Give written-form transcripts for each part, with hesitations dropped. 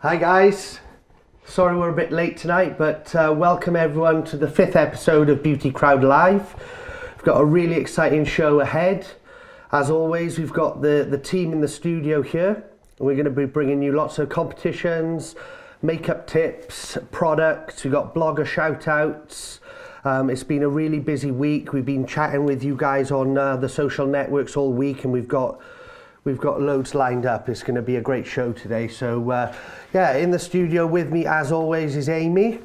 Hi guys, sorry we're a bit late tonight, but welcome everyone to the 5th episode of Beauty Crowd Live. We've got a really exciting show ahead. As always, we've got the team in the studio here. We're going to be bringing you lots of competitions, makeup tips, products. We've got blogger shout outs. It's been a really busy week. We've been chatting with you guys on the social networks all week, and we've got loads lined up. It's going to be a great show today. So yeah, in the studio with me as always is Amy.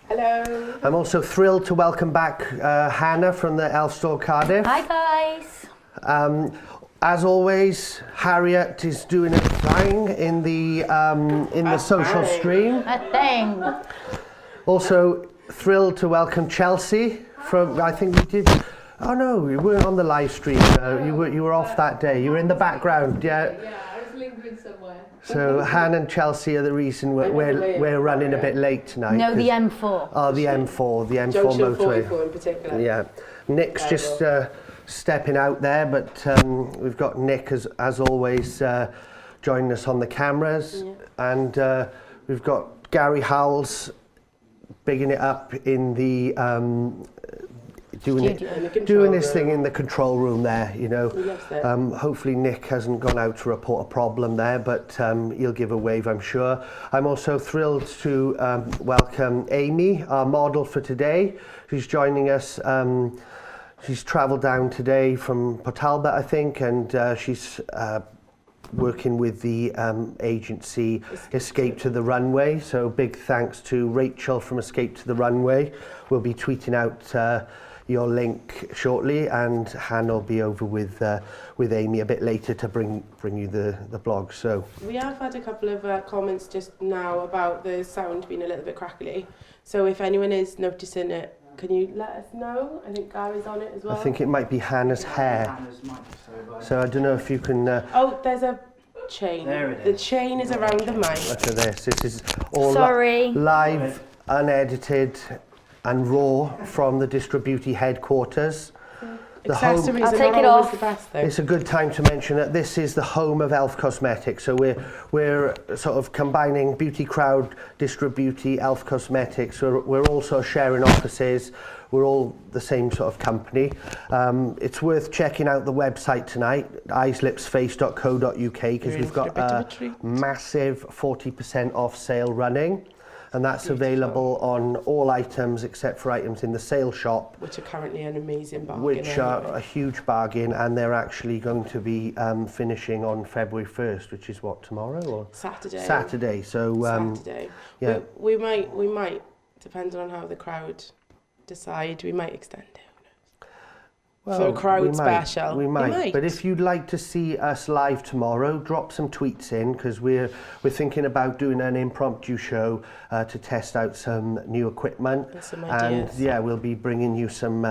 Hello. I'm also thrilled to welcome back Hannah from the Elf Store Cardiff. Hi guys. As always, Harriet is doing a thing in the social stream. A thing. Also thrilled to welcome Chelsea from, I think we did, oh no, you weren't on the live stream, you were off that day, you were in the background, yeah. Yeah, I was lingering somewhere. So Hannah and Chelsea are the reason we're running a bit late tonight. No, the M4. Oh, the M4 Junction motorway. 44 in particular. Yeah, Nick's just stepping out there, but we've got Nick as always joining us on the cameras, and we've got Gary Howells bigging it up in the doing his thing in the control room there, you know. Hopefully Nick hasn't gone out to report a problem there, but he'll give a wave, I'm sure. I'm also thrilled to welcome Amy, our model for today, who's joining us. She's travelled down today from Port Talbot, I think, and she's working with the agency Escape to the Runway. So big thanks to Rachel from Escape to the Runway. We'll be tweeting out your link shortly, and Hannah will be over with Amy a bit later to bring you the blog. So we have had a couple of comments just now about the sound being a little bit crackly. So if anyone is noticing it, can you let us know? I think Gary's on it as well. I think it might be Hannah's hair. So I don't know if you can... Oh, there's a chain. There it is. The chain is around the mic. Look at this. This is all live, unedited and raw from the Distributi headquarters. Accessories I'll are take not it always off. the best though. It's a good time to mention that this is the home of Elf Cosmetics. So we're sort of combining Beauty Crowd, Distributi, Elf Cosmetics. We're also sharing offices. We're all the same sort of company. It's worth checking out the website tonight, eyeslipsface.co.uk, because we've got a massive 40% off sale running. And that's available on all items except for items in the sale shop, which are currently an amazing bargain. Which are a huge bargain, and they're actually going to be finishing on February 1st, which is what, tomorrow or Saturday. Saturday. So Saturday. Yeah. We might, depending on how the crowd decide, we might extend it. Well, for a crowd special. We might. But if you'd like to see us live tomorrow, drop some tweets in, because we're thinking about doing an impromptu show to test out some new equipment. And some ideas. And yeah, we'll be bringing you some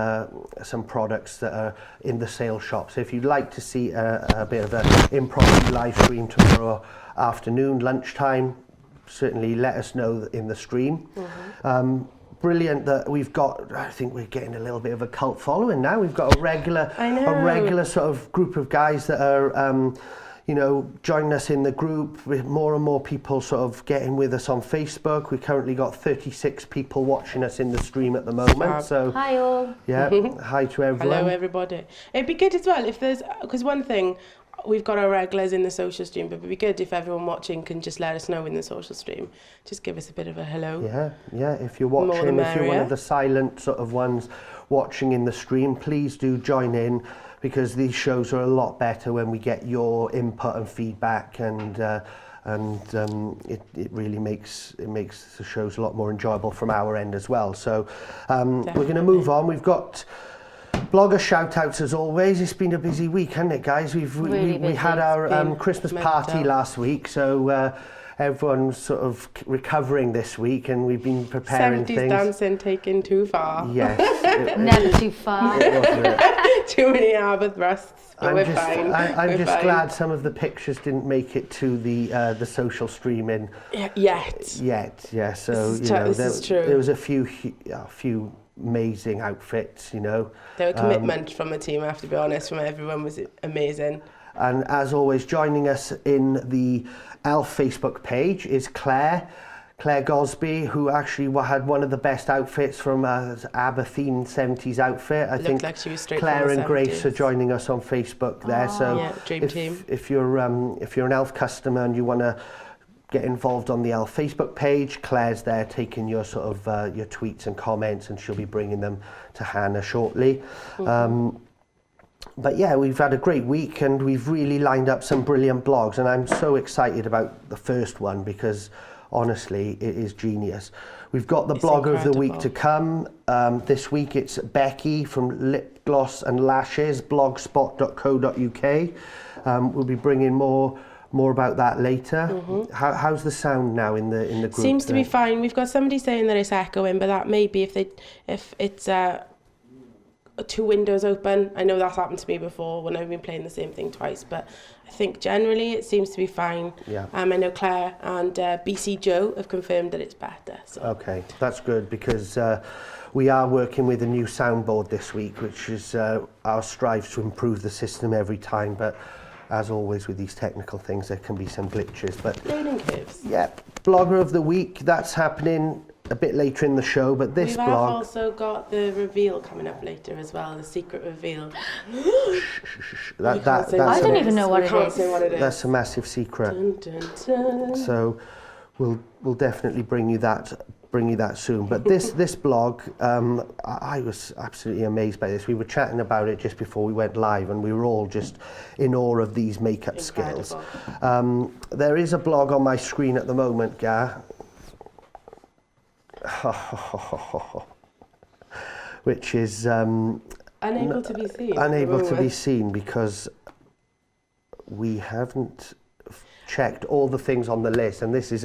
products that are in the sale shop. So if you'd like to see a bit of an impromptu live stream tomorrow afternoon, lunchtime, certainly let us know in the stream. Brilliant that we've got, I think we're getting a little bit of a cult following now. We've got a regular sort of group of guys that are, joining us in the group, with more and more people sort of getting with us on Facebook. We've currently got 36 people watching us in the stream at the moment. So hi all. Yeah, hi to everyone. Hello everybody. It'd be good as well if there's, because one thing, we've got our regulars in the social stream, but it'd be good if everyone watching can just let us know in the social stream. Just give us a bit of a hello. Yeah, if you're watching, if you're one of the silent sort of ones watching in the stream, please do join in, because these shows are a lot better when we get your input and feedback, and it really makes the shows a lot more enjoyable from our end as well. So we're going to move on. We've got blogger shout outs as always. It's been a busy week, hasn't it, guys? We had our Christmas party last week, so everyone's sort of recovering this week, and we've been preparing 70s things. dancing taken too far. Yes. Never too far. Too many harbour thrusts, but we're fine. I'm just glad some of the pictures didn't make it to the social streaming. Yet. Yeah, so this is true. There was a few amazing outfits, There was commitment from the team, I have to be honest, from everyone was amazing. And as always, joining us in the Elf Facebook page is Claire Gosby, who actually had one of the best outfits from Abertheen 70s outfit. I think like she was straight Claire from the and Grace 70s. are joining us on Facebook there. So Yeah, dream team. if you're an Elf customer and you want to get involved on the Elf Facebook page, Claire's there taking your sort of your tweets and comments, and she'll be bringing them to Hannah shortly. But yeah, we've had a great week and we've really lined up some brilliant blogs, and I'm so excited about the first one because honestly it is genius. We've got the blogger of the week to come. This week it's Becky from Lip Gloss and Lashes, blogspot.co.uk. We'll be bringing more about that later. How's the sound now in the group? Seems to be fine. We've got somebody saying that it's echoing, but that may be if it's two windows open. I know that's happened to me before when I've been playing the same thing twice, but I think generally it seems to be fine. Yeah. I know Claire and BC Joe have confirmed that it's better. So. Okay, that's good because we are working with a new soundboard this week, which is our strive to improve the system every time, but as always with these technical things there can be some glitches. But learning curves. Yeah, blogger of the week, that's happening a bit later in the show, but this We have blog... also got the reveal coming up later as well, the secret reveal. I don't even know what it is. Say what it is. That's a massive secret. Dun, dun, dun. So we'll definitely bring you that soon. But this blog, I was absolutely amazed by this. We were chatting about it just before we went live, and we were all just in awe of these makeup skills. There is a blog on my screen at the moment, Gar, which is unable to be seen. Unable to be seen because we haven't checked all the things on the list, and this is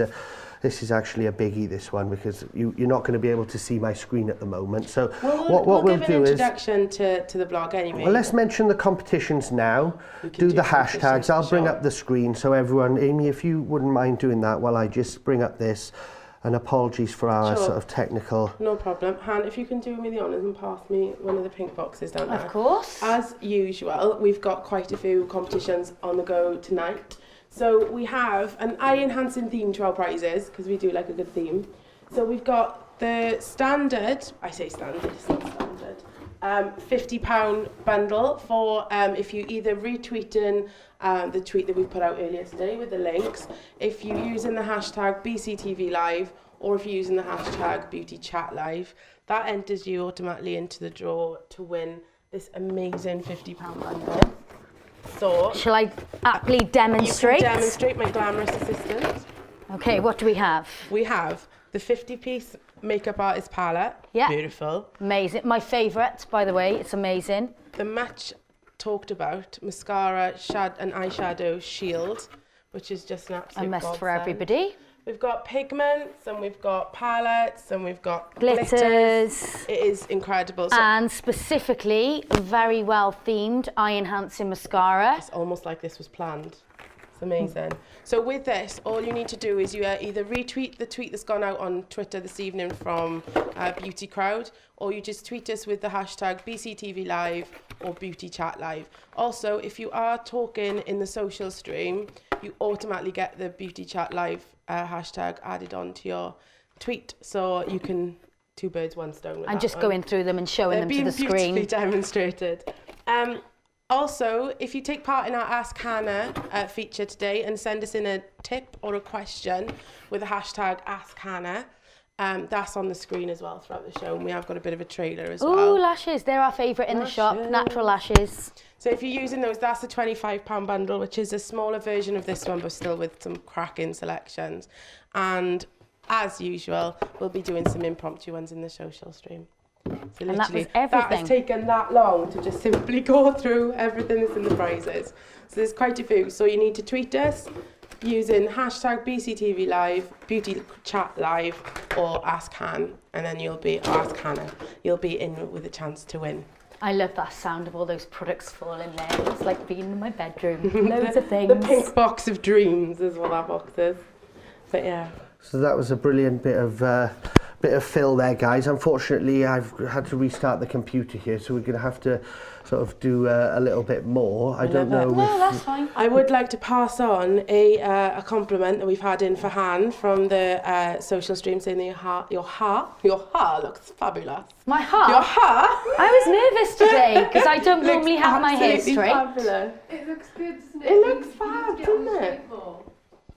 actually a biggie, this one, because you're not going to be able to see my screen at the moment. So what we'll give do an is introduction to the blog anyway. well, let's mention the competitions now. Do the hashtags. I'll bring up the screen so everyone, Amy, if you wouldn't mind doing that while I just bring up this. And apologies for our sort of technical... No problem. Han, if you can do me the honours and pass me one of the pink boxes down there. Of course. As usual, we've got quite a few competitions on the go tonight. So we have an eye-enhancing theme to our prizes, because we do like a good theme. So we've got the standard, I say standard, it's not standard, £50 bundle for if you either retweeting the tweet that we put out earlier today with the links, if you're using the hashtag BCTV Live, or if you're using the hashtag Beauty Chat Live, that enters you automatically into the draw to win this amazing £50 bundle. So, shall I aptly demonstrate? You can demonstrate, my glamorous assistant. Okay, what do we have? We have the 50-piece makeup artist palette. Yeah. Beautiful. Amazing. My favourite, by the way. It's amazing. The much talked about mascara and eyeshadow shield, which is just an absolute A must for godsend. everybody. We've got pigments, and we've got palettes, and we've got Glitters. It is incredible. So And specifically, very well themed eye enhancing mascara. it's almost like this was planned. It's amazing. So with this, all you need to do is you either retweet the tweet that's gone out on Twitter this evening from Beauty Crowd, or you just tweet us with the hashtag BCTV Live or Beauty Chat Live. Also, if you are talking in the social stream, you automatically get the Beauty Chat Live hashtag added onto your tweet, so you can two birds, one stone with I'm that just one. going through them and showing them to the They're being beautifully screen. demonstrated. Also, if you take part in our Ask Hannah feature today and send us in a tip or a question with the hashtag Ask Hannah, that's on the screen as well throughout the show, and we have got a bit of a trailer as Ooh, well. lashes. They're our favourite in the shop. Lashes. Natural lashes. So if you're using those, that's a £25 bundle, which is a smaller version of this one, but still with some cracking selections. And as usual, we'll be doing some impromptu ones in the social stream. So And that was literally, everything. that has taken that long to just simply go through everything that's in the prizes. So there's quite a few. So you need to tweet us using hashtag BCTV Live, Beauty Chat Live, or Ask Han, and then you'll be in with a chance to win. I love that sound of all those products falling there. It's like being in my bedroom. Loads of things. The pink box of dreams is what that box is. But yeah. So that was a brilliant bit of fill there, guys. Unfortunately, I've had to restart the computer here, so we're going to have to sort of do a little bit more. I don't know. No, that's fine. I would like to pass on a compliment that we've had in for Han from the social stream, saying that your hair looks fabulous. My heart? Your hair I was nervous today because I don't normally have my hair absolutely straight. fabulous. It looks good, doesn't It looks fab, doesn't it?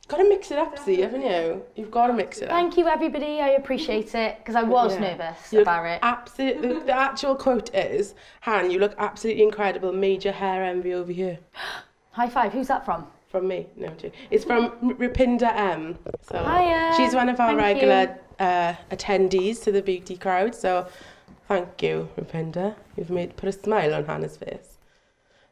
Got to mix it up, see, haven't you? You've got to mix it up. Thank you, everybody. I appreciate it because I was Yeah. nervous You look about it. Absolutely. The actual quote is, Han, you look absolutely incredible. Major hair envy over here. High five. Who's that from? From me. No, I'm joking. It's from Rupinder M. So Hiya. she's one of our Thank regular attendees to the beauty crowd. So thank you, Rupinder. You've put a smile on Hannah's face.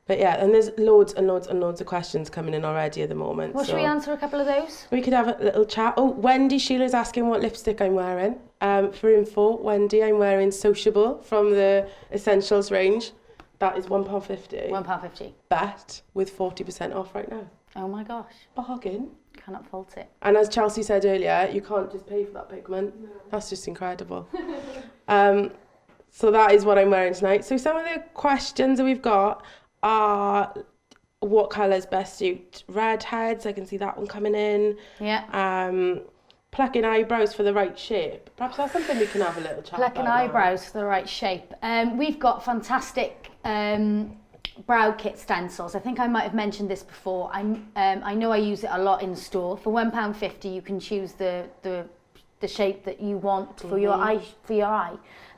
But yeah, and there's loads and loads and loads of questions coming in already at the moment. Well, so should we answer a couple of those? we could have a little chat. Oh, Wendy Sheila's asking what lipstick I'm wearing. For info, Wendy, I'm wearing Sociable from the Essentials range. That is £1.50. £1.50. But with 40% off right now. Oh my gosh. Bargain. Cannot fault it. And as Chelsea said earlier, you can't just pay for that pigment. No. That's just incredible. So that is what I'm wearing tonight. So some of the questions that we've got are, what colours best suit redheads? I can see that one coming in. Yeah. Plucking eyebrows for the right shape. Perhaps that's something we can have a little chat Plucking about now. eyebrows for the right shape. We've got fantastic brow kit stencils. I think I might have mentioned this before. I know I use it a lot in store. For £1.50, you can choose the shape that you want for your eye.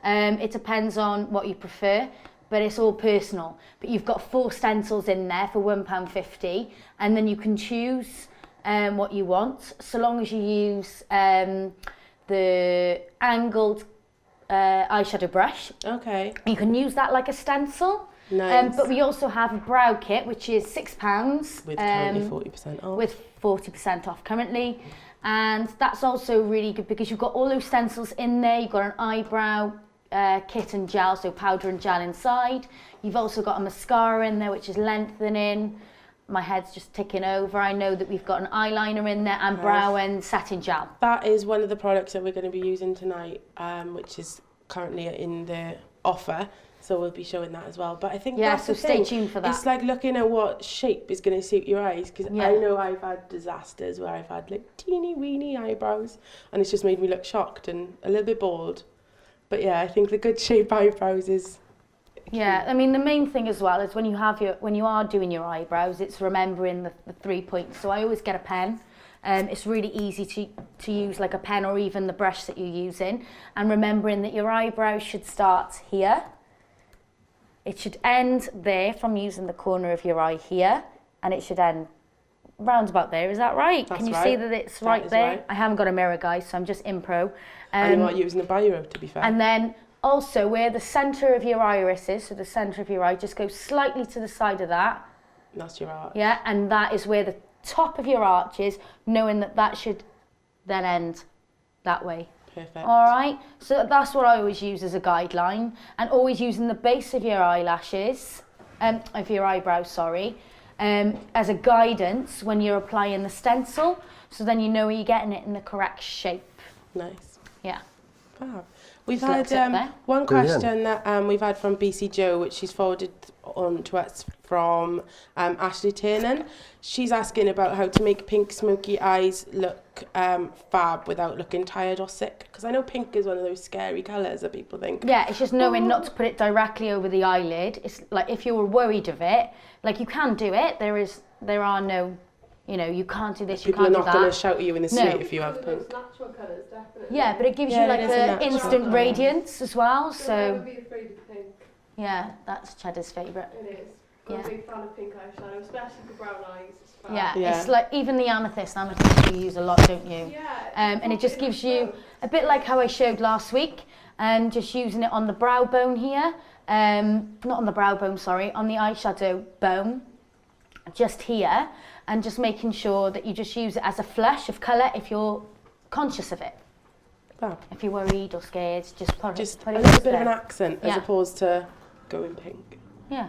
It depends on what you prefer, but it's all personal. But you've got 4 stencils in there for £1.50, and then you can choose what you want, so long as you use the angled eyeshadow brush. Okay. You can use that like a stencil. Nice. But we also have a brow kit, which is £6. With currently 40% off. With 40% off currently. And that's also really good because you've got all those stencils in there. You've got an eyebrow kit and gel, so powder and gel inside. You've also got a mascara in there, which is lengthening. My head's just ticking over. I know that we've got an eyeliner in there and brow and satin gel. That is one of the products that we're going to be using tonight, which is currently in the offer. So we'll be showing that as well. But I think that's so the stay thing. tuned for that. It's like looking at what shape is going to suit your eyes. Because Yeah. I know I've had disasters where I've had like teeny weeny eyebrows. And it's just made me look shocked and a little bit bald. But yeah, I think the good shape eyebrows is... Yeah, I mean the main thing as well is when you are doing your eyebrows, it's remembering the 3 points. So I always get a pen. It's really easy to use like a pen or even the brush that you're using, and remembering that your eyebrows should start here. It should end there from using the corner of your eye here, and it should end round about there. Is that right? That's Can you right. see that it's That right is there? right. I haven't got a mirror, guys, so I'm just impro. and I'm not using a biro, to be fair. And then also where the centre of your iris is, so the centre of your eye, just go slightly to the side of that. That's your art. Yeah, and that is where the top of your arch is, knowing that that should then end that way. Perfect. All right, so that's what I always use as a guideline, and always using the base of your eyelashes, of your eyebrows, sorry, as a guidance when you're applying the stencil, so then you know you're getting it in the correct shape. Nice. Yeah. Fab. We've So that's it had there. one Brilliant. question that we've had from BC Joe, which she's forwarded on to us from Ashley Tiernan. She's asking about how to make pink smoky eyes look fab without looking tired or sick. Because I know pink is one of those scary colours that people think. Yeah, it's just knowing not to put it directly over the eyelid. It's like if you're worried of it, like you can do it. There are no, you can't do this, People you are can't not do going that. to shout at you in the No. street if you have pink. Natural colours, definitely. Yeah, but it gives Yeah, you like it is a the natural instant colour. radiance as well. Don't ever So be afraid of pink. yeah, that's Cheddar's favourite. It is. I'm Yeah. a big fan of pink eyeshadow, especially for brown eyes. It's fab. Yeah, Yeah. it's like even the amethyst you use a lot, don't you? Yeah. And it just gives you a bit like how I showed last week, just using it on the brow bone here, not on the brow bone, sorry, on the eyeshadow bone, just here, and just making sure that you just use it as a flush of colour if you're conscious of it. Fab. If you're worried or scared, just put Just it a just little bit of an there. accent as Yeah. opposed to going pink. Yeah.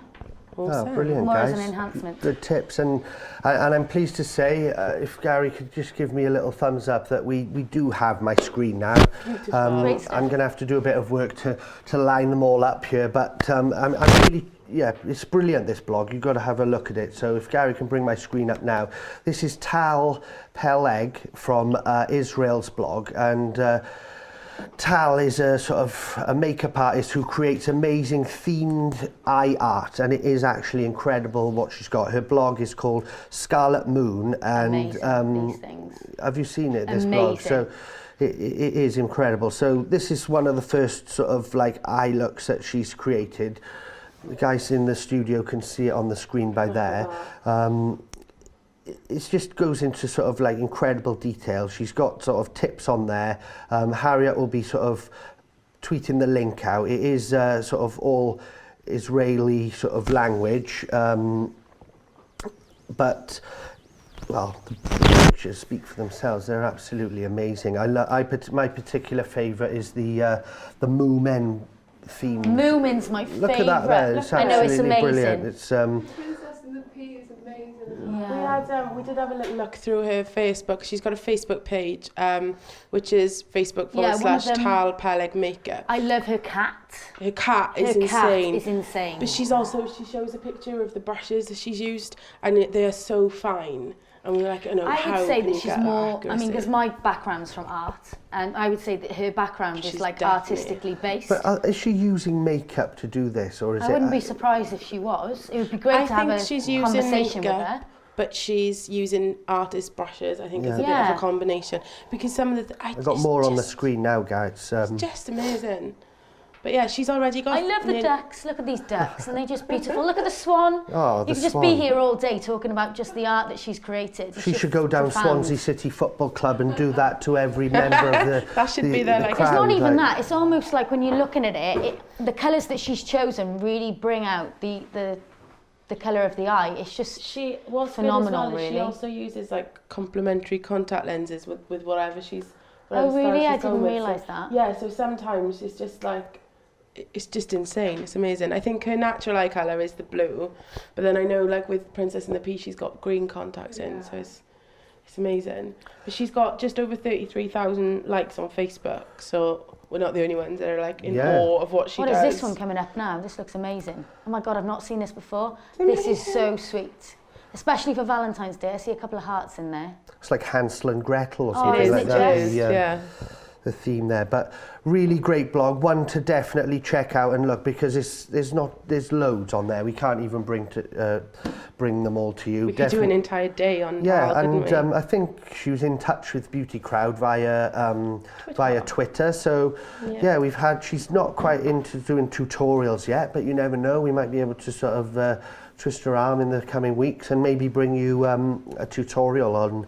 Awesome. Oh, brilliant, More guys. as an enhancement. Good tips, and I'm pleased to say, if Gary could just give me a little thumbs up, that we do have my screen now. Great stuff. I'm going to have to do a bit of work to line them all up here, but I'm really, yeah, it's brilliant, this blog. You've got to have a look at it. So if Gary can bring my screen up now. This is Tal Peleg from Israel's blog, and Tal is a sort of a makeup artist who creates amazing themed eye art, and it is actually incredible what she's got. Her blog is called Scarlet Moon, and Amazing, these things. have you seen it, this blog? Amazing. So it is incredible. So this is one of the first sort of like eye looks that she's created. The guys in the studio can see it on the screen by there. It just goes into sort of like incredible detail. She's got sort of tips on there. Harriet will be sort of tweeting the link out. It is sort of all Israeli sort of language, but well, the pictures speak for themselves. They're absolutely amazing. My particular favourite is the Moomin theme. Moomin's my favourite. Look at that there. It's I know, it's absolutely amazing. brilliant. It's Princess and the Pea is amazing as well. We did have a little look through her Facebook. She's got a Facebook page, which is Facebook Yeah, one of / them- Tal Peleg Makeup. I love her cat. Her cat is Her cat insane. is insane. But she shows a picture of the brushes that she's used, and they are so fine. And we're like, I how would say can that you she's get more, that I mean, because accuracy? my background's from art, and I would say that her background is She's like definitely- artistically based. But is she using makeup to do this, or is I it? wouldn't be surprised if she was. It would be great I to have think a she's using conversation with makeup, her. but she's using artist brushes. I think it's a bit Yeah. of a combination, because some of the I've got more on the screen now, guys. Just amazing. But yeah, she's already got. I love the ducks. Look at these ducks, and they're just beautiful. Look at the swan. Oh, the you could just swan. be here all day talking about just the art that she's created. It's She just should go down profound. Swansea City Football Club and do that to every member of the. That should be their, like- It's not crowd, even like- that. It's almost like when you're looking at it, the colours that she's chosen really bring out the colour of the eye. It's just was phenomenal, She really. also uses like complementary contact lenses with whatever she's. Oh, whatever style really? she's I going didn't with. realise that. Yeah, so sometimes it's just like. It's just insane. It's amazing. I think her natural eye colour is the blue, but then I know like with Princess and the Pea, she's got green contacts in, so it's amazing. But she's got just over 33,000 likes on Facebook, so we're not the only ones that are like in Yeah. awe of what she What does. is this one coming up now? This looks amazing. Oh my God, I've not seen this before. This is so sweet. Especially for Valentine's Day. I see a couple of hearts in there. It's like Hansel and Gretel or Oh, something isn't like it that. just? Yeah. The theme there, but really great blog, one to definitely check out and look, because there's loads on there. We can't even bring them all to you. We could do an entire day on Yeah, Tal, and couldn't we? I think she was in touch with Beauty Crowd via Twitter. So yeah, she's not quite into doing tutorials yet, but you never know. We might be able to sort of twist her arm in the coming weeks and maybe bring you a tutorial on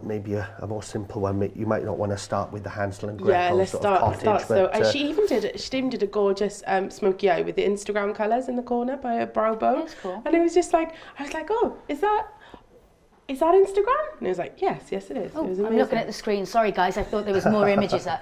maybe a more simple one. You might not want to start with the Hansel and Gretel Yeah, let's sort of cottage, start. So but she even did a gorgeous smoky eye with the Instagram colours in the corner by her brow bone. That's cool. And it was just like, I was like, oh, is that Instagram? And it was like, yes, it is. Oh, it was I'm amazing. looking at the screen. Sorry, guys. I thought there was more images up.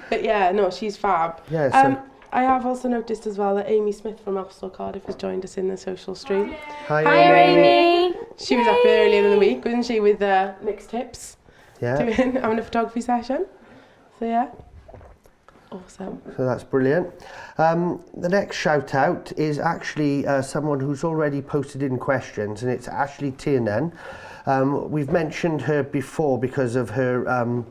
But yeah, no, she's fab. Yeah, so- I have also noticed as well that Amy Smith from Elfstall Cardiff has joined us in the social stream. Hi, Hi, Amy. She was up earlier in the week, wasn't she, with Nick's Tips, Yeah. having a photography session. So yeah, awesome. So that's brilliant. The next shout out is actually someone who's already posted in questions, and it's Ashley Tiernan. We've mentioned her before because of her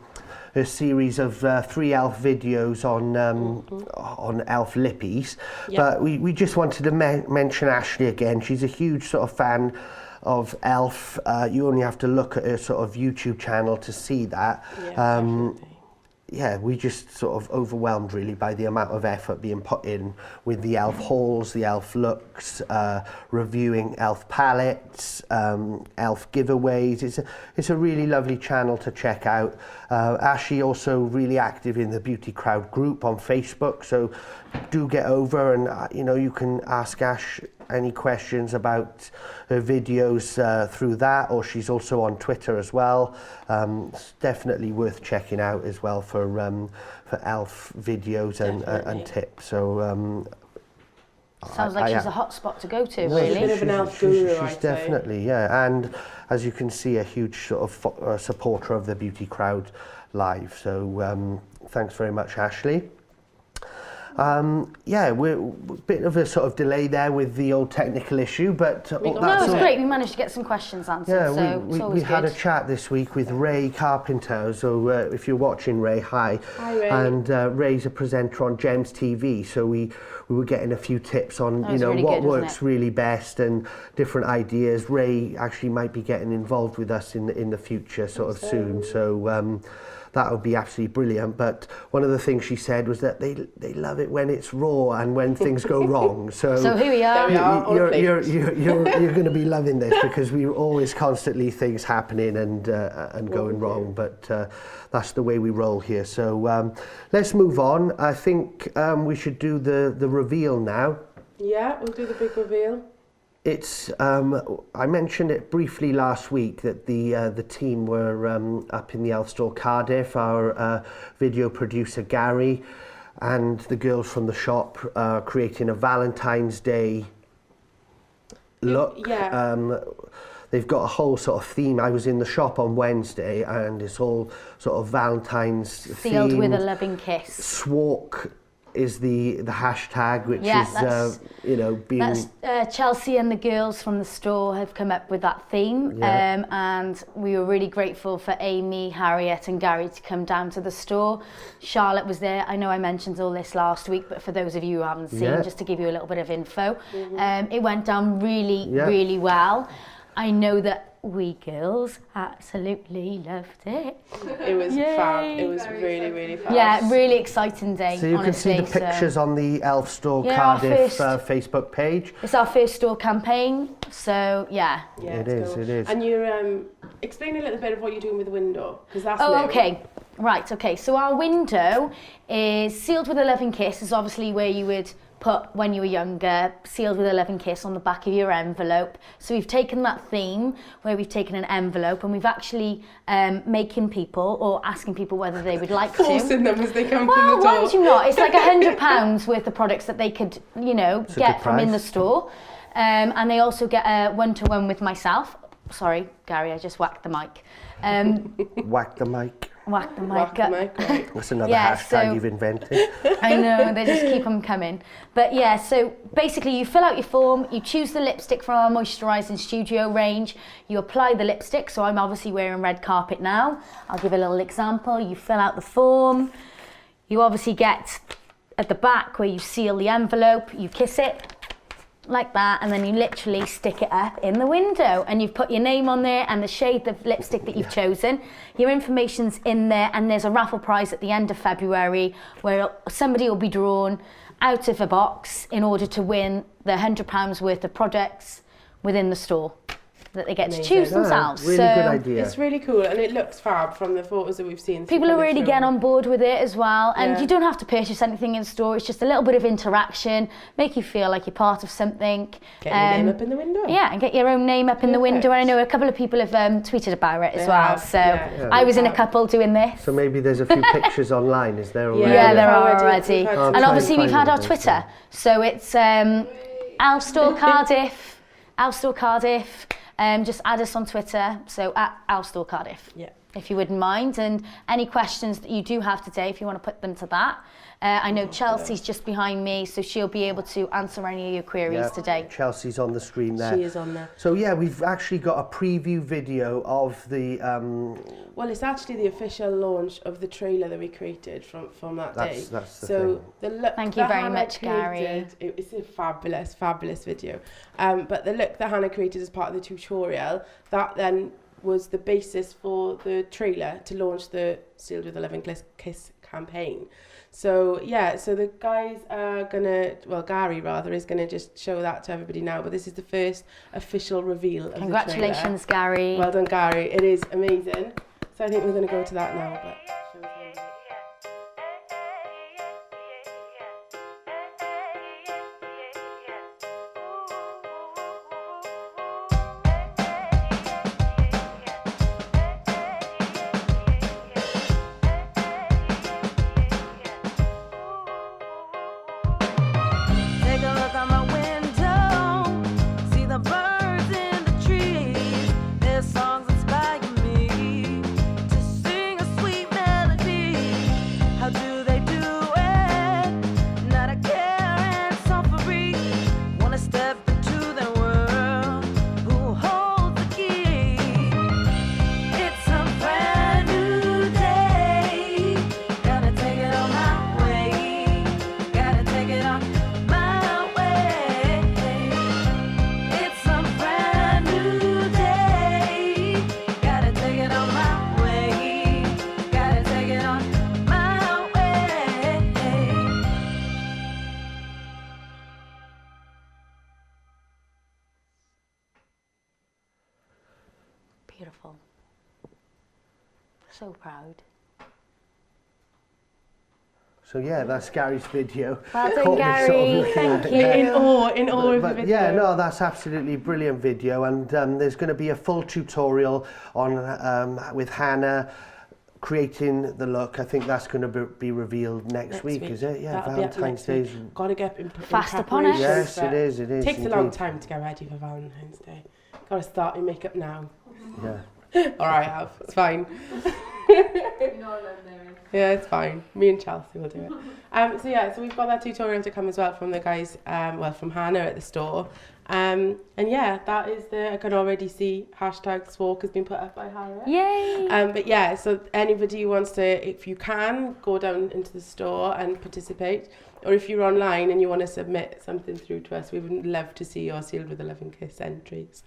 series of 3 elf videos on elf lippies. Yep. But we just wanted to mention Ashley again. She's a huge sort of fan of elf. You only have to look at her sort of YouTube channel to see that. Yeah, definitely. Yeah, we just sort of overwhelmed really by the amount of effort being put in with the elf hauls, the elf looks, reviewing elf palettes, elf giveaways. It's a really lovely channel to check out. Ashley also really active in the Beauty Crowd group on Facebook, so do get over and you can ask Ash any questions about her videos through that, or she's also on Twitter as well. It's definitely worth checking out as well for elf videos and tips. So Sounds like she's a hot spot to go to, Well, She's a bit really. of an elf guru, she's I'd say. definitely, yeah. And as you can see, a huge sort of supporter of the Beauty Crowd Live. So thanks very much, Ashley. Yeah, we're a bit of a sort of delay there with the old technical issue, but got No, that's it's all. great. We managed to get some questions answered, Yeah, so we it's always had a good. chat this week with Ray Carpenter. So if you're watching, Ray, hi. Hi, Ray. And Ray's a presenter on Gems TV, so we were getting a few tips on That was really what good, wasn't works it? really best and different ideas. Ray actually might be getting involved with us in the future, sort of soon. So that would be absolutely brilliant. But one of the things she said was that they love it when it's raw and when things go wrong. So So here we are. There we are. on a plate. you're going to be loving this because we always constantly things happening and going wrong, but that's the way we roll here. So let's move on. I think we should do the reveal now. Yeah, we'll do the big reveal. It's I mentioned it briefly last week that the team were up in the Elf Store Cardiff. Our video producer Gary and the girls from the shop creating a Valentine's Day look. Yeah. They've got a whole sort of theme. I was in the shop on Wednesday and it's all sort of Valentine's Sealed with a themed. loving kiss. Swalk is the hashtag, which Yeah, is that's- being That's Chelsea and the girls from the store have come up with that theme, Yeah. and we were really grateful for Amy, Harriet and Gary to come down to the store. Charlotte was there. I know I mentioned all this last week, but for those of you who haven't seen, Yeah. just to give you a little bit of info, it went down really, Yeah. really well. I know that we girls absolutely loved it. It was Yay. fab. It was really, really fab. Yeah, really exciting day, So you honestly. can see the pictures on the Elf Store Yeah, our Cardiff first- Facebook page. It's our first store campaign, so yeah. Yeah, It it's is, cool. it is. And you're explain a little bit of what you're doing with the window, because that's Oh, new. okay. Right, okay. So our window is sealed with a loving kiss. Is obviously where you would put when you were younger, sealed with a loving kiss on the back of your envelope. So we've taken that theme where we've taken an envelope and we've actually making people or asking people whether they would like to. Forcing them as they come Well, through the why door. would you not? It's like £100 worth of products that they could, you know, It's a get good from in the price. store. And they also get a one-to-one with myself. Sorry, Gary, I just whacked the mic. Whack the mic. Whack the mic Whack up. the mic, right. That's another Yeah, hashtag so- you've invented. I know, they just keep them coming. But yeah, so basically you fill out your form, you choose the lipstick from our Moisturising Studio range, you apply the lipstick, so I'm obviously wearing red carpet now. I'll give a little example. You fill out the form, you obviously get at the back where you seal the envelope, you kiss it like that, and then you literally stick it up in the window and you've put your name on there and the shade of lipstick that you've chosen. Your information's in there, and there's a raffle prize at the end of February where somebody will be drawn out of a box in order to win the £100 worth of products within the store that they get to Amazing. choose Ah, themselves. really So good idea. It's really cool, and it looks fab from the photos that we've seen. people are really getting on board with it as well, and Yeah. you don't have to purchase anything in store. It's just a little bit of interaction, make you feel like you're part of something. Get your name up in the window. Yeah, and get your own name up in the window. And I know a couple of people have tweeted about it as They well. have, So yeah. I was in a couple doing this. So maybe there's a few pictures online, is there? Already? Yeah, there we've are already- already. we've had I'll And try obviously and we've find had our them Twitter. So it's Alstore Cardiff, Alstore Cardiff. Just add us on Twitter. So at Alstore Cardiff. Yeah. If you wouldn't mind, and any questions that you do have today, if you want to put them to that. I know Chelsea's just behind me, so she'll be able to answer any of your queries Yeah. today. Chelsea's on the screen there. She is on there. So yeah, we've actually got a preview video of the Well, it's actually the official launch of the trailer that we created from that day. That's the So thing. the look Thank you that very Hannah much, Gary. created, it's a fabulous video. But the look that Hannah created as part of the tutorial, that then was the basis for the trailer to launch the Sealed with a Loving Kiss campaign. So yeah, so the guys are gonna, well, Gary rather, is gonna just show that to everybody now. But this is the first official reveal of the trailer. Congratulations, Gary. Well done, Gary. It is amazing. So I think we're going to go to that now. But show us how you do it. Take a look out my window. So proud. So yeah, that's Gary's video. Well done, Caught me sort of Gary. looking Thank at it you. there. In awe of the But video. yeah, no, that's absolutely brilliant video, and there's going to be a full tutorial on with Hannah creating the look. I think that's going to be revealed next week, is it? Yeah, That'll be up Valentine's next week. Day. Got to get in Fast upon it. Yes, it is. It is. Takes a long indeed. time to get ready for Valentine's Day. Got to start your makeup now. Yeah. Or I have. It's fine. Yeah, it's fine. Me and Chelsea will do it. So we've got that tutorial to come as well from the guys, from Hannah at the store. And yeah, that is I can already see #SWALK has been put up by Harriet. Yay! But yeah, so anybody who wants to, if you can, go down into the store and participate. Or if you're online and you want to submit something through to us, we would love to see your Sealed with a Love and Kiss entries.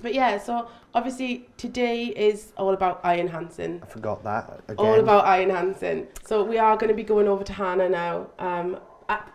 But yeah, so obviously today is all about eye enhancing. I forgot that again. All about eye enhancing. So we are going to be going over to Hannah now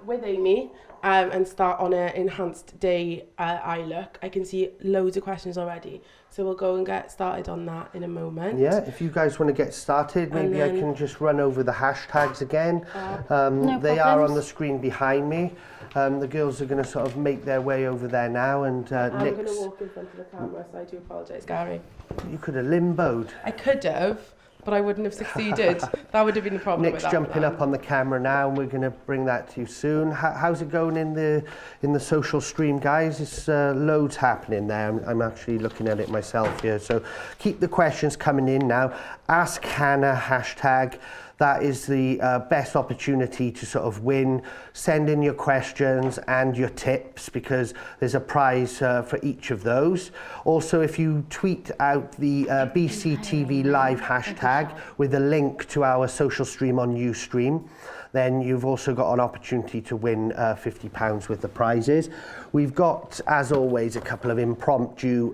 with Amy and start on an enhanced day eye look. I can see loads of questions already. So we'll go and get started on that in a moment. Yeah, if you guys want to get started, maybe I can just run over the hashtags again. No they are problems. on the screen behind me. The girls are going to sort of make their way over there now, and I'm going Nick's, to walk in front of the camera, so I do apologise, Gary. you could have limboed. I could have, but I wouldn't have succeeded. That would have been the problem Nick's with that jumping plan. up on the camera now, and we're going to bring that to you soon. How's it going in the social stream, guys? It's loads happening there. I'm actually looking at it myself here. So keep the questions coming in now. Ask Hannah hashtag. That is the best opportunity to sort of win. Send in your questions and your tips, because there's a prize for each of those. Also, if you tweet out the BCTV Live hashtag with a link to our social stream on Ustream, then you've also got an opportunity to win £50 worth of prizes. We've got, as always, a couple of impromptu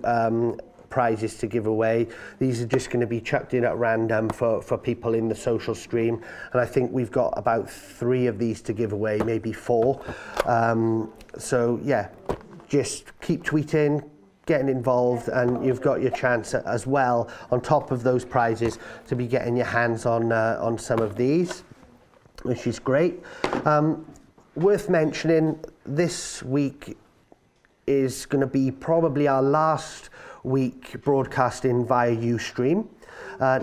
prizes to give away. These are just going to be chucked in at random for people in the social stream, and I think we've got about 3 of these to give away, maybe 4. So yeah, just keep tweeting, getting involved, and you've got your chance as well, on top of those prizes, to be getting your hands on some of these, which is great. Worth mentioning, this week is going to be probably our last week broadcasting via Ustream.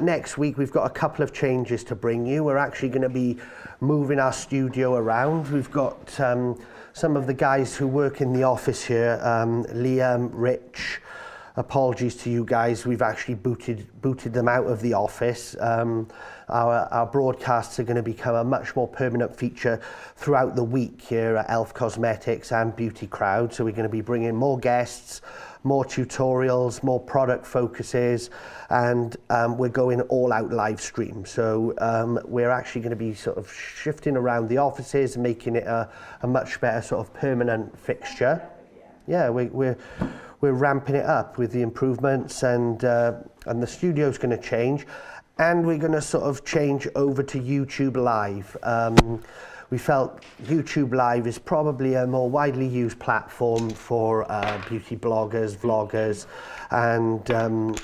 Next week we've got a couple of changes to bring you. We're actually going to be moving our studio around. We've got some of the guys who work in the office here, Liam, Rich. Apologies to you guys, we've actually booted them out of the office. Our broadcasts are going to become a much more permanent feature throughout the week here at Elf Cosmetics and Beauty Crowd. So we're going to be bringing more guests, more tutorials, more product focuses, and we're going all out live stream. So we're actually going to be sort of shifting around the offices and making it a much better sort of permanent fixture. Yeah, we're ramping it up with the improvements, and the studio's going to change, and we're going to sort of change over to YouTube Live. We felt YouTube Live is probably a more widely used platform for beauty bloggers, vloggers, and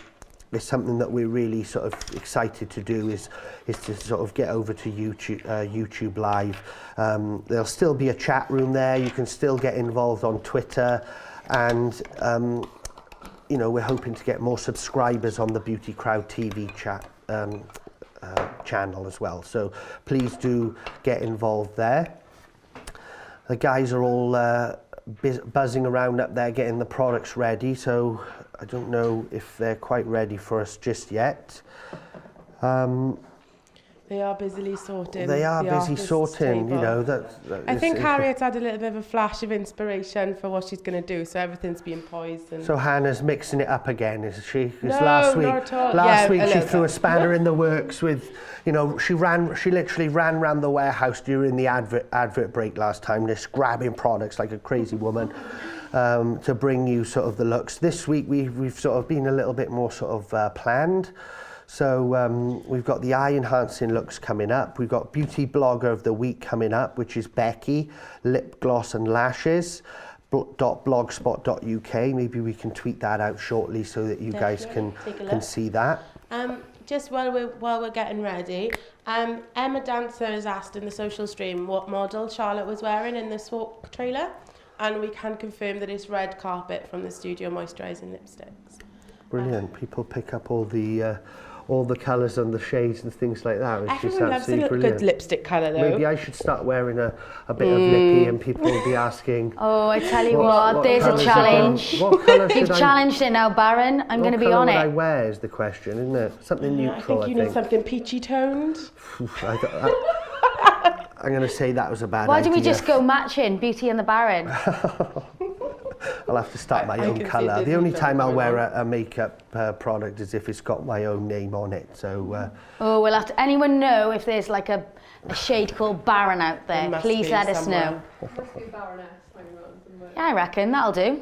it's something that we're really sort of excited to do, is to sort of get over to YouTube Live. There'll still be a chat room there. You can still get involved on Twitter, and you know, we're hoping to get more subscribers on the Beauty Crowd TV channel as well. So please do get involved there. The guys are all buzzing around up there getting the products ready, so I don't know if they're quite ready for us just yet. They are busily sorting. They are the busy artist's sorting, table. you know. I think Harriet's had a little bit of a flash of inspiration for what she's going to do, so everything's being poised. And So Hannah's mixing it up again, is she? Because No, last week, not at all. last Yeah, week a she little threw a bit. spanner in the works with, you know, she literally ran around the warehouse during the advert break last time, just grabbing products like a crazy woman to bring you sort of the looks. This week we've sort of been a little bit more sort of planned. So we've got the eye enhancing looks coming up. We've got Beauty Blogger of the Week coming up, which is Becky, lip gloss and lashes. .blogspot.uk. Maybe we can tweet that out shortly so that you guys can see that. Just while we're getting ready, Emma Dancer has asked in the social stream what model Charlotte was wearing in this walk trailer, and we can confirm that it's red carpet from the Studio Moisturising Lipsticks. Brilliant. People pick up all the colours and the shades and things like that. It's Everyone loves a good lipstick colour though. Maybe I should start wearing a bit of lippy and people will be asking. Oh, I tell you what, there's a challenge. What colour You've should challenged it now, Baron. I'm going to be on What colour it. would I wear is the question, isn't it? Something neutral, I think you need something peachy toned. I'm going to say that was a bad idea. Why don't we just go matching, Beauty and the Baron? I'll have to start my own colour. The only time I'll wear a makeup product is if it's got my own name on it. So. Oh, we'll have to. Anyone know if there's like a shade called Baron out there? Please let us know. Must be Baroness hanging around somewhere. Yeah, I reckon that'll do.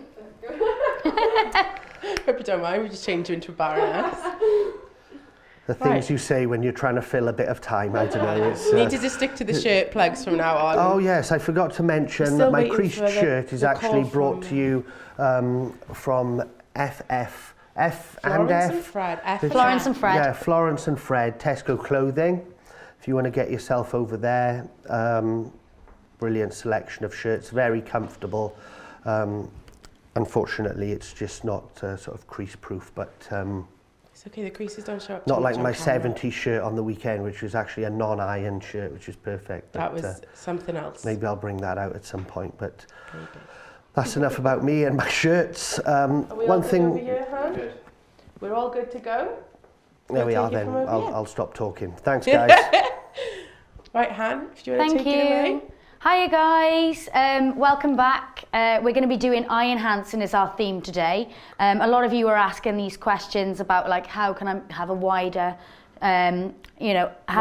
Hope you don't mind. We just change you into a Baroness. The things you say when you're trying to fill a bit of time, I don't know. It's, need to just stick to the shirt plugs from now on. Oh yes, I forgot to mention that my creased shirt is actually brought to you from F and F. Florence and Fred. Yeah, Florence and Fred, Tesco Clothing. If you want to get yourself over there, brilliant selection of shirts, very comfortable. Unfortunately, it's just not sort of crease proof, but it's okay, the creases don't show up. not like my 70s shirt on the weekend, which was actually a non-iron shirt, which is perfect. That was something else. Maybe I'll bring that out at some point, but that's enough about me and my shirts. One thing. Over here, Han? We're all good to go. There we are then. I'll stop talking. Thanks, guys. Right, Han, if you want to take it away. Hiya guys, welcome back. We're going to be doing eye enhancing as our theme today. A lot of you are asking these questions about like how can I have a wider, have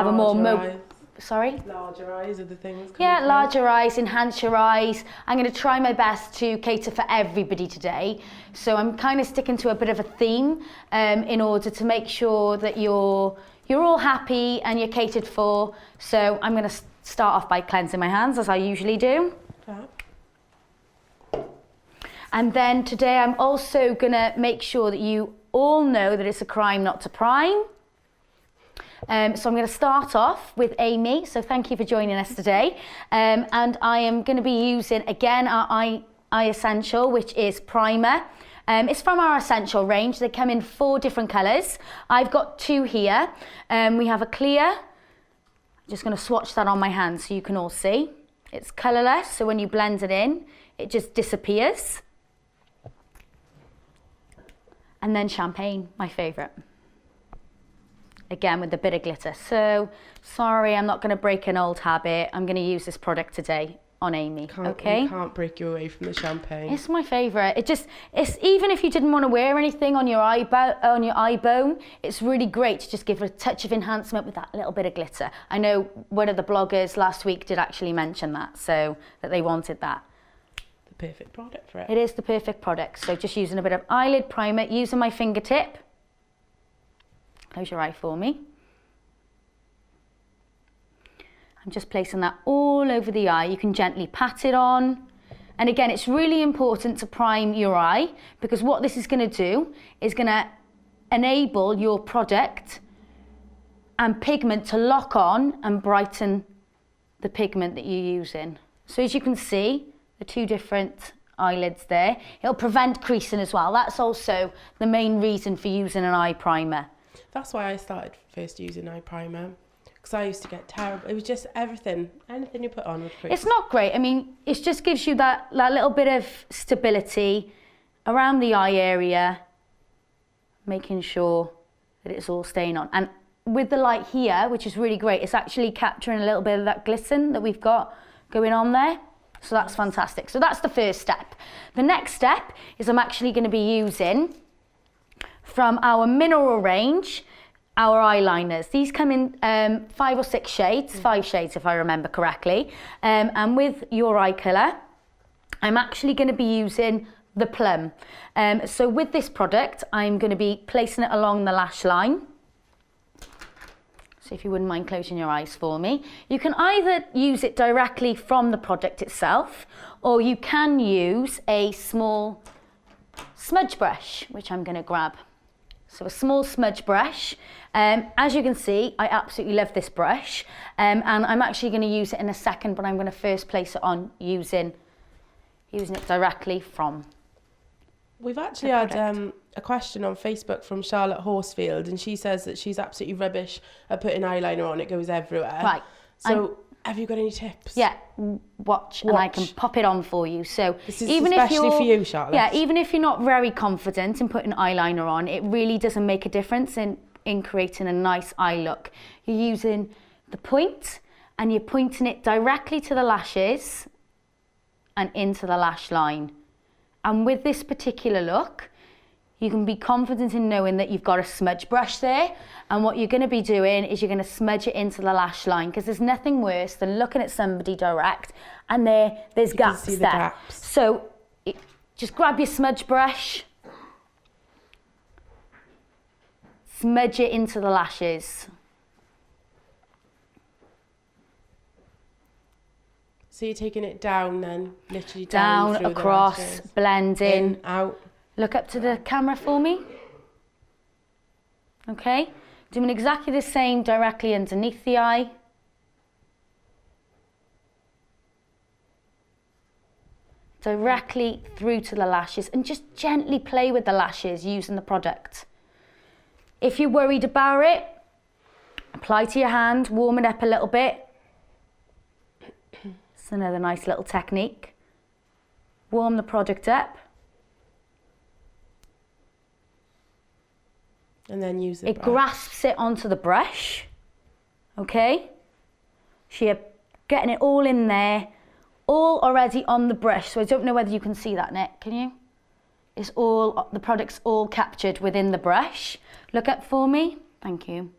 a more Sorry? Larger eyes are the things. Yeah, larger eyes, enhance your eyes. I'm going to try my best to cater for everybody today. So I'm kind of sticking to a bit of a theme in order to make sure that you're all happy and you're catered for. So I'm going to start off by cleansing my hands as I usually do. And then today I'm also going to make sure that you all know that it's a crime not to prime. So I'm going to start off with Amy, so thank you for joining us today. And I am going to be using, again, our eye essential, which is primer. It's from our essential range. They come in 4 different colours. I've got 2 here. We have a clear. I'm just going to swatch that on my hand so you can all see. It's colourless, so when you blend it in, it just disappears. And then champagne, my favourite. Again, with a bit of glitter. So, sorry, I'm not going to break an old habit. I'm going to use this product today on Amy, okay? You can't break you away from the champagne. It's my favourite. It's even if you didn't want to wear anything on your eye bone, it's really great to just give it a touch of enhancement with that little bit of glitter. I know one of the bloggers last week did actually mention that, so that they wanted that. The perfect product for it. It is the perfect product. So just using a bit of eyelid primer, using my fingertip. Close your eye for me. I'm just placing that all over the eye. You can gently pat it on. And again, it's really important to prime your eye because what this is going to do is going to enable your product and pigment to lock on and brighten the pigment that you're using. So as you can see, the 2 different eyelids there. It'll prevent creasing as well. That's also the main reason for using an eye primer. That's why I started first using eye primer, because I used to get terrible. It was just anything you put on would crease. It's not great. I mean, it just gives you that little bit of stability around the eye area, making sure that it's all staying on. And with the light here, which is really great, it's actually capturing a little bit of that glisten that we've got going on there. So that's fantastic. So that's the first step. The next step is I'm actually going to be using from our mineral range, our eyeliners. These come in 5 or 6 shades, 5 shades if I remember correctly. And with your eye colour, I'm actually going to be using the plum. So with this product, I'm going to be placing it along the lash line. So if you wouldn't mind closing your eyes for me. You can either use it directly from the product itself, or you can use a small smudge brush, which I'm going to grab. So a small smudge brush. As you can see, I absolutely love this brush, and I'm actually going to use it in a second, but I'm going to first place it on using it directly from. We've actually had a question on Facebook from Charlotte Horsefield, and she says that she's absolutely rubbish at putting eyeliner on. It goes everywhere. Right. So have you got any tips? Yeah, watch, and I can pop it on for you. So This is even if especially you're, for you, Charlotte. Yeah, even if you're not very confident in putting eyeliner on, it really doesn't make a difference in creating a nice eye look. You're using the point, and you're pointing it directly to the lashes and into the lash line. And with this particular look, you can be confident in knowing that you've got a smudge brush there, and what you're going to be doing is you're going to smudge it into the lash line, because there's nothing worse than looking at somebody direct and there's gaps see the there. gaps. So just grab your smudge brush, smudge it into the lashes. So you're taking it down then, literally Down, through across, the lashes. blending. In, out. Look up to the camera for me. Okay, doing exactly the same directly underneath the eye. Directly through to the lashes, and just gently play with the lashes using the product. If you're worried about it, apply to your hand, warm it up a little bit. It's another nice little technique. Warm the product up. And then use the It brush. grasps it onto the brush, okay? So you're getting it all in there, all already on the brush. So I don't know whether you can see that, Nick, can you? It's all, the product's all captured within the brush. Look up for me, thank you.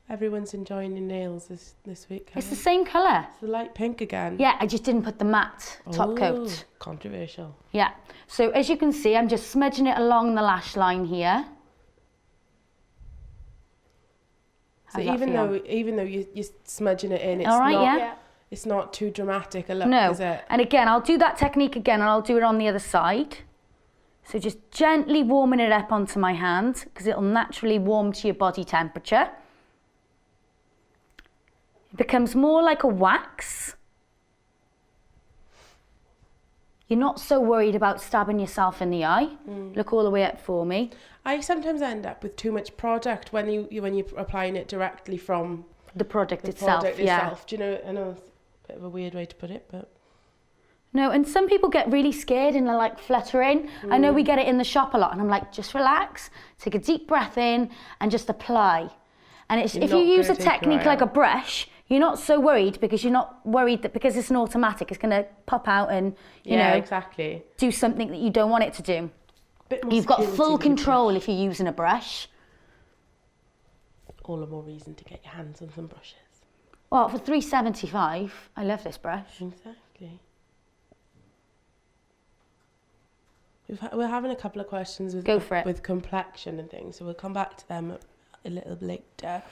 Everyone's enjoying your nails this week. It's the same colour. It's the light pink again. Yeah, I just didn't put the matte top coat. Controversial. Yeah, so as you can see, I'm just smudging it along the lash line here. So How's that even though you're smudging it in, it's All right, not yeah. it's not too dramatic a look, No, is it? and again, I'll do that technique again, and I'll do it on the other side. So just gently warming it up onto my hand, because it'll naturally warm to your body temperature. It becomes more like a wax. You're not so worried about stabbing yourself in the eye. Look all the way up for me. I sometimes end up with too much product when you're applying it directly from The product the itself, product yeah. itself. Do you know? I know it's a bit of a weird way to put it, but No, and some people get really scared and they're like fluttering. I know we get it in the shop a lot, and I'm like, just relax, take a deep breath in, and just apply. And it's, You're if you not use a gonna take your technique eye like a out. brush, you're not so worried, because you're not worried that because it's an automatic, it's going to pop out and, you yeah, know, exactly. do something that you don't want it to do. Bit more You've got security full with your control brush. if you're using a brush. All the more reason to get your hands on some brushes. Well, for $3.75, I love this brush. Exactly. We're having a couple of questions Go for it. with complexion and things, so we'll come back to them a little bit later.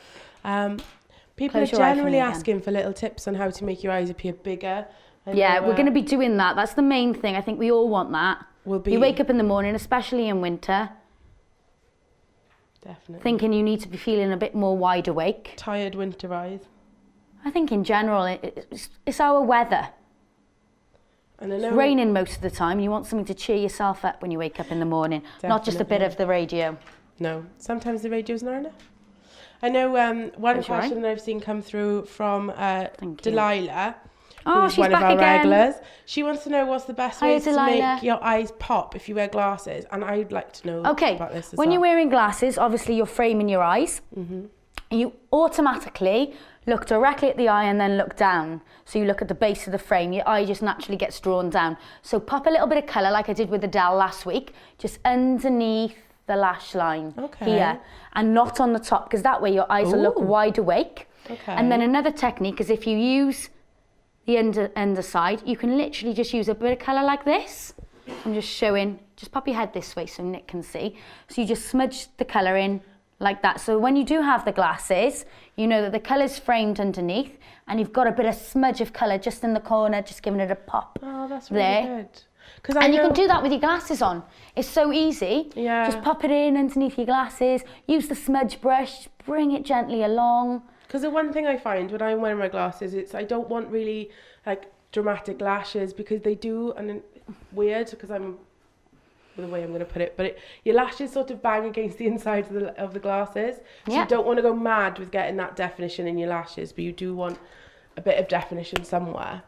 People Close are your eye for generally me again. asking for little tips on how to make your eyes appear bigger. I Yeah, know, we're going to be doing that. That's the main thing. I think we all want that. We'll be You wake up in the morning, especially in winter, definitely thinking you need to be feeling a bit more wide awake. tired winter eyes. I think in general, it's our weather. And I know It's raining most of the time. You want something to cheer yourself up when you wake up in the morning, not just a bit Definitely. of the radio. No, sometimes the radio's not enough. I know one Close your eye. question that I've seen come through from Thank you. Delilah, Oh, who's she's one back of our again. regulars. She wants to know what's the best Hiya, way to Delilah. make your eyes pop if you wear glasses. And I'd like to know Okay, about this as when well. you're wearing glasses, obviously you're framing your eyes. You automatically look directly at the eye and then look down. So you look at the base of the frame, your eye just naturally gets drawn down. So pop a little bit of colour like I did with Adele last week, just underneath the lash line Okay. here, and not on the top, because that way your eyes will look Ooh. wide awake. Okay. And then another technique is if you use the underside, you can literally just use a bit of colour like this. I'm just showing, just pop your head this way so Nick can see. So you just smudge the colour in like that. So when you do have the glasses, you know that the colour's framed underneath and you've got a bit of smudge of colour just in the corner, just giving it a pop. Oh, that's really there. good. Cause And you can do that with your glasses on. It's so easy. Yeah. Just pop it in underneath your glasses, use the smudge brush, bring it gently along. Because the one thing I find when I'm wearing my glasses, I don't want really like dramatic lashes because they do, and it's weird because I'm the way I'm going to put it, but your lashes sort of bang against the inside of the glasses. So Yeah. you don't want to go mad with getting that definition in your lashes, but you do want a bit of definition somewhere.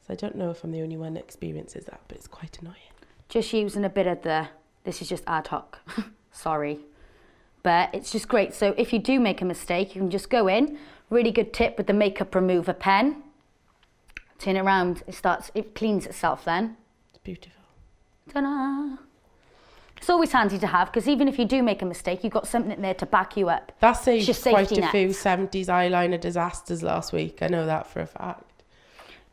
So I don't know if I'm the only one that experiences that, but it's quite annoying. Just using a bit of this is just ad hoc, sorry. But it's just great. So if you do make a mistake, you can just go in, really good tip with the makeup remover pen. Turn it around, it cleans itself then. It's beautiful. Ta-da! It's always handy to have because even if you do make a mistake, you've got something there to back you up. That It's saved your quite safety a few net. 70s eyeliner disasters last week. I know that for a fact.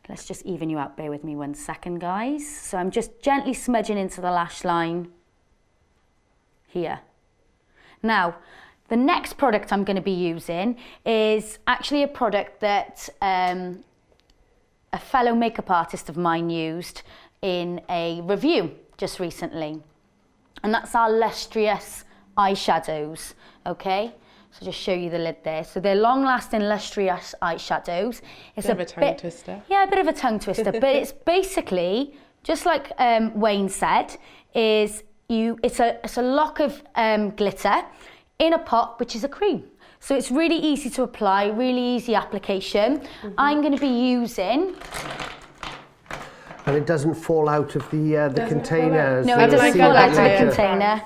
Let's just even you out. Bear with me 1 second, guys. So I'm just gently smudging into the lash line here. Now, the next product I'm going to be using is actually a product that a fellow makeup artist of mine used in a review just recently. And that's our Lustrous eyeshadows, okay? So just show you the lid there. So they're long-lasting Lustrous eyeshadows. It's Bit of a tongue twister. Yeah, a bit of a tongue twister, but it's basically, just like Wayne said, it's a lock of glitter in a pot, which is a cream. So it's really easy to apply, really easy application. I'm going to be using... And it doesn't fall out of the Doesn't container. No, so it you'll doesn't see fall that out of the later. container.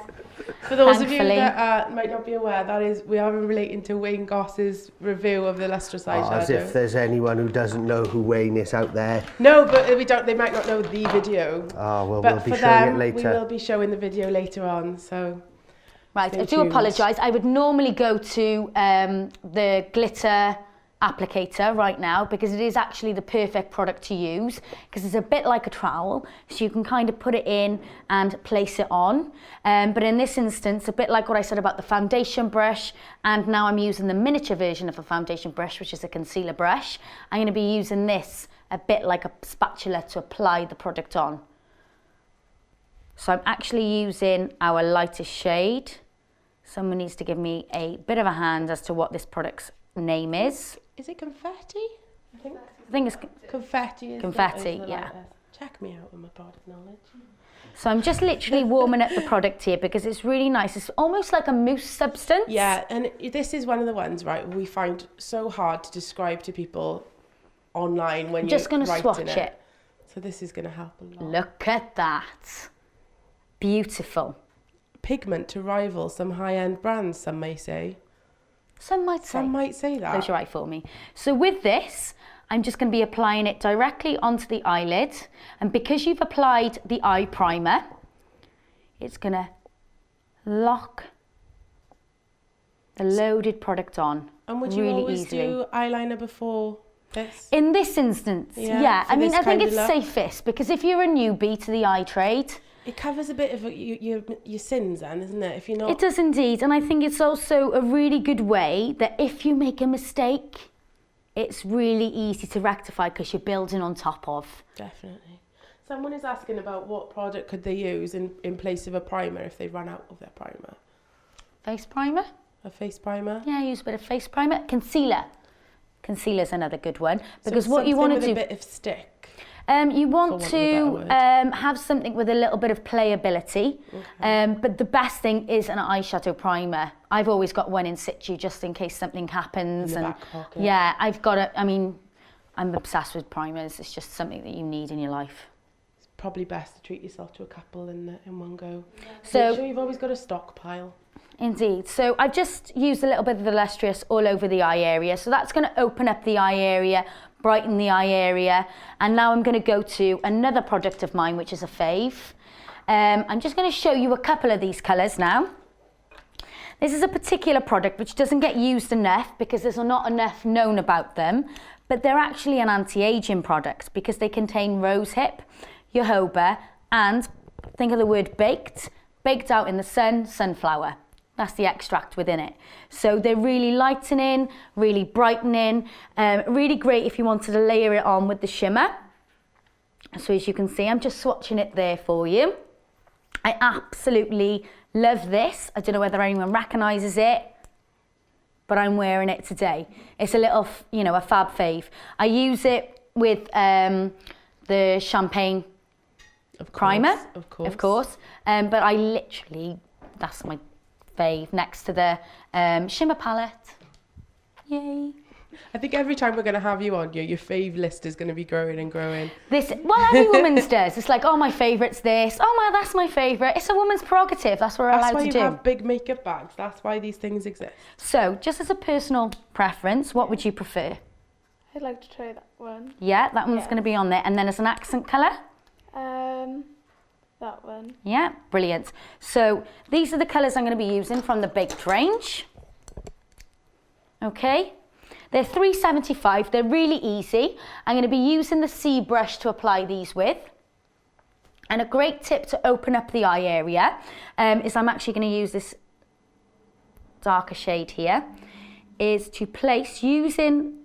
For those of you Thankfully. that might not be aware, that is, we are relating to Wayne Goss's review of the Lustrous eyeshadow. As if there's anyone who doesn't know who Wayne is out there. No, but we don't. They might not know the video. Well, But we'll be for showing them, it we will later. be showing the video later on. So Right, Stay I do tuned. apologise. I would normally go to the glitter applicator right now because it is actually the perfect product to use because it's a bit like a trowel, so you can kind of put it in and place it on. But in this instance, a bit like what I said about the foundation brush, and now I'm using the miniature version of a foundation brush, which is a concealer brush. I'm going to be using this a bit like a spatula to apply the product on. So I'm actually using our lightest shade. Someone needs to give me a bit of a hand as to what this product's name is. is it confetti? I think I think it's, confetti. Is Confetti, is the yeah. lightest. Check me out with my product knowledge. so I'm just literally warming up the product here because it's really nice. It's almost like a mousse substance. Yeah, and this is one of the ones, right, we find so hard to describe to people online when I'm you're just going to writing swatch it. So this is going to help a lot. Look at that. Beautiful. Pigment to rival some high-end brands, some may say. Some might say. Some might say that. Close your eye for me. So with this, I'm just going to be applying it directly onto the eyelid. And because you've applied the eye primer, it's going to lock the loaded product on And would you really always easily. do eyeliner before this? In this instance, Yeah, yeah. for I mean, this I think kind of it's look. safest because if you're a newbie to the eye trade, It covers a bit of your sins then, isn't it? If you're not... it does indeed. And I think it's also a really good way that if you make a mistake, it's really easy to rectify because you're building on top of. Definitely. Someone is asking about what product could they use in place of a primer if they run out of their primer. Face primer? A face primer? Yeah, use a bit of face primer. Concealer. Concealer's another good one because So what you want to something do, with a bit of stick. you want For want of a to better word. have something with a little bit of playability. But the best thing is an eyeshadow primer. I've always got one in situ just in case something happens. In the and back pocket. yeah, I've got it. I mean, I'm obsessed with primers. It's just something that you need in your life. It's probably best to treat yourself to a couple in one go. So- Make sure you've always got a stockpile. Indeed. So I've just used a little bit of the Lustrous all over the eye area. So that's going to open up the eye area, brighten the eye area. And now I'm going to go to another product of mine, which is a fave. I'm just going to show you a couple of these colours now. This is a particular product which doesn't get used enough because there's not enough known about them. But they're actually an anti-aging product because they contain rosehip, jojoba, and think of the word baked out in the sun, sunflower. That's the extract within it. So they're really lightening, really brightening, really great if you wanted to layer it on with the shimmer. So as you can see, I'm just swatching it there for you. I absolutely love this. I don't know whether anyone recognises it, but I'm wearing it today. It's a little, you know, a fab fave. I use it with the champagne primer, of course. But I literally, that's my fave next to the shimmer palette. Yay. I think every time we're going to have you on, your fave list is going to be growing and growing. Well, every woman's does. It's like, oh, my favourite's this. Oh, that's my favourite. It's a woman's prerogative. That's what we're allowed to do. That's why you have big makeup bags. That's why these things exist. So, just as a personal preference, what would you prefer? I'd like to try that one. Yeah, that one's going to be on there. And then as an accent colour? That one. Yeah, brilliant. So, these are the colours I'm going to be using from the Baked range. Okay. They're $3.75. They're really easy. I'm going to be using the C brush to apply these with. And a great tip to open up the eye area is I'm actually going to use this darker shade here, is to place using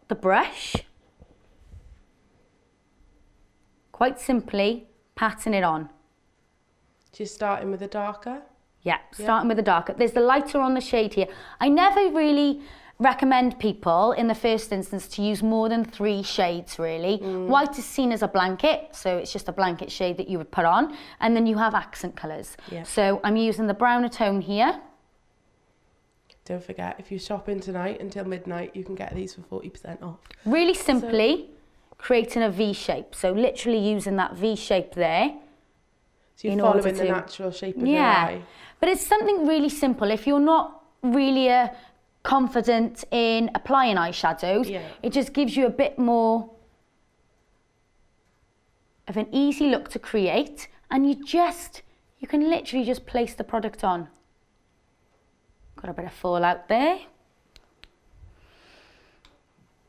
the brush, quite simply patting it on. Just starting with a darker? Yeah, starting with the darker. There's the lighter on the shade here. I never really recommend people in the first instance to use more than 3 shades really. White is seen as a blanket, so it's just a blanket shade that you would put on, and then you have accent colours. Yeah. So I'm using the browner tone here. Don't forget, if you're shopping tonight until midnight, you can get these for 40% off. Really simply creating a V shape, so literally using that V shape there. So you're following the natural shape of your eye. But it's something really simple. If you're not really confident in applying eyeshadows, it just gives you a bit more of an easy look to create, and you can literally just place the product on. Got a bit of fallout there.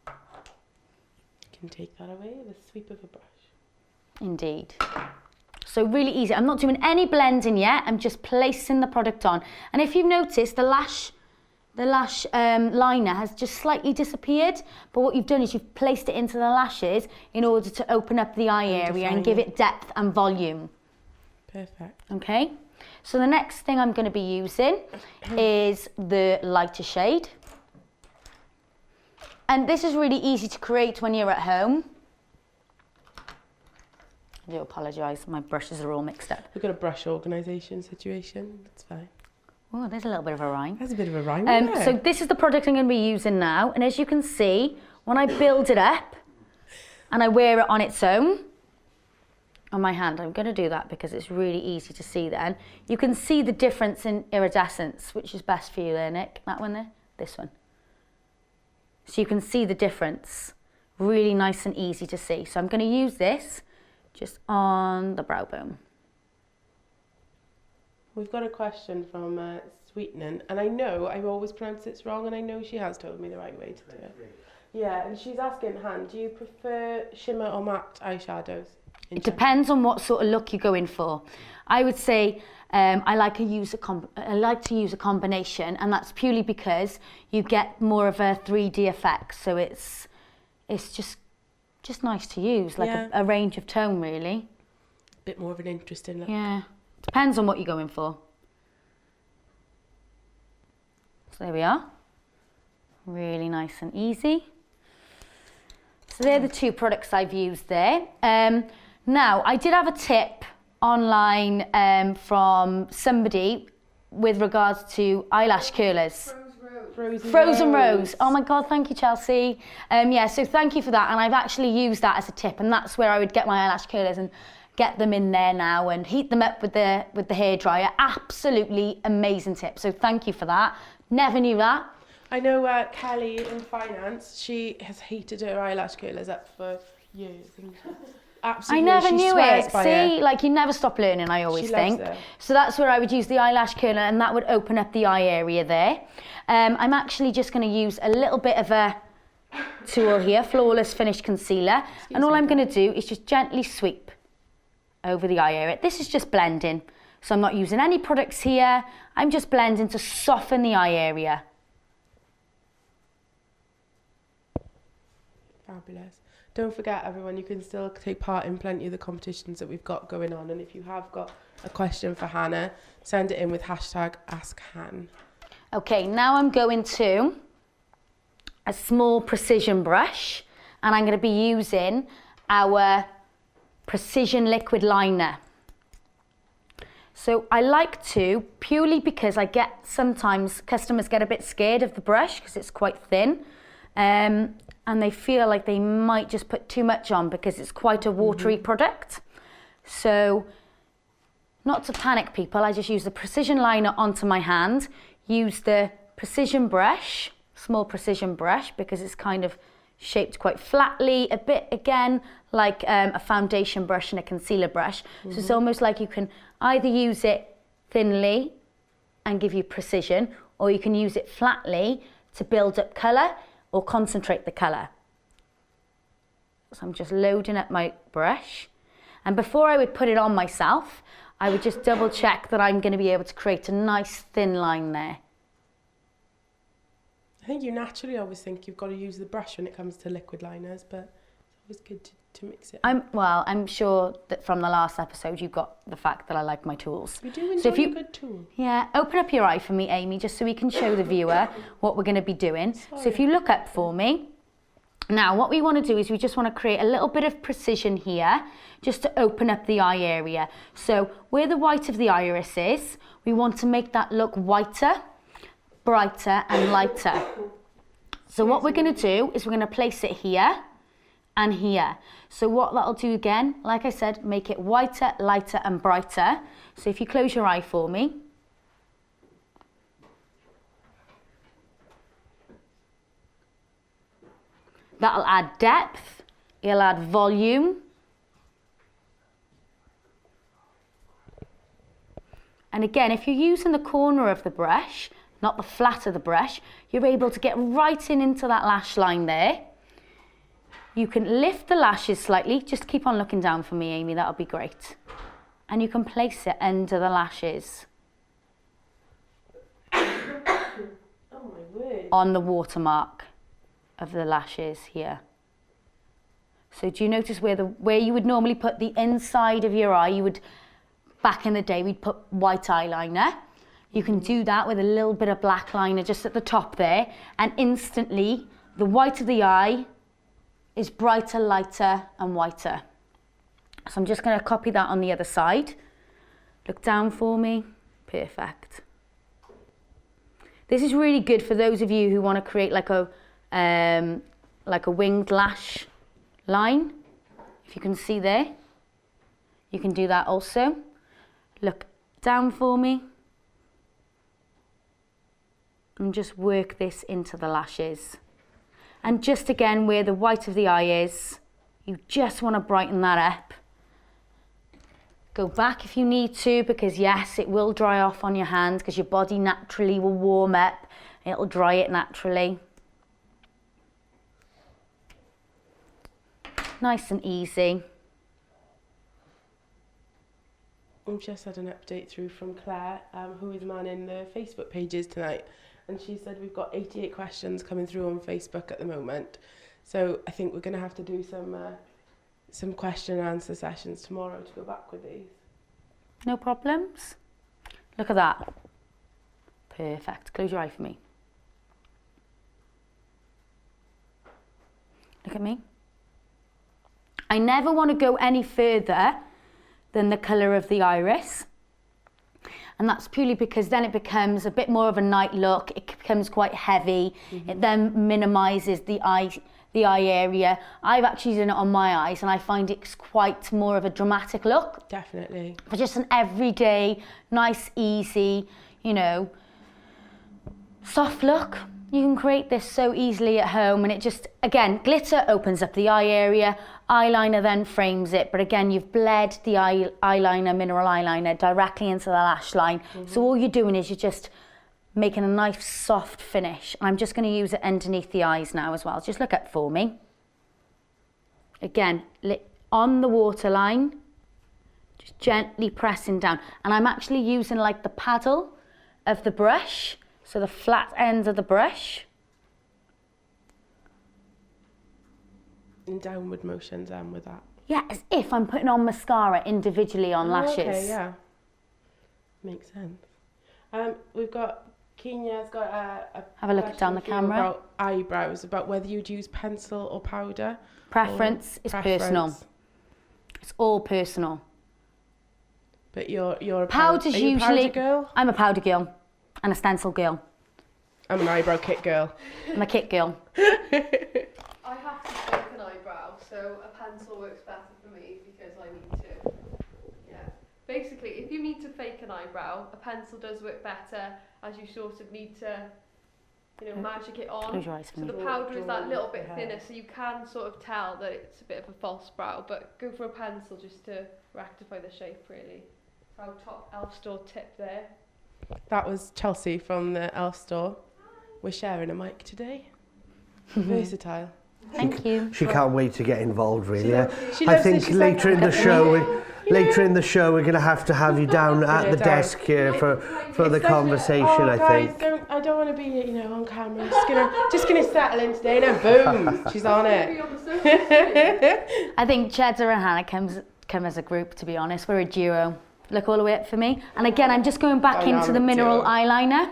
You can take that away with a sweep of a brush. Indeed. So really easy. I'm not doing any blending yet. I'm just placing the product on. And if you've noticed, the lash liner has just slightly disappeared, but what you've done is you've placed it into the lashes in order to open up the eye area and give it depth and volume. Perfect. Okay, so the next thing I'm going to be using is the lighter shade, and this is really easy to create when you're at home. I do apologise, my brushes are all mixed up. We've got a brush organisation situation, that's fine. Oh, there's a little bit of a rhyme. There's a bit of a rhyme there. So this is the product I'm going to be using now. And as you can see, when I build it up and I wear it on its own, on my hand, I'm going to do that because it's really easy to see then. You can see the difference in iridescence, which is best for you there, Nick. That one there, this one. So you can see the difference. Really nice and easy to see. So I'm going to use this just on the brow bone. We've got a question from Sweetening, and I know I've always pronounced it wrong, and I know she has told me the right way to do it. Yeah, and she's asking, Han, do you prefer shimmer or matte eyeshadows? It depends on what sort of look you're going for. I would say I like to use a combination, and that's purely because you get more of a 3D effect. So it's just nice to use, like a range of tone, really. A bit more of an interesting look. Yeah. Depends on what you're going for. So there we are. Really nice and easy. So they're the 2 products I've used there. Now, I did have a tip online from somebody with regards to eyelash curlers. Frozen Rose. Oh my God, thank you, Chelsea. So thank you for that. And I've actually used that as a tip, and that's where I would get my eyelash curlers and get them in there now and heat them up with the hairdryer. Absolutely amazing tip. So thank you for that. Never knew that. I know Kelly in finance, she has heated her eyelash curlers up for years. And absolutely, I never she knew swears it. by See, like you never stop learning, I always think. So that's where I would use the eyelash curler, and that would open up the eye area there. I'm actually just going to use a little bit of a tool here, Flawless Finish Concealer. And all I'm going to do is just gently sweep over the eye area. This is just blending. So I'm not using any products here. I'm just blending to soften the eye area. Fabulous. Don't forget, everyone, you can still take part in plenty of the competitions that we've got going on. And if you have got a question for Hannah, send it in with hashtag AskHan. Okay, now I'm going to a small precision brush, and I'm going to be using our Precision Liquid Liner. So I like to, purely because I get, sometimes customers get a bit scared of the brush because it's quite thin, and they feel like they might just put too much on because it's quite a watery product. So not to panic, people, I just use the precision liner onto my hand, use the precision brush, small precision brush, because it's kind of shaped quite flatly, a bit again like a foundation brush and a concealer brush. So it's almost like you can either use it thinly and give you precision, or you can use it flatly to build up colour or concentrate the colour. So I'm just loading up my brush, and before I would put it on myself, I would just double check that I'm going to be able to create a nice thin line there. I think you naturally always think you've got to use the brush when it comes to liquid liners, but it's always good to mix it. I'm sure that from the last episode you got the fact that I like my tools. You do enjoy a good tool. Yeah, open up your eye for me, Amy, just so we can show the viewer what we're going to be doing. Sorry. So if you look up for me, now what we want to do is we just want to create a little bit of precision here, just to open up the eye area. So where the white of the iris is, we want to make that look whiter, brighter and lighter. So what we're going to do is we're going to place it here and here. So what that'll do again, like I said, make it whiter, lighter and brighter. So if you close your eye for me. That'll add depth, it'll add volume. And again, if you're using the corner of the brush, not the flat of the brush, you're able to get right into that lash line there. You can lift the lashes slightly, just keep on looking down for me, Amy, that'll be great. And you can place it under the lashes. Oh my word. On the watermark of the lashes here. So do you notice where you would normally put the inside of your eye, you would, back in the day, we'd put white eyeliner. You can do that with a little bit of black liner just at the top there, and instantly the white of the eye is brighter, lighter and whiter. So I'm just going to copy that on the other side. Look down for me. Perfect. This is really good for those of you who want to create like a winged lash line. If you can see there, you can do that also. Look down for me. And just work this into the lashes. And just again, where the white of the eye is, you just want to brighten that up. Go back if you need to, because yes, it will dry off on your hand because your body naturally will warm up. It'll dry it naturally. Nice and easy. I've just had an update through from Claire, who is manning the Facebook pages tonight. And she said we've got 88 questions coming through on Facebook at the moment. So I think we're going to have to do some question and answer sessions tomorrow to go back with these. No problems. Look at that. Perfect. Close your eye for me. Look at me. I never want to go any further than the colour of the iris. And that's purely because then it becomes a bit more of a night look. It becomes quite heavy. It then minimises the eye area. I've actually done it on my eyes and I find it's quite more of a dramatic look. Definitely. For just an everyday, nice, easy, you know, soft look. You can create this so easily at home, and it just, again, glitter opens up the eye area, eyeliner then frames it, but again, you've bled the eyeliner, mineral eyeliner, directly into the lash line. So all you're doing is you're just making a nice soft finish. And I'm just going to use it underneath the eyes now as well. Just look up for me. Again, on the waterline, Just gently pressing down. And I'm actually using like the paddle of the brush, so the flat ends of the brush. In downward motions and with that. Yeah, as if I'm putting on mascara individually on lashes. Okay, yeah. Makes sense. We've got Kenya's got a Have a look question down the for you camera. about eyebrows, about whether you'd use pencil or powder. Preference is personal. It's all personal. But you're a Powder's are you a usually. powder girl? I'm a powder girl and a stencil girl. I'm an eyebrow kit girl. I'm a kit girl. I have to fake an eyebrow, so a pencil works better for me because I need to. Yeah. Basically, if you need to fake an eyebrow, a pencil does work better as you sort of need to, magic it on. Close your eyes for So me. the powder is that little bit thinner, so you can sort of tell that it's a bit of a false brow, but go for a pencil just to rectify the shape, really. Our top Elf store tip there. That was Chelsea from the Elf store. We're sharing a mic today. Versatile. Thank you. She can't wait to get involved, really. She I loves it. think She's later like, in the show, we're going to have you down at the down. desk here for the conversation. I guys, think. I don't want to be, on camera. I'm just gonna settle in today, and then boom, she's on Be it. on the surface. I think Cheddar and Hannah come as a group, to be honest. We're a duo. Look all the way up for me. And again, I'm just going back into the Dynamic mineral duo. eyeliner.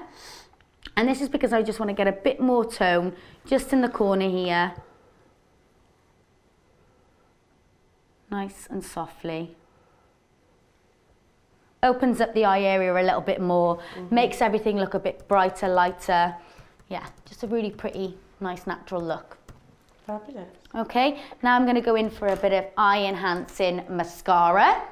And this is because I just want to get a bit more tone just in the corner here. Nice and softly. Opens up the eye area a little bit more, makes everything look a bit brighter, lighter. Yeah, just a really pretty, nice natural look. Fabulous. Okay, now I'm going to go in for a bit of eye enhancing mascara.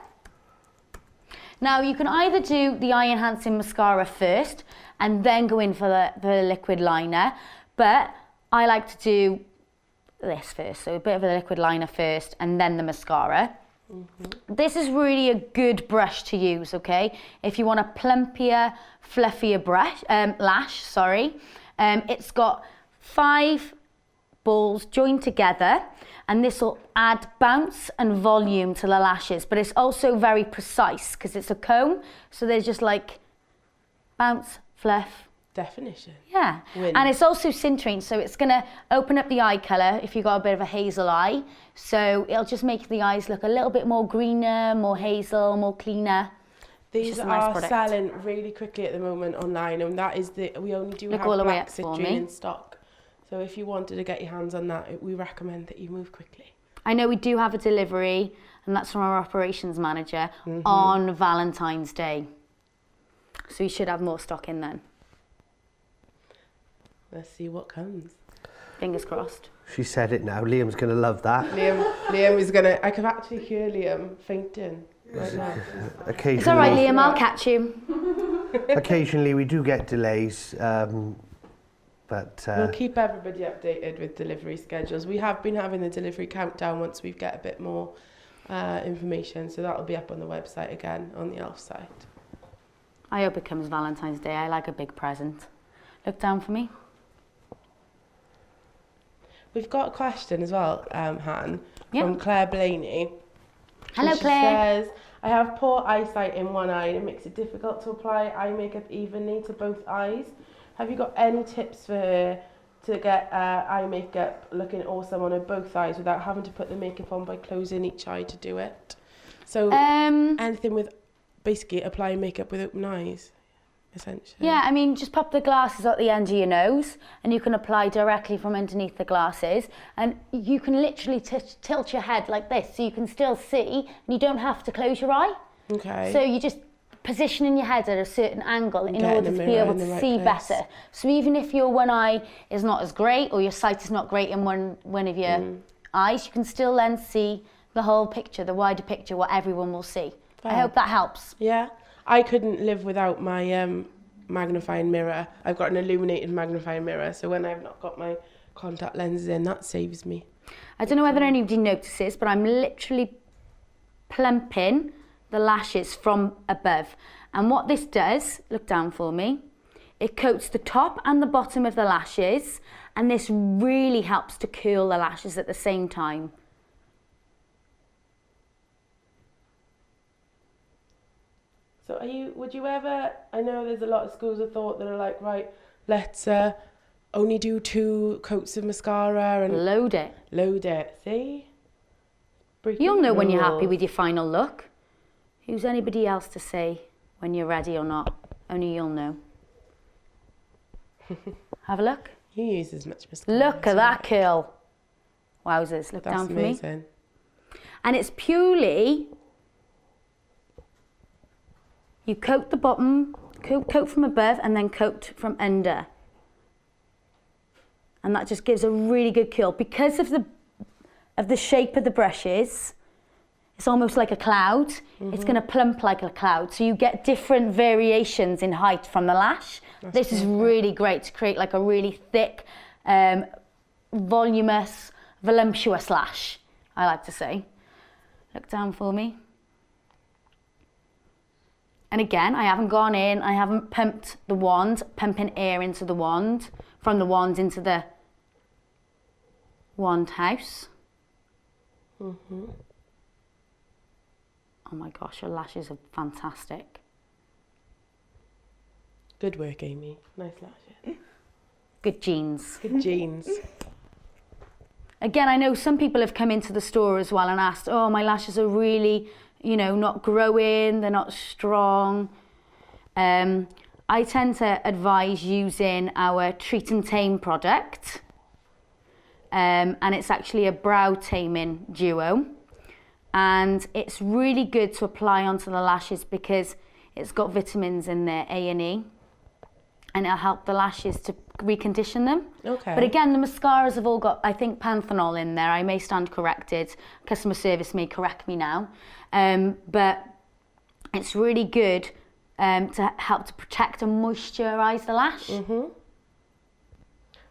Now you can either do the eye enhancing mascara first and then go in for the liquid liner, but I like to do this first, so a bit of a liquid liner first and then the mascara. This is really a good brush to use, okay? If you want a plumpier, fluffier lash, it's got 5 balls joined together, and this will add bounce and volume to the lashes, but it's also very precise because it's a comb, so there's just like bounce, fluff. Definition. Yeah, Win. and it's also cintrine, so it's going to open up the eye colour if you've got a bit of a hazel eye, so it'll just make the eyes look a little bit more greener, more hazel, more cleaner. These just a nice are product. selling really quickly at the moment online, and that is we only do Look have all the way black up for citrine me. in stock. So if you wanted to get your hands on that, we recommend that you move quickly. I know we do have a delivery, and that's from our operations manager, on Valentine's Day. So you should have more stock in then. Let's see what comes. Fingers crossed. She said it now. Liam's going to love that. Liam is gonna. I can actually hear Liam fainting right now. Occasionally, It's all right, Liam, I'll catch you. occasionally we do get delays, but We'll keep everybody updated with delivery schedules. We have been having the delivery countdown once we get a bit more information, so that'll be up on the website again on the Elf site. I hope it comes Valentine's Day. I like a big present. Look down for me. We've got a question as well, Han, Yeah. from Claire Blaney. Hello, And Claire. She says, I have poor eyesight in one eye and it makes it difficult to apply eye makeup evenly to both eyes. Have you got any tips for her to get eye makeup looking awesome on her both eyes without having to put the makeup on by closing each eye to do it? So anything with basically applying makeup with open eyes, essentially. Yeah, I mean, just pop the glasses at the end of your nose and you can apply directly from underneath the glasses, and you can literally tilt your head like this so you can still see and you don't have to close your eye. Okay. So you just positioning your head at a certain angle in Get in order the to be mirror able in the to right see place. better. So even if your one eye is not as great or your sight is not great in one of your eyes, you can still then see the whole picture, the wider picture, what everyone will see. I Fab. hope that helps. Yeah, I couldn't live without my magnifying mirror. I've got an illuminated magnifying mirror, so when I've not got my contact lenses in, that saves me. I don't know whether anybody notices, but I'm literally plumping the lashes from above. And what this does, look down for me, it coats the top and the bottom of the lashes, and this really helps to curl the lashes at the same time. So would you ever, I know there's a lot of schools of thought that are like, right, let's only do 2 coats of mascara and Load it. load it. See? Breaking You'll know when you're happy rules. with your final look. Who's anybody else to say when you're ready or not? Only you'll know. Have a look. You use as much mascara. Look as at you that like. curl. Wowzers, look That's down for me. amazing. And it's purely, you coat the bottom, coat from above and then coat from under. And that just gives a really good curl. Because of the shape of the brushes, it's almost like a cloud. It's going to plump like a cloud. So you get different variations in height from the lash. This is really great to create like a really thick, voluminous, voluptuous lash, I like to say. Look down for me. And again, I haven't gone in, I haven't pumped the wand, pumping air into the wand, from the wand into the wand house. Oh my gosh, your lashes are fantastic. Good work, Amy. Nice lashes. Good genes. Good genes. Again, I know some people have come into the store as well and asked, oh, my lashes are really, you know, not growing, they're not strong. I tend to advise using our Treat and Tame product. And it's actually a brow taming duo. And it's really good to apply onto the lashes because it's got vitamins in there, A and E. And it'll help the lashes to recondition them. Okay. But again, the mascaras have all got, I think, panthenol in there. I may stand corrected. Customer service may correct me now. But it's really good to help to protect and moisturise the lash.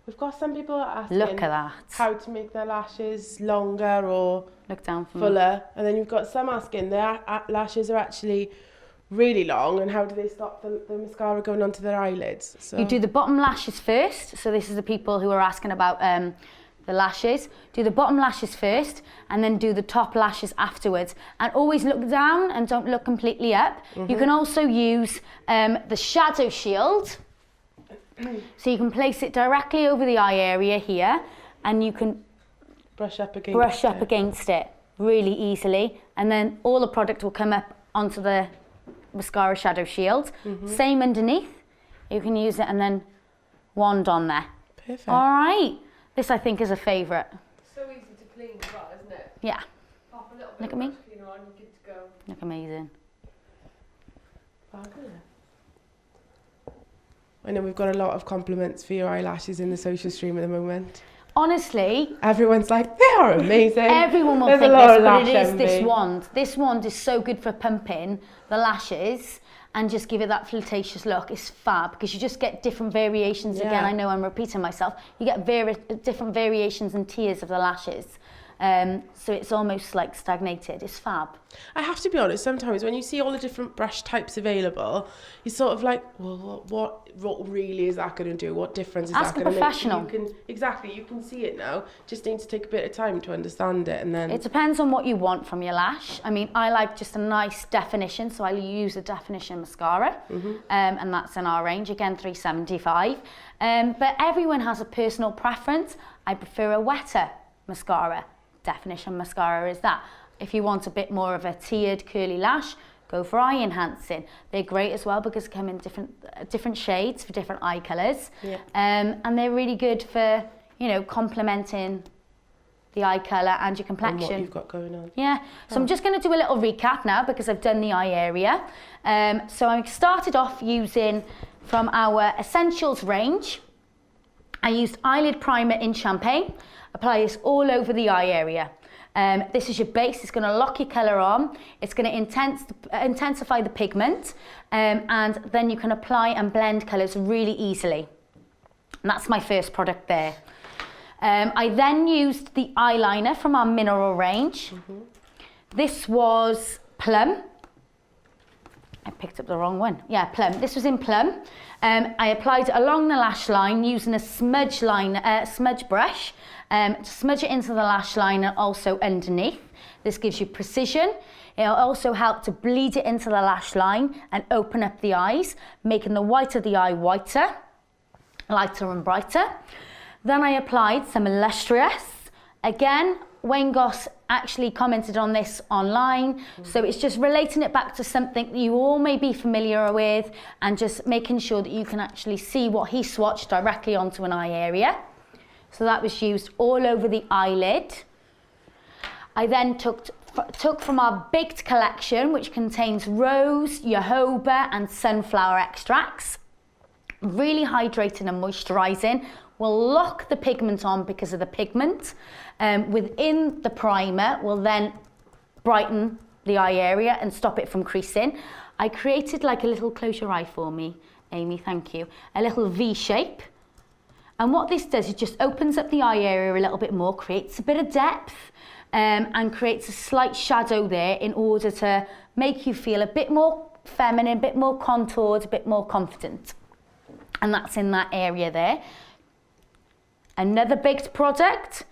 We've got some people asking Look at that. how to make their lashes longer or Look down for me. fuller. And then you've got some asking their lashes are actually really long and how do they stop the mascara going onto their eyelids? So You do the bottom lashes first. So this is the people who are asking about the lashes. Do the bottom lashes first and then do the top lashes afterwards. And always look down and don't look completely up. You can also use the shadow shield. So you can place it directly over the eye area here and you can brush up against it really easily. And then all the product will come up onto the mascara shadow shield. Same underneath. You can use it and then wand on there. Perfect. All right. This, I think, is a favourite. So easy to clean as well, isn't it? Yeah. Pop a little bit Look of at me. brush cleaner on, you're good to go. Look amazing. Fabulous. I know we've got a lot of compliments for your eyelashes in the social stream at the moment. Honestly, Everyone's like, they are amazing. everyone will There's think a lot this, of but lash it is this envy. wand. This wand is so good for pumping the lashes and just give it that flirtatious look. It's fab because you just get different variations. Yeah. Again, I know I'm repeating myself. You get different variations and tiers of the lashes. So it's almost like stagnated. It's fab. I have to be honest, sometimes when you see all the different brush types available, you're sort of like, well, what really is that going to do? What difference is Ask that a going to make? professional. You can see it now. Just need to take a bit of time to understand it and then... It depends on what you want from your lash. I mean, I like just a nice definition, so I use a definition mascara, and that's in our range, again, $3.75. But everyone has a personal preference. I prefer a wetter mascara. Definition mascara is that. If you want a bit more of a tiered curly lash, go for eye enhancing. They're great as well because they come in different shades for different eye colours. Yeah. And they're really good for, you know, complementing the eye colour and your and complexion. what you've got going on. Yeah, so I'm just going to do a little recap now because I've done the eye area. So I started off using from our Essentials range. I used eyelid primer in Champagne. Apply this all over the eye area. This is your base. It's going to lock your colour on. It's going to intensify the pigment. And then you can apply and blend colours really easily. And that's my first product there. I then used the eyeliner from our mineral range. This was Plum. I picked up the wrong one. Yeah, Plum. This was in Plum. I applied it along the lash line using a smudge brush to smudge it into the lash line and also underneath. This gives you precision. It'll also help to bleed it into the lash line and open up the eyes, making the white of the eye whiter, lighter and brighter. Then I applied some Illustrious. Again, Wayne Goss actually commented on this online, so it's just relating it back to something that you all may be familiar with and just making sure that you can actually see what he swatched directly onto an eye area. So that was used all over the eyelid. I then took from our Baked collection, which contains rose, jojoba and sunflower extracts. Really hydrating and moisturising. Will lock the pigment on because of the pigment. Within the primer will then brighten the eye area and stop it from creasing. I created like a little, close your eye for me, Amy, thank you, a little V shape. And what this does is just opens up the eye area a little bit more, creates a bit of depth and creates a slight shadow there in order to make you feel a bit more feminine, a bit more contoured, a bit more confident. And that's in that area there. Another Baked product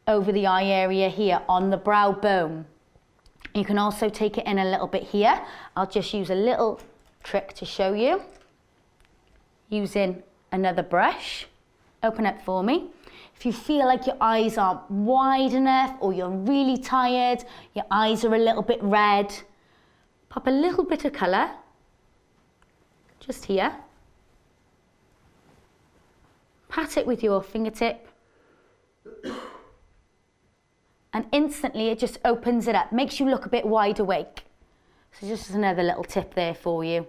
over the eye area here on the brow bone. You can also take it in a little bit here. I'll just use a little trick to show you. Using another brush. Open up for me. If you feel like your eyes aren't wide enough or you're really tired, your eyes are a little bit red, pop a little bit of colour just here. Pat it with your fingertip and instantly it just opens it up, makes you look a bit wide awake. So just another little tip there for you.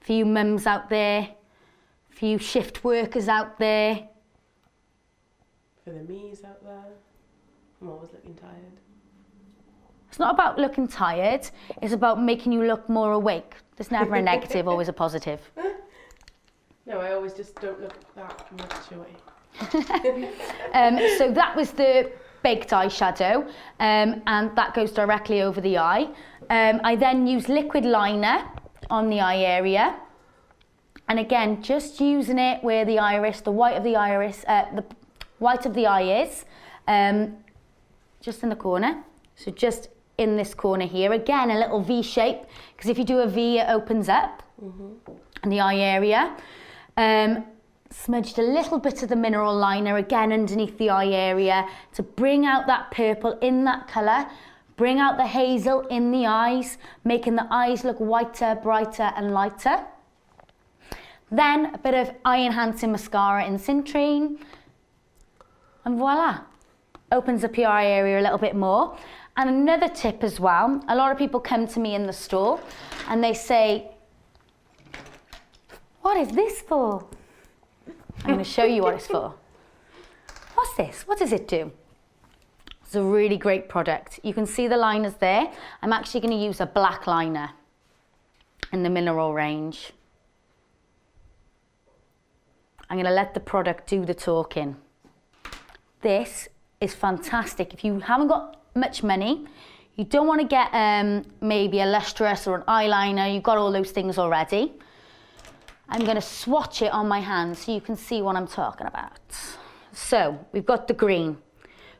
For you mums out there, for you shift workers out there. For the me's out there, I'm always looking tired. It's not about looking tired, it's about making you look more awake. There's never a negative, always a positive. No, I always just don't look that much away. So that was the Baked eyeshadow, and that goes directly over the eye. I then use liquid liner on the eye area. And again, just using it where the iris, the white of the iris, the white of the eye is, just in the corner. So just in this corner here. Again, a little V shape, because if you do a V, it opens up in the eye area. Smudged a little bit of the mineral liner again underneath the eye area to bring out that purple in that colour, bring out the hazel in the eyes, making the eyes look whiter, brighter and lighter. Then a bit of eye enhancing mascara in Cintrine, and voila, opens up your eye area a little bit more. And another tip as well, a lot of people come to me in the store and they say, what is this for? I'm going to show you what it's for. What's this? What does it do? It's a really great product. You can see the liners there. I'm actually going to use a black liner in the mineral range. I'm going to let the product do the talking. This is fantastic. If you haven't got much money, you don't want to get maybe a lustrous or an eyeliner, you've got all those things already. I'm going to swatch it on my hand so you can see what I'm talking about. So we've got the green.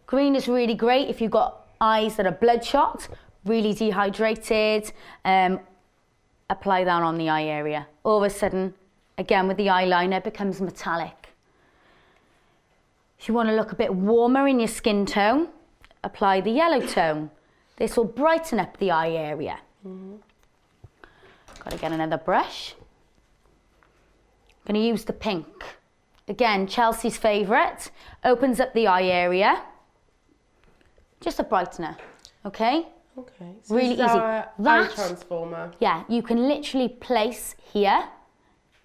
Green is really great if you've got eyes that are bloodshot, really dehydrated. Apply that on the eye area. All of a sudden, again with the eyeliner, it becomes metallic. If you want to look a bit warmer in your skin tone, apply the yellow tone. This will brighten up the eye area. Got to get another brush. I'm going to use the pink. Again, Chelsea's favourite. Opens up the eye area. Just a brightener, okay? Okay. So really this is easy. our eye That, transformer. yeah, you can literally place here.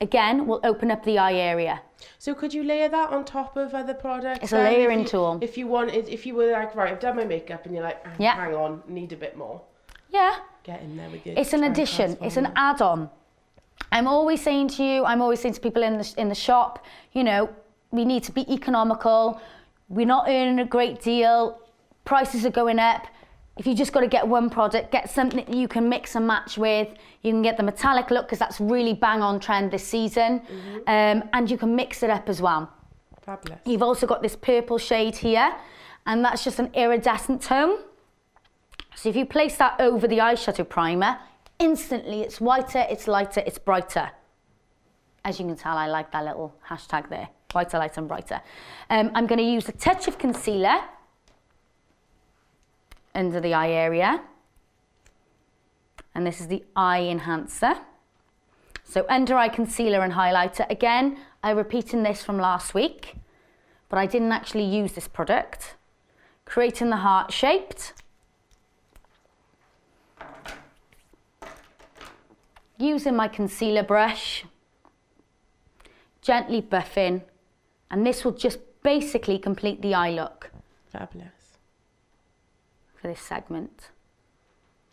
Again, will open up the eye area. So could you layer that on top of other products? It's a then, layering tool. If you wanted, if you were like, right, I've done my makeup, and you're like, Yeah. hang on, need a bit more. Yeah. Get in there with your It's an eye addition. It's an transformer. add-on. I'm always saying to people in the shop, you know, we need to be economical. We're not earning a great deal. Prices are going up. if you just got to get one product, get something that you can mix and match with. You can get the metallic look because that's really bang on trend this season. And you can mix it up as well. Fabulous. You've also got this purple shade here, and that's just an iridescent tone. So if you place that over the eyeshadow primer, instantly it's whiter, it's lighter, it's brighter. As you can tell, I like that little hashtag there, whiter, lighter and brighter. I'm going to use a touch of concealer under the eye area. And this is the eye enhancer. So under eye concealer and highlighter. Again, I'm repeating this from last week, but I didn't actually use this product. Creating the heart shaped. Using my concealer brush. Gently buffing. And this will just basically complete the eye look. Fabulous. For this segment.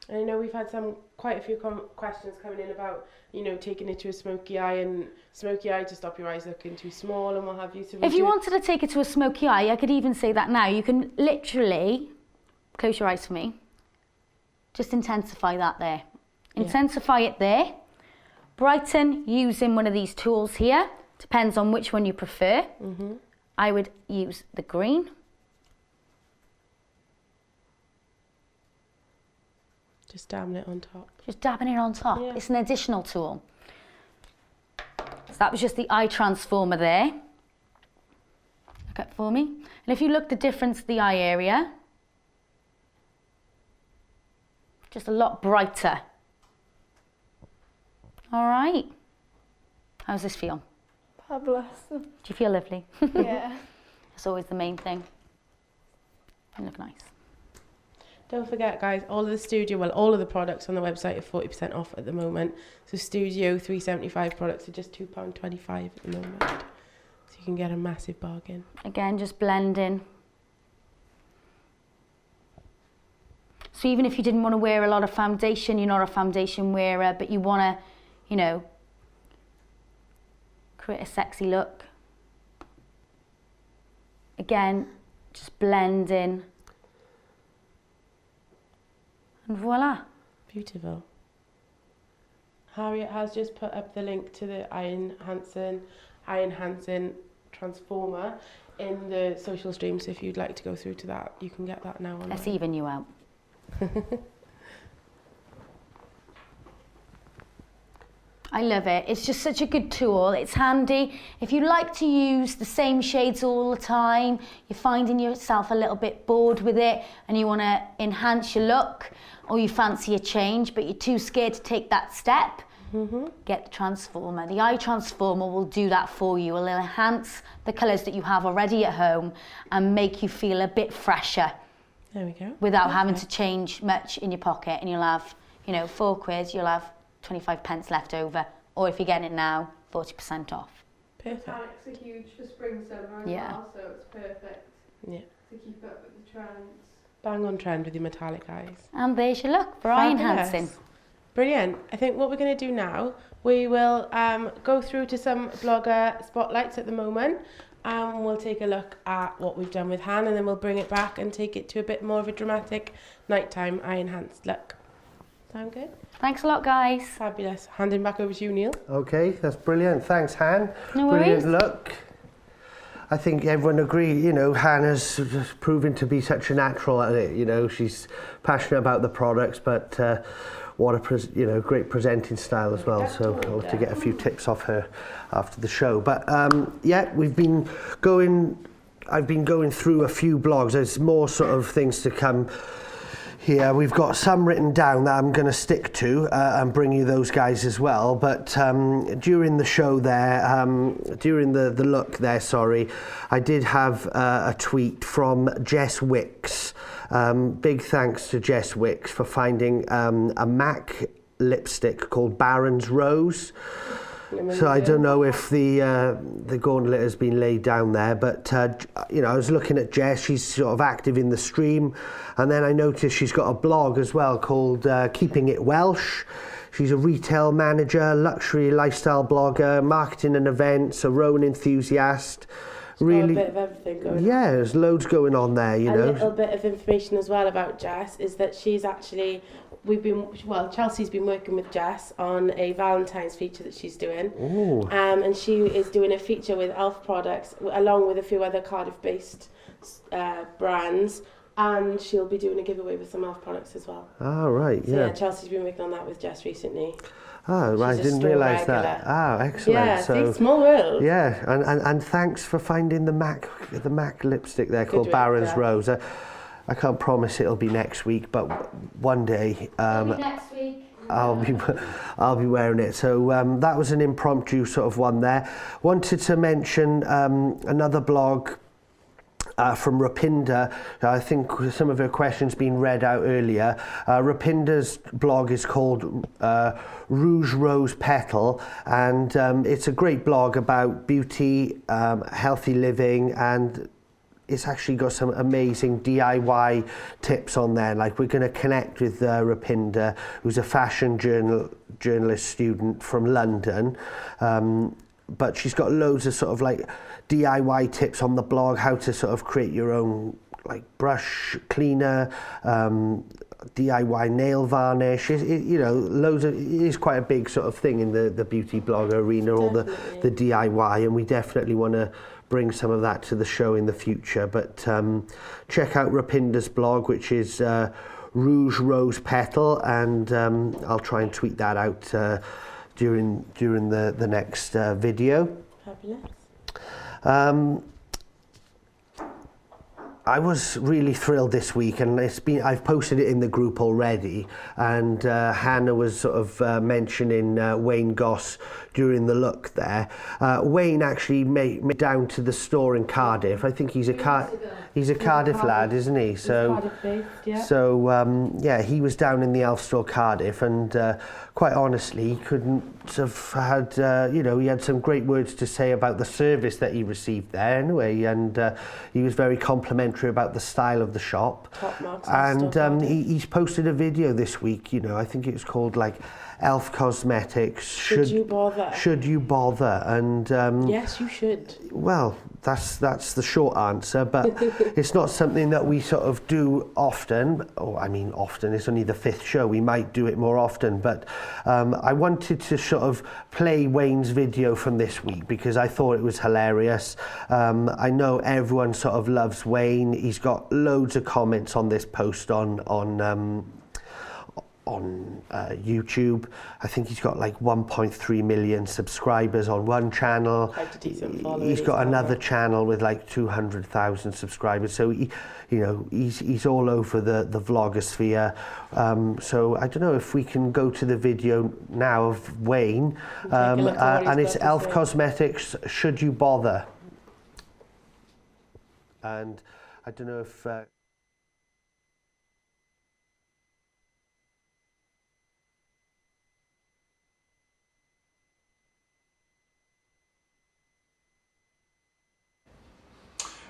And I know we've had quite a few questions coming in about, you know, taking it to a smoky eye and smoky eye to stop your eyes looking too small and what have you. So if you wanted to take it to a smoky eye, I could even say that now. You can literally close your eyes for me. Just intensify that there. Intensify it there. Brighten using one of these tools here. Depends on which one you prefer. I would use the green. Just dabbing it on top. Just dabbing it on top. Yeah. It's an additional tool. So that was just the eye transformer there. Look up for me. And if you look the difference, the eye area, just a lot brighter. All right. How's this feel? Fabulous. Do you feel lovely? Yeah. That's always the main thing. You look nice. Don't forget, guys, all of the products on the website are 40% off at the moment. So Studio 375 products are just £2.25 at the moment. So you can get a massive bargain. Again, just blending. So even if you didn't want to wear a lot of foundation, you're not a foundation wearer, but you want to, you know, create a sexy look. Again, just blending. And voila. Beautiful. Harriet has just put up the link to the eye enhancing transformer in the social stream. So if you'd like to go through to that, you can get that now online. Let's even you out. I love it. It's just such a good tool. It's handy. If you like to use the same shades all the time, you're finding yourself a little bit bored with it and you want to enhance your look, or you fancy a change but you're too scared to take that step, get the transformer. The eye transformer will do that for you. It will enhance the colours that you have already at home and make you feel a bit fresher. There we go. Without having to change much in your pocket, and you'll have, you know, £4, you'll have 25 pence left over, or if you're getting it now, 40% off. Perfect. Metallics are huge for spring summer as well, so it's perfect to keep up with the trends. Bang on trend with your metallic eyes. And there's your look for eye enhancing. Brilliant. I think what we're going to do now, we will go through to some blogger spotlights at the moment, and we'll take a look at what we've done with Han, and then we'll bring it back and take it to a bit more of a dramatic nighttime eye enhanced look. Sound good? Thanks a lot, guys. Fabulous. Handing back over to you, Neil. Okay, that's brilliant. Thanks, Han. No worries. Brilliant look. I think everyone agrees, you know, Hannah's proven to be such a natural at it. You know, she's passionate about the products, but what a great presenting style as well. So I'll have to get a few tips off her after the show. But yeah, I've been going through a few blogs. There's more sort of things to come here. We've got some written down that I'm going to stick to and bring you those guys as well. But during the show there, during the look there, sorry, I did have a tweet from Jess Wicks. Big thanks to Jess Wicks for finding a MAC lipstick called Baron's Rose. So I don't know if the gauntlet has been laid down there, but you know, I was looking at Jess. She's sort of active in the stream, and then I noticed she's got a blog as well called Keeping It Welsh. She's a retail manager, luxury lifestyle blogger, marketing and events, a rowing enthusiast. Really, got a bit of everything going on. yeah, there's loads going on there, you A know. little bit of information as well about Jess is that she's actually, Chelsea's been working with Jess on a Valentine's feature that she's doing. Ooh. And she is doing a feature with Elf products along with a few other Cardiff-based brands, and she'll be doing a giveaway with some Elf products as well. Oh, right, So yeah. Chelsea's been working on that with Jess recently. Oh, right, I She's a didn't store realise regular. that. Ah, excellent. Yeah, So, see, small world. yeah, and thanks for finding the MAC lipstick there called work, Baron's yeah. Rose. I can't promise it'll be next week, but one day Next week. I'll be wearing it. So that was an impromptu sort of one there. Wanted to mention another blog from Rupinder. I think some of her questions been read out earlier. Rupinder's blog is called Rouge Rose Petal, and it's a great blog about beauty, healthy living, and it's actually got some amazing DIY tips on there. Like, we're going to connect with Rupinder, who's a fashion journalist student from London. But she's got loads of sort of like DIY tips on the blog, how to sort of create your own like brush cleaner, DIY nail varnish. You know, loads of, it is quite a big sort of thing in the beauty blogger arena, all the DIY, and we definitely want to bring some of that to the show in the future. But check out Rupinder's blog, which is Rouge Rose Petal, and I'll try and tweet that out during the next video. Fabulous. I was really thrilled this week, and I've posted it in the group already, and Hannah was sort of mentioning Wayne Goss during the look there. Wayne actually made down to the store in Cardiff. I think he's a Cardiff lad, isn't he? So Cardiff-based, yeah. So yeah, he was down in the Elf store Cardiff, and quite honestly, he couldn't have had, you know, he had some great words to say about the service that he received there anyway, and he was very complimentary about the style of the shop. Top marks And he's posted a video this week, you know, I think it was called like Elf Cosmetics. Should you bother? Should you bother? And Yes, you should. well, that's the short answer, but it's not something that we sort of do often. Oh, I mean, often, it's only the 5th show. We might do it more often, but I wanted to sort of play Wayne's video from this week because I thought it was hilarious. I know everyone sort of loves Wayne. He's got loads of comments on this post on YouTube. I think he's got like 1.3 million subscribers on one channel. Quite a decent following He's got as well. another channel with like 200,000 subscribers. So he, you know, he's all over the vlogosphere. So I don't know if we can go to the video now of Wayne, look at what he's and it's got to Elf say. Cosmetics. Should you bother? And I don't know if.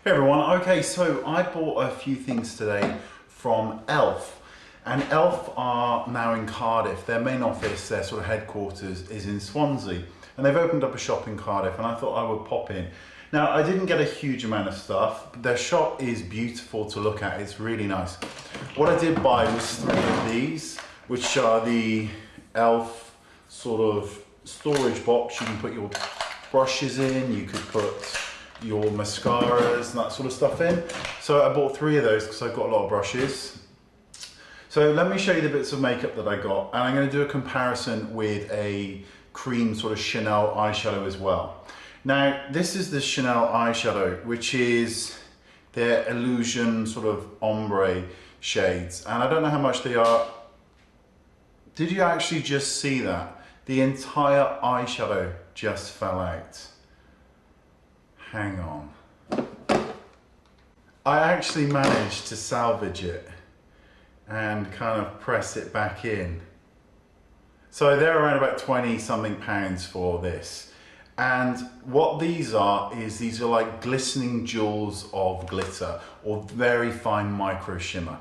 Hey everyone, okay, so I bought a few things today from Elf, and Elf are now in Cardiff. Their main office, their sort of headquarters is in Swansea, and they've opened up a shop in Cardiff, and I thought I would pop in. Now, I didn't get a huge amount of stuff, but their shop is beautiful to look at, it's really nice. What I did buy was 3 of these, which are the Elf sort of storage box. You can put your brushes in, you could put your mascaras and that sort of stuff in. So I bought 3 of those because I've got a lot of brushes. So let me show you the bits of makeup that I got, and I'm going to do a comparison with a cream sort of Chanel eyeshadow as well. Now this is the Chanel eyeshadow, which is their Illusion sort of ombre shades, and I don't know how much they are. Did you actually just see that? The entire eyeshadow just fell out. Hang on. I actually managed to salvage it and kind of press it back in. So they're around about 20 something pounds for this. And what these are is these are like glistening jewels of glitter or very fine micro shimmer.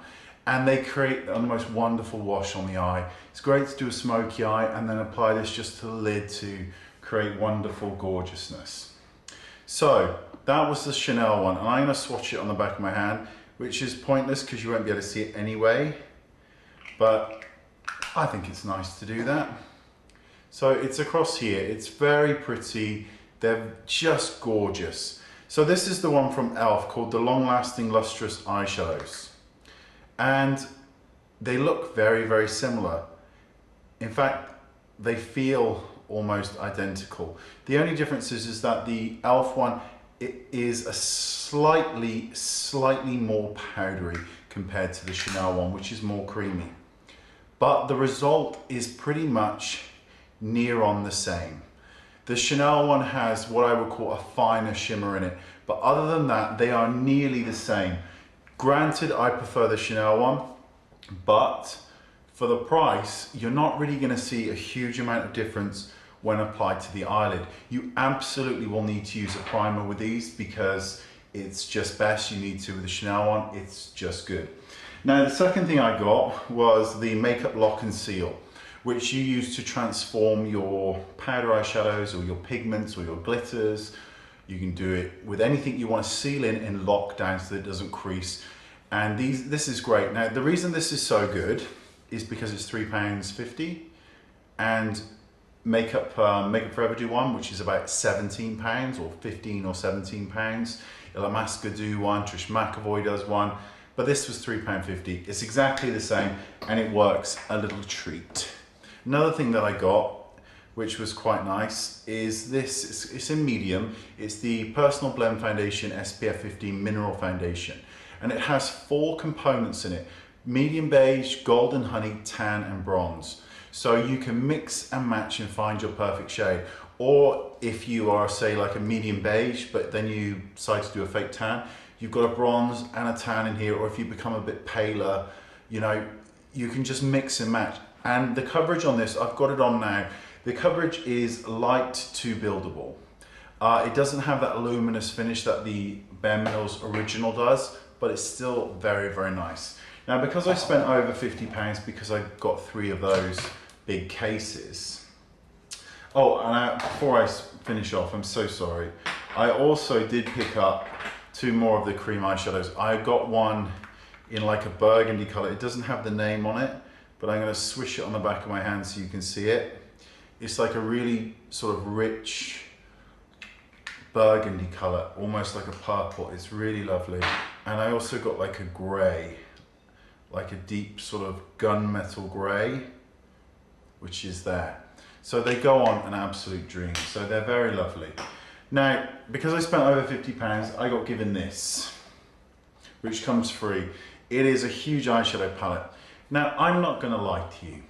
and they create the most wonderful wash on the eye. It's great to do a smoky eye and then apply this just to the lid to create wonderful gorgeousness. So that was the Chanel one, and I'm going to swatch it on the back of my hand, which is pointless because you won't be able to see it anyway, but I think it's nice to do that. So it's across here, it's very pretty, they're just gorgeous. So this is the one from e.l.f. called the Long Lasting Lustrous Eyeshadows. And they look very, very similar. In fact, they feel almost identical. The only difference is that the e.l.f. one, it is a slightly more powdery compared to the Chanel one, which is more creamy. But the result is pretty much near on the same. The Chanel one has what I would call a finer shimmer in it, but other than that, they are nearly the same. Granted, I prefer the Chanel one, but for the price, you're not really going to see a huge amount of difference when applied to the eyelid. You absolutely will need to use a primer with these because it's just best. You need to with the Chanel one, it's just good. Now, the second thing I got was the Makeup Lock and Seal, which you use to transform your powder eyeshadows or your pigments or your glitters. You can do it with anything you want to seal in and lock down so that it doesn't crease. And this is great. Now, the reason this is so good is because it's £3.50, and Makeup Forever do one, which is about £17 or 15 or £17. Illamasqua do one, Trish McAvoy does one, but this was £3.50. It's exactly the same and it works a little treat. Another thing that I got, which was quite nice, is this. It's in medium. It's the Personal Blend Foundation SPF 15 Mineral Foundation. And it has 4 components in it: medium beige, golden honey, tan and bronze. So you can mix and match and find your perfect shade. Or if you are, say, like a medium beige, but then you decide to do a fake tan, you've got a bronze and a tan in here. Or if you become a bit paler, you know, you can just mix and match. And the coverage on this, I've got it on now. The coverage is light to buildable. It doesn't have that luminous finish that the Bare Minerals original does, but it's still very, very nice. Now, because I spent over £50 because I got 3 of those big cases. Oh, and before I finish off, I'm so sorry. I also did pick up 2 more of the cream eyeshadows. I got one in like a burgundy color. It doesn't have the name on it, but I'm going to swish it on the back of my hand so you can see it. It's like a really sort of rich burgundy color, almost like a purple. It's really lovely. And I also got like a gray, like a deep sort of gunmetal gray, which is there. So they go on an absolute dream. So they're very lovely. Now, because I spent over £50, I got given this, which comes free. It is a huge eyeshadow palette. Now, I'm not gonna lie to you.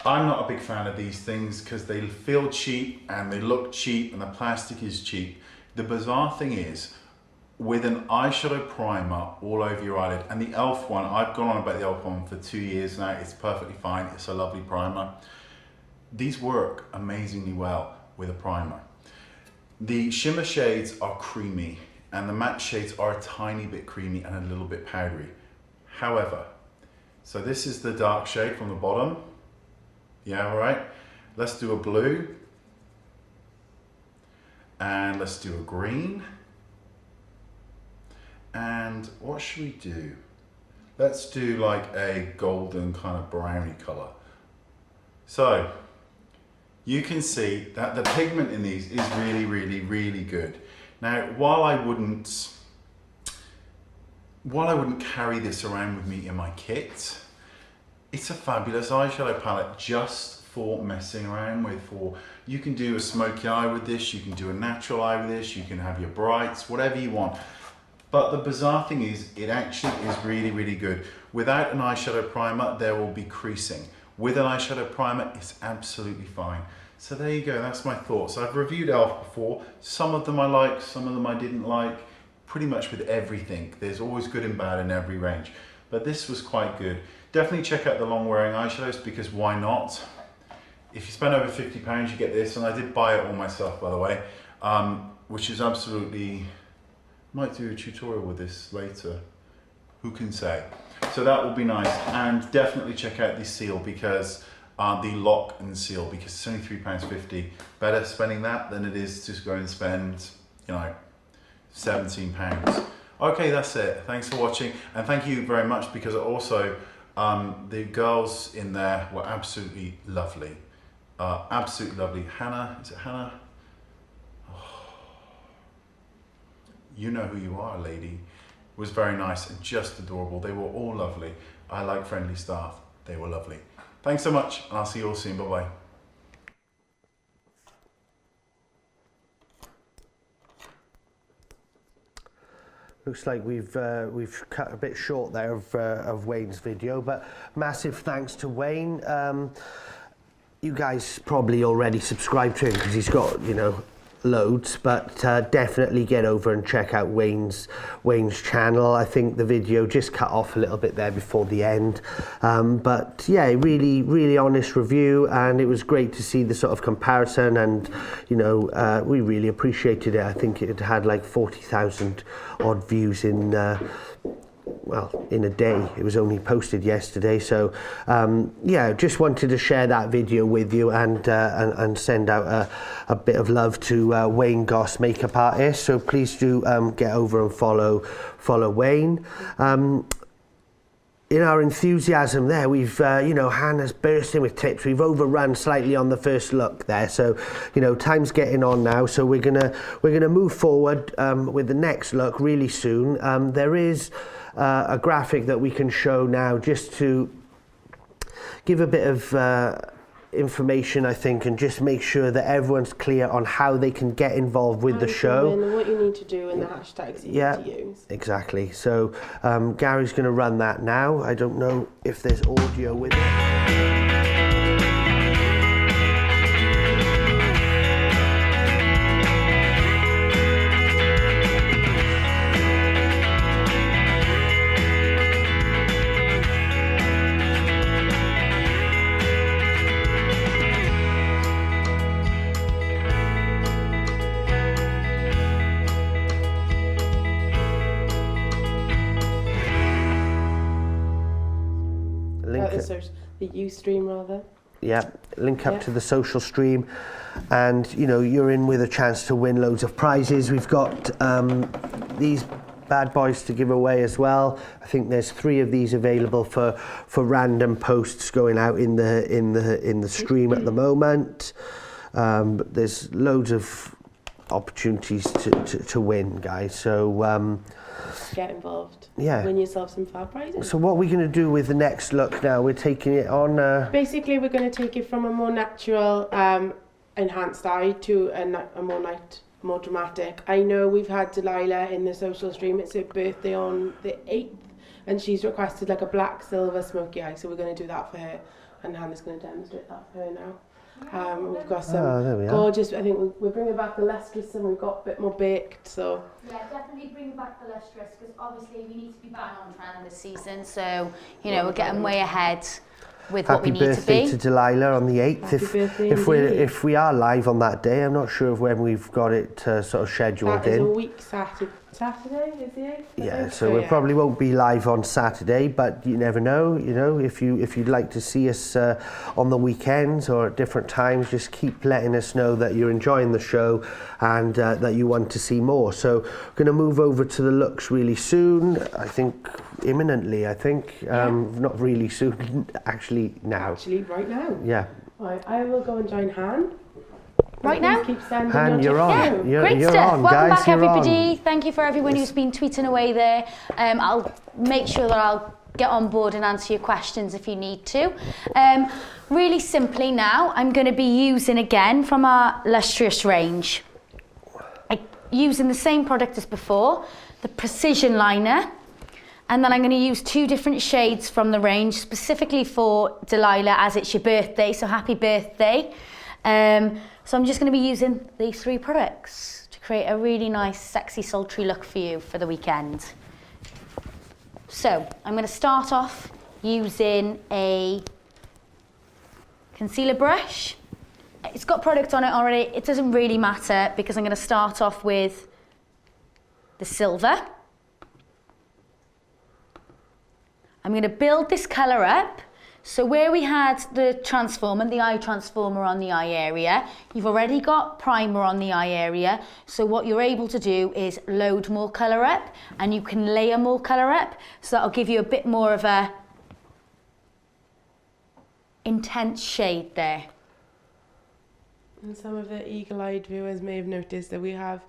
I'm not a big fan of these things because they feel cheap and they look cheap and the plastic is cheap. The bizarre thing is, with an eyeshadow primer all over your eyelid, and the e.l.f. one, I've gone on about the e.l.f. one for 2 years now, it's perfectly fine, it's a lovely primer. These work amazingly well with a primer. The shimmer shades are creamy and the matte shades are a tiny bit creamy and a little bit powdery. However, so this is the dark shade from the bottom. Yeah, all right. Let's do a blue. And let's do a green. And what should we do? Let's do like a golden kind of browny color. So you can see that the pigment in these is really, really, really good. Now, while I wouldn't carry this around with me in my kit, it's a fabulous eyeshadow palette just for messing around with. You can do a smoky eye with this, you can do a natural eye with this, you can have your brights, whatever you want. But the bizarre thing is, it actually is really, really good. Without an eyeshadow primer, there will be creasing. With an eyeshadow primer, it's absolutely fine. So there you go, that's my thoughts. I've reviewed e.l.f. before. Some of them I liked, some of them I didn't like. Pretty much with everything. There's always good and bad in every range. But this was quite good. Definitely check out the long wearing eyeshadows because why not? If you spend over £50, you get this, and I did buy it all myself, by the way, which is absolutely, might do a tutorial with this later. Who can say? So that will be nice. And definitely check out the seal because the lock and seal, because it's only £3.50. Better spending that than it is just go and spend, you know, £17. Okay, that's it. Thanks for watching, and thank you very much because also the girls in there were absolutely lovely. Absolutely lovely. Hannah, is it Hannah? Oh, you know who you are, lady. Was very nice and just adorable. They were all lovely. I like friendly staff. They were lovely. Thanks so much, and I'll see you all soon. Bye-bye. Looks like we've cut a bit short there of Wayne's video, but massive thanks to Wayne. You guys probably already subscribed to him because he's got, you know, loads, but definitely get over and check out Wayne's channel. I think the video just cut off a little bit there before the end, but yeah, really honest review, and it was great to see the sort of comparison, and you know, we really appreciated it. I think it had like 40,000 odd views in well, in a day. It was only posted yesterday, so yeah, just wanted to share that video with you and send out a bit of love to Wayne Goss, makeup artist. So please do get over and follow Wayne. In our enthusiasm there, we've, you know, Hannah's bursting with tips. We've overrun slightly on the first look there. So, you know, time's getting on now. So we're gonna move forward with the next look really soon. There is a graphic that we can show now just to give a bit of information, I think, and just make sure that everyone's clear on how they can get involved with the show. And what you need to do and the hashtags you need to use. Exactly. So Gary's going to run that now. I don't know if there's audio with it. The Ustream rather. Yeah, link up to the social stream, and you know, you're in with a chance to win loads of prizes. We've got these bad boys to give away as well. I think there's 3 of these available for random posts going out in the stream at the moment. There's loads of opportunities to win, guys. So get involved. Yeah. Win yourself some fab prizes. So what are we going to do with the next look now? We're taking it on... Basically, we're going to take it from a more natural, enhanced eye to a more dramatic. I know we've had Delilah in the social stream. It's her birthday on the 8th, and she's requested like a black, silver, smoky eye. So we're going to do that for her, and Hannah's going to demonstrate that for her now. We've got some gorgeous, I think we're bringing back the lustrous, and we've got a bit more baked, so. Yeah, definitely bring back the lustrous, because obviously we need to be bang on trend this season, so, you know, we're getting way ahead with what we need to be. Happy birthday to Delilah on the 8th. Happy birthday If we are live on that day, I'm not sure of when we've got it sort of scheduled that is in. a week Saturday is the 8th? Yeah, so we probably won't be live on Saturday, but you never know. You know, if you'd like to see us on the weekends or at different times, just keep letting us know that you're enjoying the show and that you want to see more. So we're going to move over to the looks really soon. I think imminently. I think not really soon. Actually now. Actually, right now. Yeah. Right, I will go and join Han. Right now? Keep sending Han, you're on. Yeah, great you're stuff. on, Welcome guys, back, you're everybody. on. Thank you for everyone who's been tweeting away there. I'll make sure that I'll get on board and answer your questions if you need to. Really simply now, I'm going to be using again from our Lustrous range. Using the same product as before, the Precision Liner. And then I'm going to use 2 different shades from the range, specifically for Delilah, as it's your birthday, so happy birthday. So I'm just going to be using these 3 products to create a really nice, sexy, sultry look for you for the weekend. So I'm going to start off using a concealer brush. It's got product on it already. It doesn't really matter because I'm going to start off with the silver. I'm going to build this colour up. So where we had the transformer, the eye transformer on the eye area, you've already got primer on the eye area. So what you're able to do is load more colour up, and you can layer more colour up. So that'll give you a bit more of a intense shade there. And some of the eagle-eyed viewers may have noticed that we have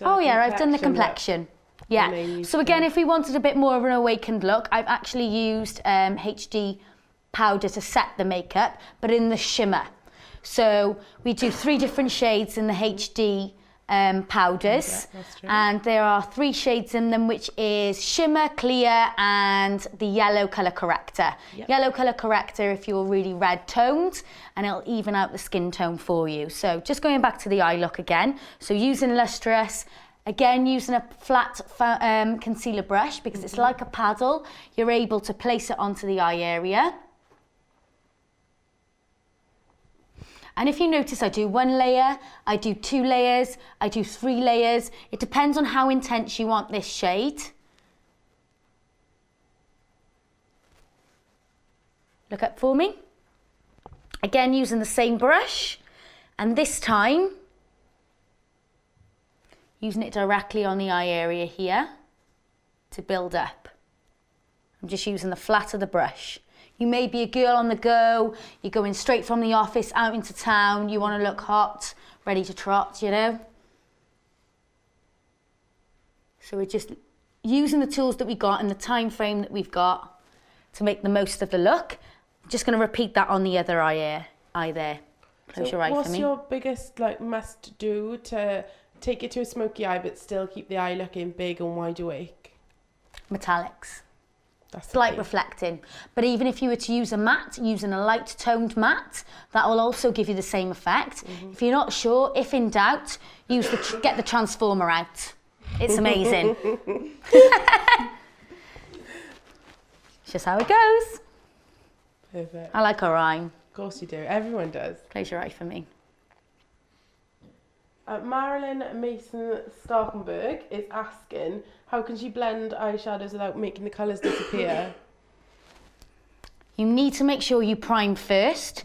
Oh yeah, I've done the complexion. complexion. Yeah, so again, if we wanted a bit more of an awakened look, I've actually used HD powder to set the makeup, but in the shimmer. So we do 3 different shades in the HD powders, Yeah, that's true. and there are 3 shades in them, which is shimmer, clear, and the yellow colour corrector. Yep. Yellow colour corrector if you're really red toned, and it'll even out the skin tone for you. So just going back to the eye look again, so using Lustrous, again using a flat concealer brush, because it's like a paddle, you're able to place it onto the eye area. And if you notice, I do 1 layer, I do 2 layers, I do 3 layers. It depends on how intense you want this shade. Look up for me. Again, using the same brush, and this time, using it directly on the eye area here to build up. I'm just using the flat of the brush. You may be a girl on the go, you're going straight from the office out into town, you want to look hot, ready to trot, you know. So we're just using the tools that we got and the time frame that we've got to make the most of the look. I'm just going to repeat that on the other eye there. Close your eye for What's me. your biggest must do to take it to a smoky eye but still keep the eye looking big and wide awake? Metallics. That's the Slight key. reflecting. But even if you were to use a matte, using a light toned matte, that will also give you the same effect. If you're not sure, if in doubt, get the transformer out. It's amazing. It's just how it goes. Perfect. I like a rhyme. Of course you do. Everyone does. Close your eye for me. Marilyn Mason Starkenberg is asking, how can she blend eyeshadows without making the colours disappear? You need to make sure you prime first.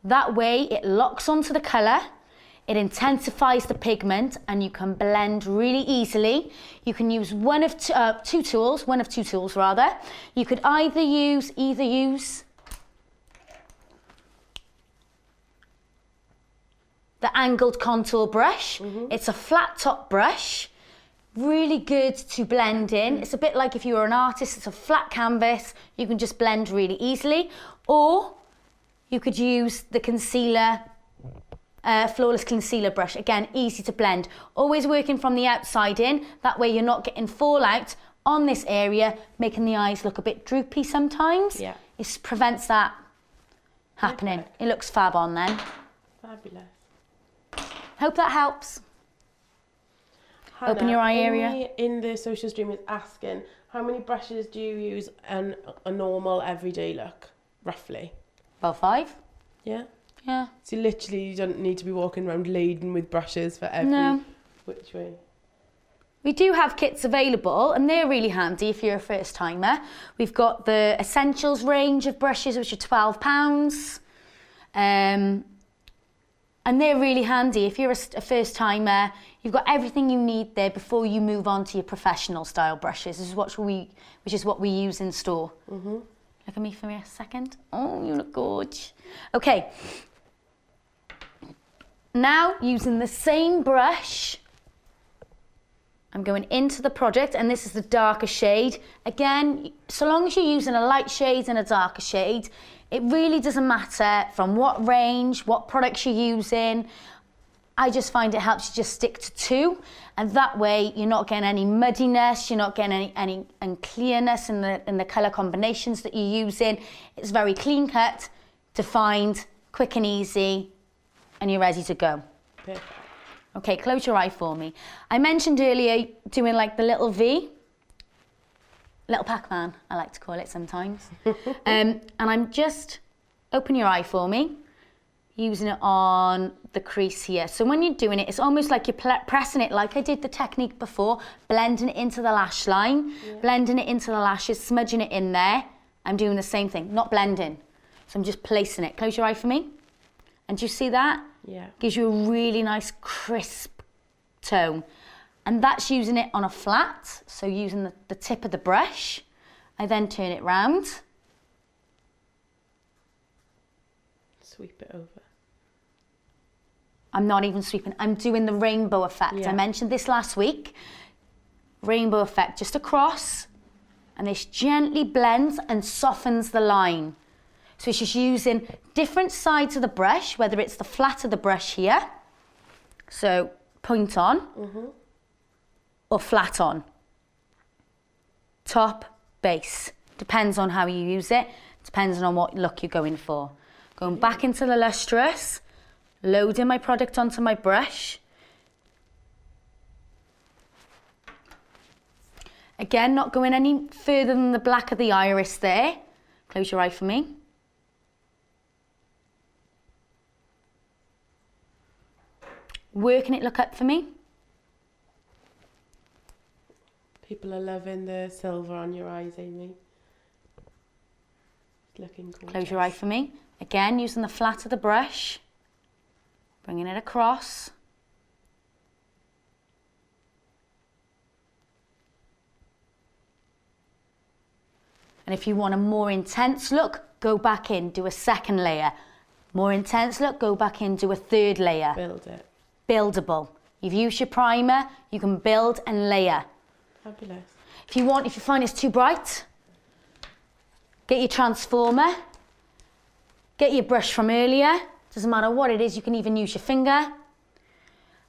That way it locks onto the colour, it intensifies the pigment, and you can blend really easily. You can use one of two tools rather. You could either use the angled contour brush. It's a flat top brush, really good to blend in. It's a bit like if you were an artist, it's a flat canvas, you can just blend really easily. Or you could use the concealer, Flawless Concealer brush. Again, easy to blend. Always working from the outside in, that way you're not getting fallout on this area, making the eyes look a bit droopy sometimes. Yeah. It prevents that happening. It looks fab on then. Fabulous. Hope that helps. Hannah, Open your eye area. In the social stream is asking, how many brushes do you use on a normal everyday look, roughly? About 5. Yeah? Yeah. So literally you don't need to be walking around laden with brushes for every No. which way. We do have kits available, and they're really handy if you're a first timer. We've got the Essentials range of brushes, which are £12. And they're really handy. If you're a first timer, you've got everything you need there before you move on to your professional style brushes. This is which is what we use in store. Look at me for a second. Oh, you look gorgeous. Okay. Now, using the same brush, I'm going into the project, and this is the darker shade. Again, so long as you're using a light shade and a darker shade, it really doesn't matter from what range, what products you're using. I just find it helps you just stick to 2, and that way you're not getting any muddiness, you're not getting any unclearness in the colour combinations that you're using. It's very clean cut, defined, quick and easy, and you're ready to go. Perfect. Okay, close your eye for me. I mentioned earlier doing like the little V. Little Pac-Man, I like to call it sometimes. And I'm just, open your eye for me. using it on the crease here. So when you're doing it, it's almost like you're pressing it like I did the technique before, blending it into the lash line, blending it into the lashes, smudging it in there. I'm doing the same thing, not blending. So I'm just placing it. Close your eye for me. And do you see that? Yeah. Gives you a really nice crisp tone. And that's using it on a flat, so using the tip of the brush. I then turn it round. Sweep it over. I'm not even sweeping, I'm doing the rainbow effect. Yeah. I mentioned this last week. Rainbow effect, just across, and this gently blends and softens the line. So it's just using different sides of the brush, whether it's the flat of the brush here, so point on, or flat on. Top, base, depends on how you use it, depends on what look you're going for. Going back into the lustrous, loading my product onto my brush. Again, not going any further than the black of the iris there. Close your eye for me. Working it, look up for me. People are loving the silver on your eyes, Amy. It's looking gorgeous. Close your eye for me. Again, using the flat of the brush. Bringing it across. And if you want a more intense look, go back in, do a second layer. More intense look, go back in, do a third layer. Build it. Buildable. You've used your primer, you can build and layer. Fabulous. If you find it's too bright, get your transformer, get your brush from earlier. Doesn't matter what it is, you can even use your finger.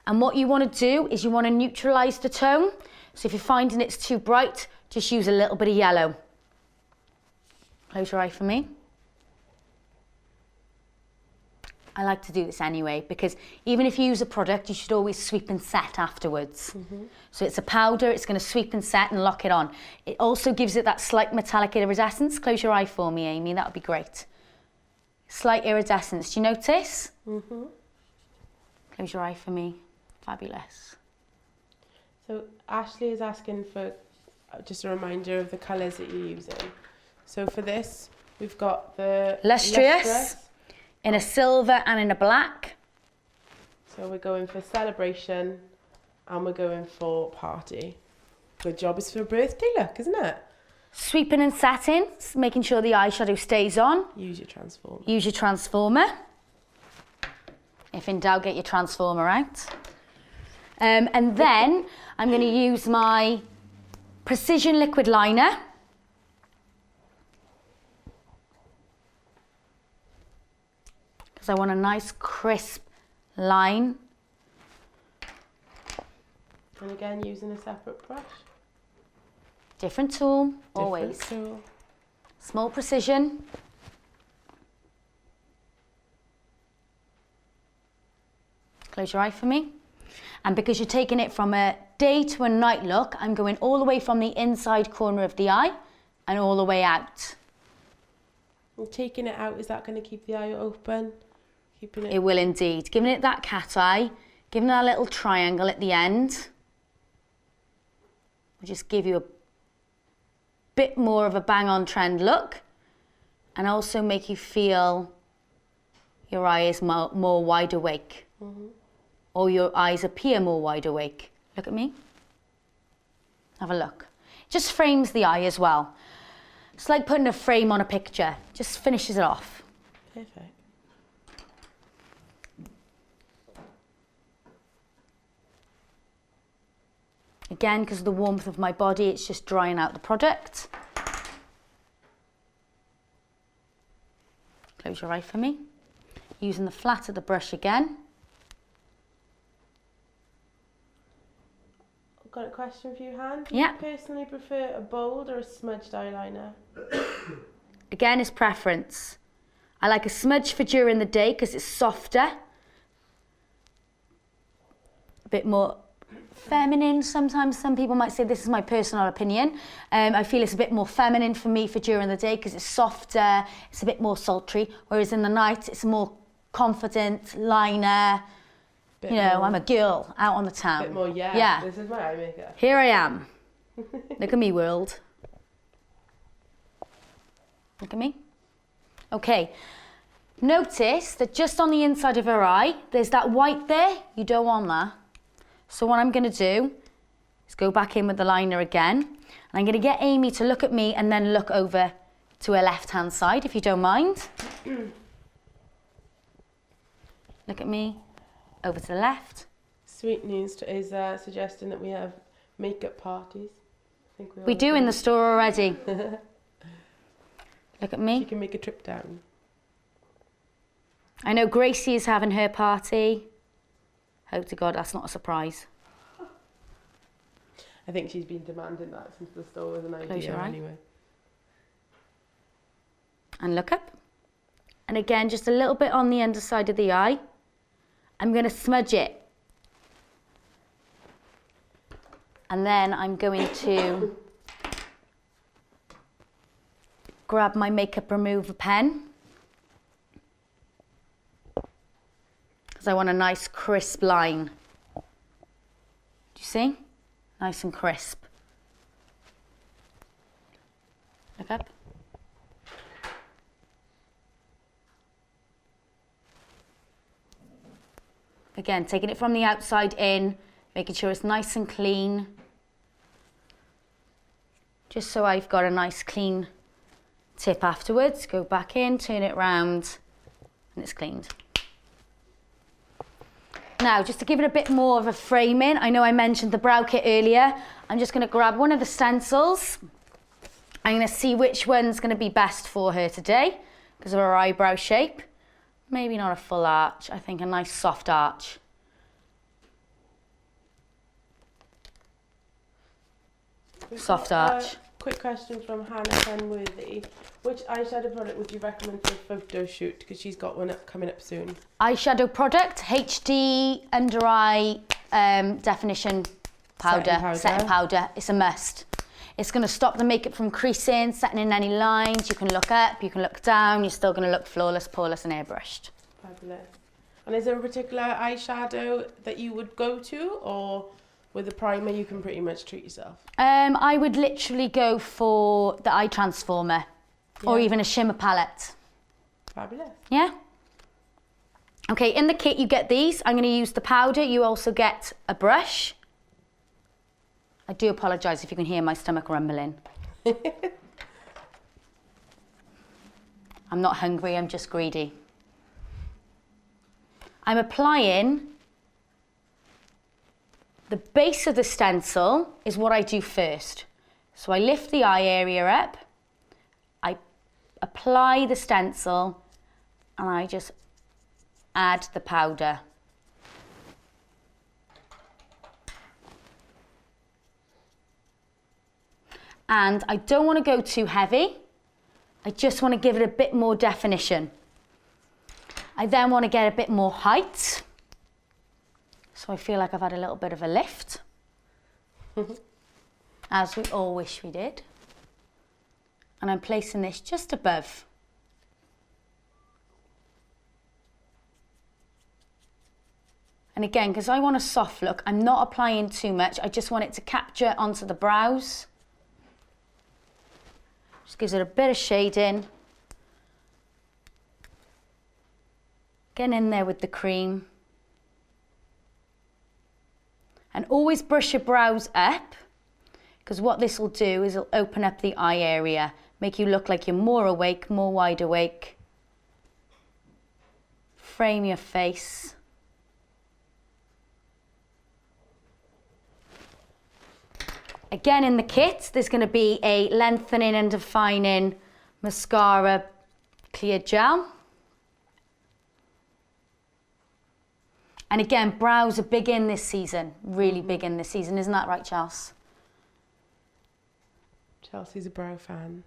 And what you want to do is you want to neutralize the tone. So if you're finding it's too bright, just use a little bit of yellow. Close your eye for me. I like to do this anyway, because even if you use a product, you should always sweep and set afterwards. So it's a powder, it's going to sweep and set and lock it on. It also gives it that slight metallic iridescence. Close your eye for me, Amy, that would be great. Slight iridescence, do you notice? Close your eye for me. Fabulous. So Ashley is asking for just a reminder of the colours that you're using. So for this, we've got the Lustrous. In a silver and in a black. So we're going for celebration and we're going for party. Good job, it's for a birthday look, isn't it? Sweeping and setting, making sure the eyeshadow stays on. Use your transform. Use your transformer. If in doubt, get your transformer out. And then I'm going to use my Precision Liquid Liner. Because I want a nice crisp line. And again, using a separate brush. Different tool, always. Different tool. Small precision. Close your eye for me. And because you're taking it from a day to a night look, I'm going all the way from the inside corner of the eye and all the way out. And taking it out, is that going to keep the eye open? Keeping it. It will indeed. Giving it that cat eye, giving it a little triangle at the end. Will just give you a bit more of a bang on trend look and also make you feel your eye is more wide awake. Or your eyes appear more wide awake. Look at me. Have a look. Just frames the eye as well. It's like putting a frame on a picture. Just finishes it off. Perfect. Again, because of the warmth of my body, it's just drying out the product. Close your eye for me. Using the flat of the brush again. Got a question for you, Han. Do Yeah. you personally prefer a bold or a smudged eyeliner? Again, it's preference. I like a smudge for during the day because it's softer. A bit more feminine sometimes. Some people might say, this is my personal opinion. I feel it's a bit more feminine for me for during the day because it's softer, it's a bit more sultry. Whereas in the night, it's more confident liner. Bit You know, more, I'm a girl out on the town. bit more, yeah. Yeah. This is my eye makeup. Here I am. Look at me, world. Look at me. Okay. Notice that just on the inside of her eye, there's that white there. You don't want that. So what I'm going to do is go back in with the liner again. And I'm going to get Amy to look at me and then look over to her left-hand side, if you don't mind. Look at me. Over to the left. Sweet News is suggesting that we have makeup parties. I think We do in the store already. Look at You me. can make a trip down. I know Gracie is having her party. Hope to God that's not a surprise. I think she's been demanding that since the store was an Close idea your eye. anyway. And look up. And again, just a little bit on the underside of the eye. I'm going to smudge it. And then I'm going to grab my makeup remover pen. Because I want a nice crisp line. Do you see? Nice and crisp. Look up. Again, taking it from the outside in, making sure it's nice and clean. Just so I've got a nice clean tip afterwards. Go back in, turn it round, and it's cleaned. Now, just to give it a bit more of a framing, I know I mentioned the brow kit earlier. I'm just going to grab one of the stencils. I'm going to see which one's going to be best for her today because of her eyebrow shape. Maybe not a full arch, I think a nice soft arch. Soft arch. Quick question from Hannah Kenworthy. Which eyeshadow product would you recommend for a photo shoot? Because she's got one coming up soon. Eyeshadow product, HD under eye definition powder, setting powder. It's a must. It's going to stop the makeup from creasing, setting in any lines. You can look up, you can look down. You're still going to look flawless, poreless and airbrushed. Fabulous. And is there a particular eyeshadow that you would go to, or with a primer you can pretty much treat yourself? I would literally go for the eye transformer or Yeah. even a shimmer palette. Fabulous. Yeah? Okay, in the kit you get these. I'm going to use the powder. You also get a brush. I do apologise if you can hear my stomach rumbling. I'm not hungry, I'm just greedy. I'm applying the base of the stencil is what I do first. So I lift the eye area up, I apply the stencil, and I just add the powder. And I don't want to go too heavy. I just want to give it a bit more definition. I then want to get a bit more height. So I feel like I've had a little bit of a lift. As we all wish we did. And I'm placing this just above. And again, because I want a soft look, I'm not applying too much. I just want it to capture onto the brows. Just gives it a bit of shading. Getting in there with the cream. And always brush your brows up, because what this will do is it'll open up the eye area, make you look like you're more awake, more wide awake. Frame your face. Again, in the kit, there's going to be a lengthening and defining mascara clear gel. And again, brows are big in this season, really big in this season. Isn't that right, Charles? Chelsea's a brow fan.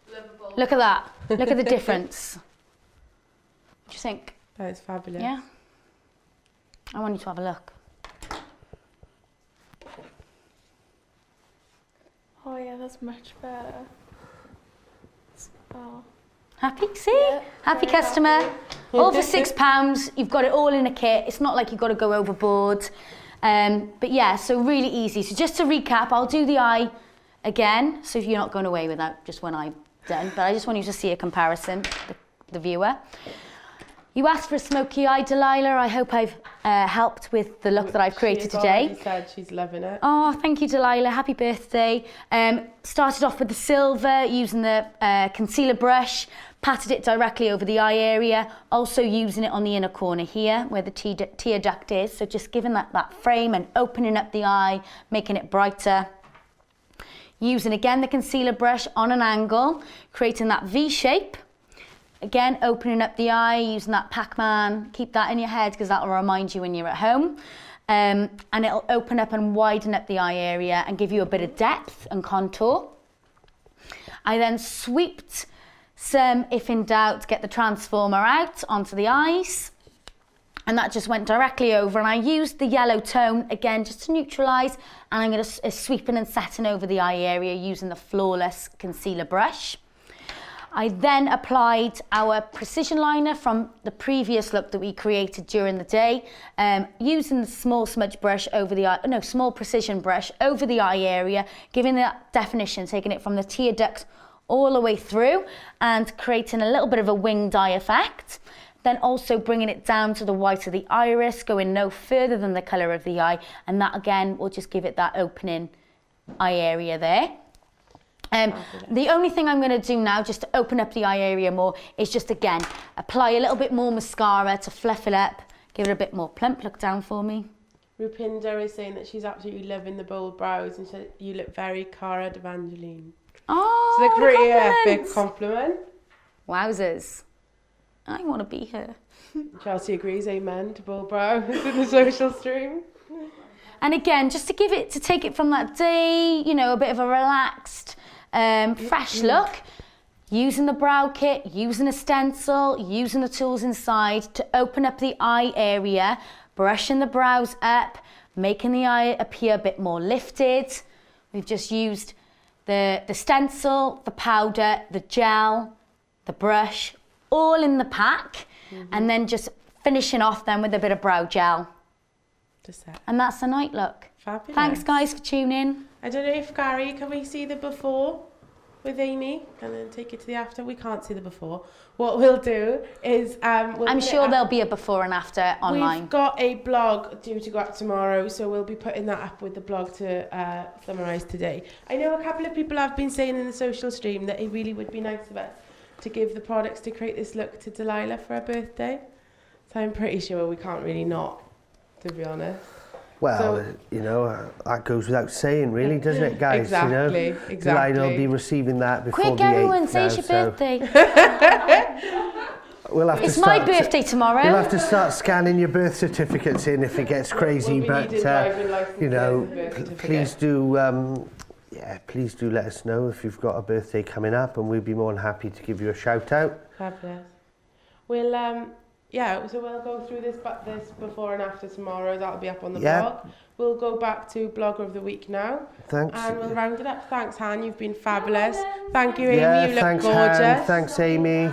Liverpool. Look at that. Look at the difference. What do you think? That is fabulous. Yeah? I want you to have a look. Oh yeah, that's much better. Oh. Happy? See? Yeah, Happy very customer. happy. All for £6. You've got it all in a kit. It's not like you've got to go overboard. But yeah, so really easy. So just to recap, I'll do the eye again. So if you're not going away without just one eye done, but I just want you to see a comparison, the viewer. You asked for a smoky eye, Delilah. I hope I've helped with the look that I've created today. She said she's loving it. Oh, thank you, Delilah. Happy birthday. Started off with the silver, using the concealer brush, patted it directly over the eye area, also using it on the inner corner here, where the tear duct is. So just giving that frame and opening up the eye, making it brighter. Using, again, the concealer brush on an angle, creating that V shape. Again, opening up the eye, using that Pac-Man. Keep that in your head because that will remind you when you're at home. And it'll open up and widen up the eye area and give you a bit of depth and contour. I then sweeped some, if in doubt, get the transformer out onto the eyes. And that just went directly over. And I used the yellow tone, again, just to neutralise. And I'm going to sweeping and setting over the eye area using the Flawless concealer brush. I then applied our precision liner from the previous look that we created during the day, using the small smudge brush over the eye, no, small precision brush over the eye area, giving that definition, taking it from the tear duct all the way through and creating a little bit of a winged eye effect. Then also bringing it down to the white of the iris, going no further than the colour of the eye, and that again will just give it that opening eye area there. The only thing I'm going to do now, just to open up the eye area more, is just again apply a little bit more mascara to fluff it up, give it a bit more plump. Look down for me. Rupinder is saying that she's absolutely loving the bold brows and said you look very Cara D'Evangeline. Oh, It's a what a pretty compliment. epic compliment. Wowzers. I want to be her. Chelsea agrees, amen to bold brows in the social stream. And again, just to take it from that day, you know, a bit of a relaxed, fresh look, using the brow kit, using a stencil, using the tools inside to open up the eye area, brushing the brows up, making the eye appear a bit more lifted. We've just used the stencil, the powder, the gel, the brush, all in the pack, and then just finishing off then with a bit of brow gel. Just that. And that's the night look. Fabulous. Thanks guys for tuning. I don't know if Gary, can we see the before with Amy and then take it to the after? We can't see the before. What we'll do is we'll I'm put it sure up. there'll be a before and after online. We've got a blog due to go up tomorrow, so we'll be putting that up with the blog to summarise today. I know a couple of people have been saying in the social stream that it really would be nice of us to give the products to create this look to Delilah for her birthday. So I'm pretty sure we can't really not, to be honest. Well, So- you know, that goes without saying, really, doesn't it, guys? Exactly, You know? exactly. Delilah will be receiving that before Quick the 8th everyone, say it's now, your so birthday. We'll have It's to my start, birthday tomorrow. We'll have to start scanning your birth certificates in if it gets crazy, We'll be but needing driving licenses you know, and birth certificate. please do let us know if you've got a birthday coming up, and we'd be more than happy to give you a shout out. Fabulous. We'll so we'll go through this before and after tomorrow. That'll be up on the blog. We'll go back to Blogger of the Week now. Thanks. And we'll round it up. Thanks, Han. You've been fabulous. Thank you, Amy. Yeah, you look thanks, gorgeous. Han. Thanks, Amy.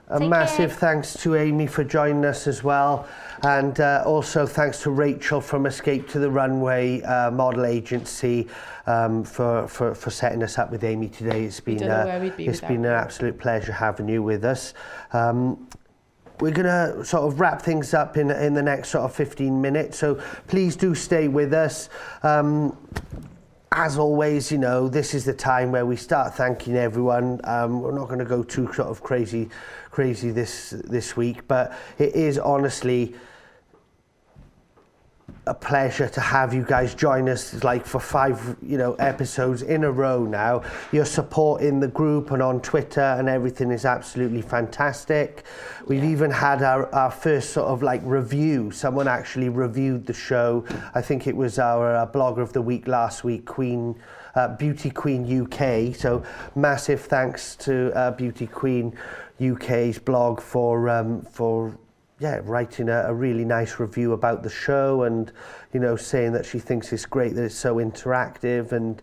A Take massive care. thanks to Amy for joining us as well, and also thanks to Rachel from Escape to the Runway model agency for setting us up with Amy today. It's been don't know where we'd be it's without been an you. absolute pleasure having you with us. We're going to sort of wrap things up in the next sort of 15 minutes, so please do stay with us. As always, you know, this is the time where we start thanking everyone. We're not going to go too sort of crazy this week, but it is honestly a pleasure to have you guys join us, like for 5 episodes in a row now. Your support in the group and on Twitter and everything is absolutely fantastic. We've even had our first sort of like review. Someone actually reviewed the show. I think it was our Blogger of the Week last week, Beauty Queen UK. So massive thanks to Beauty Queen UK's blog for writing a really nice review about the show, and saying that she thinks it's great that it's so interactive, and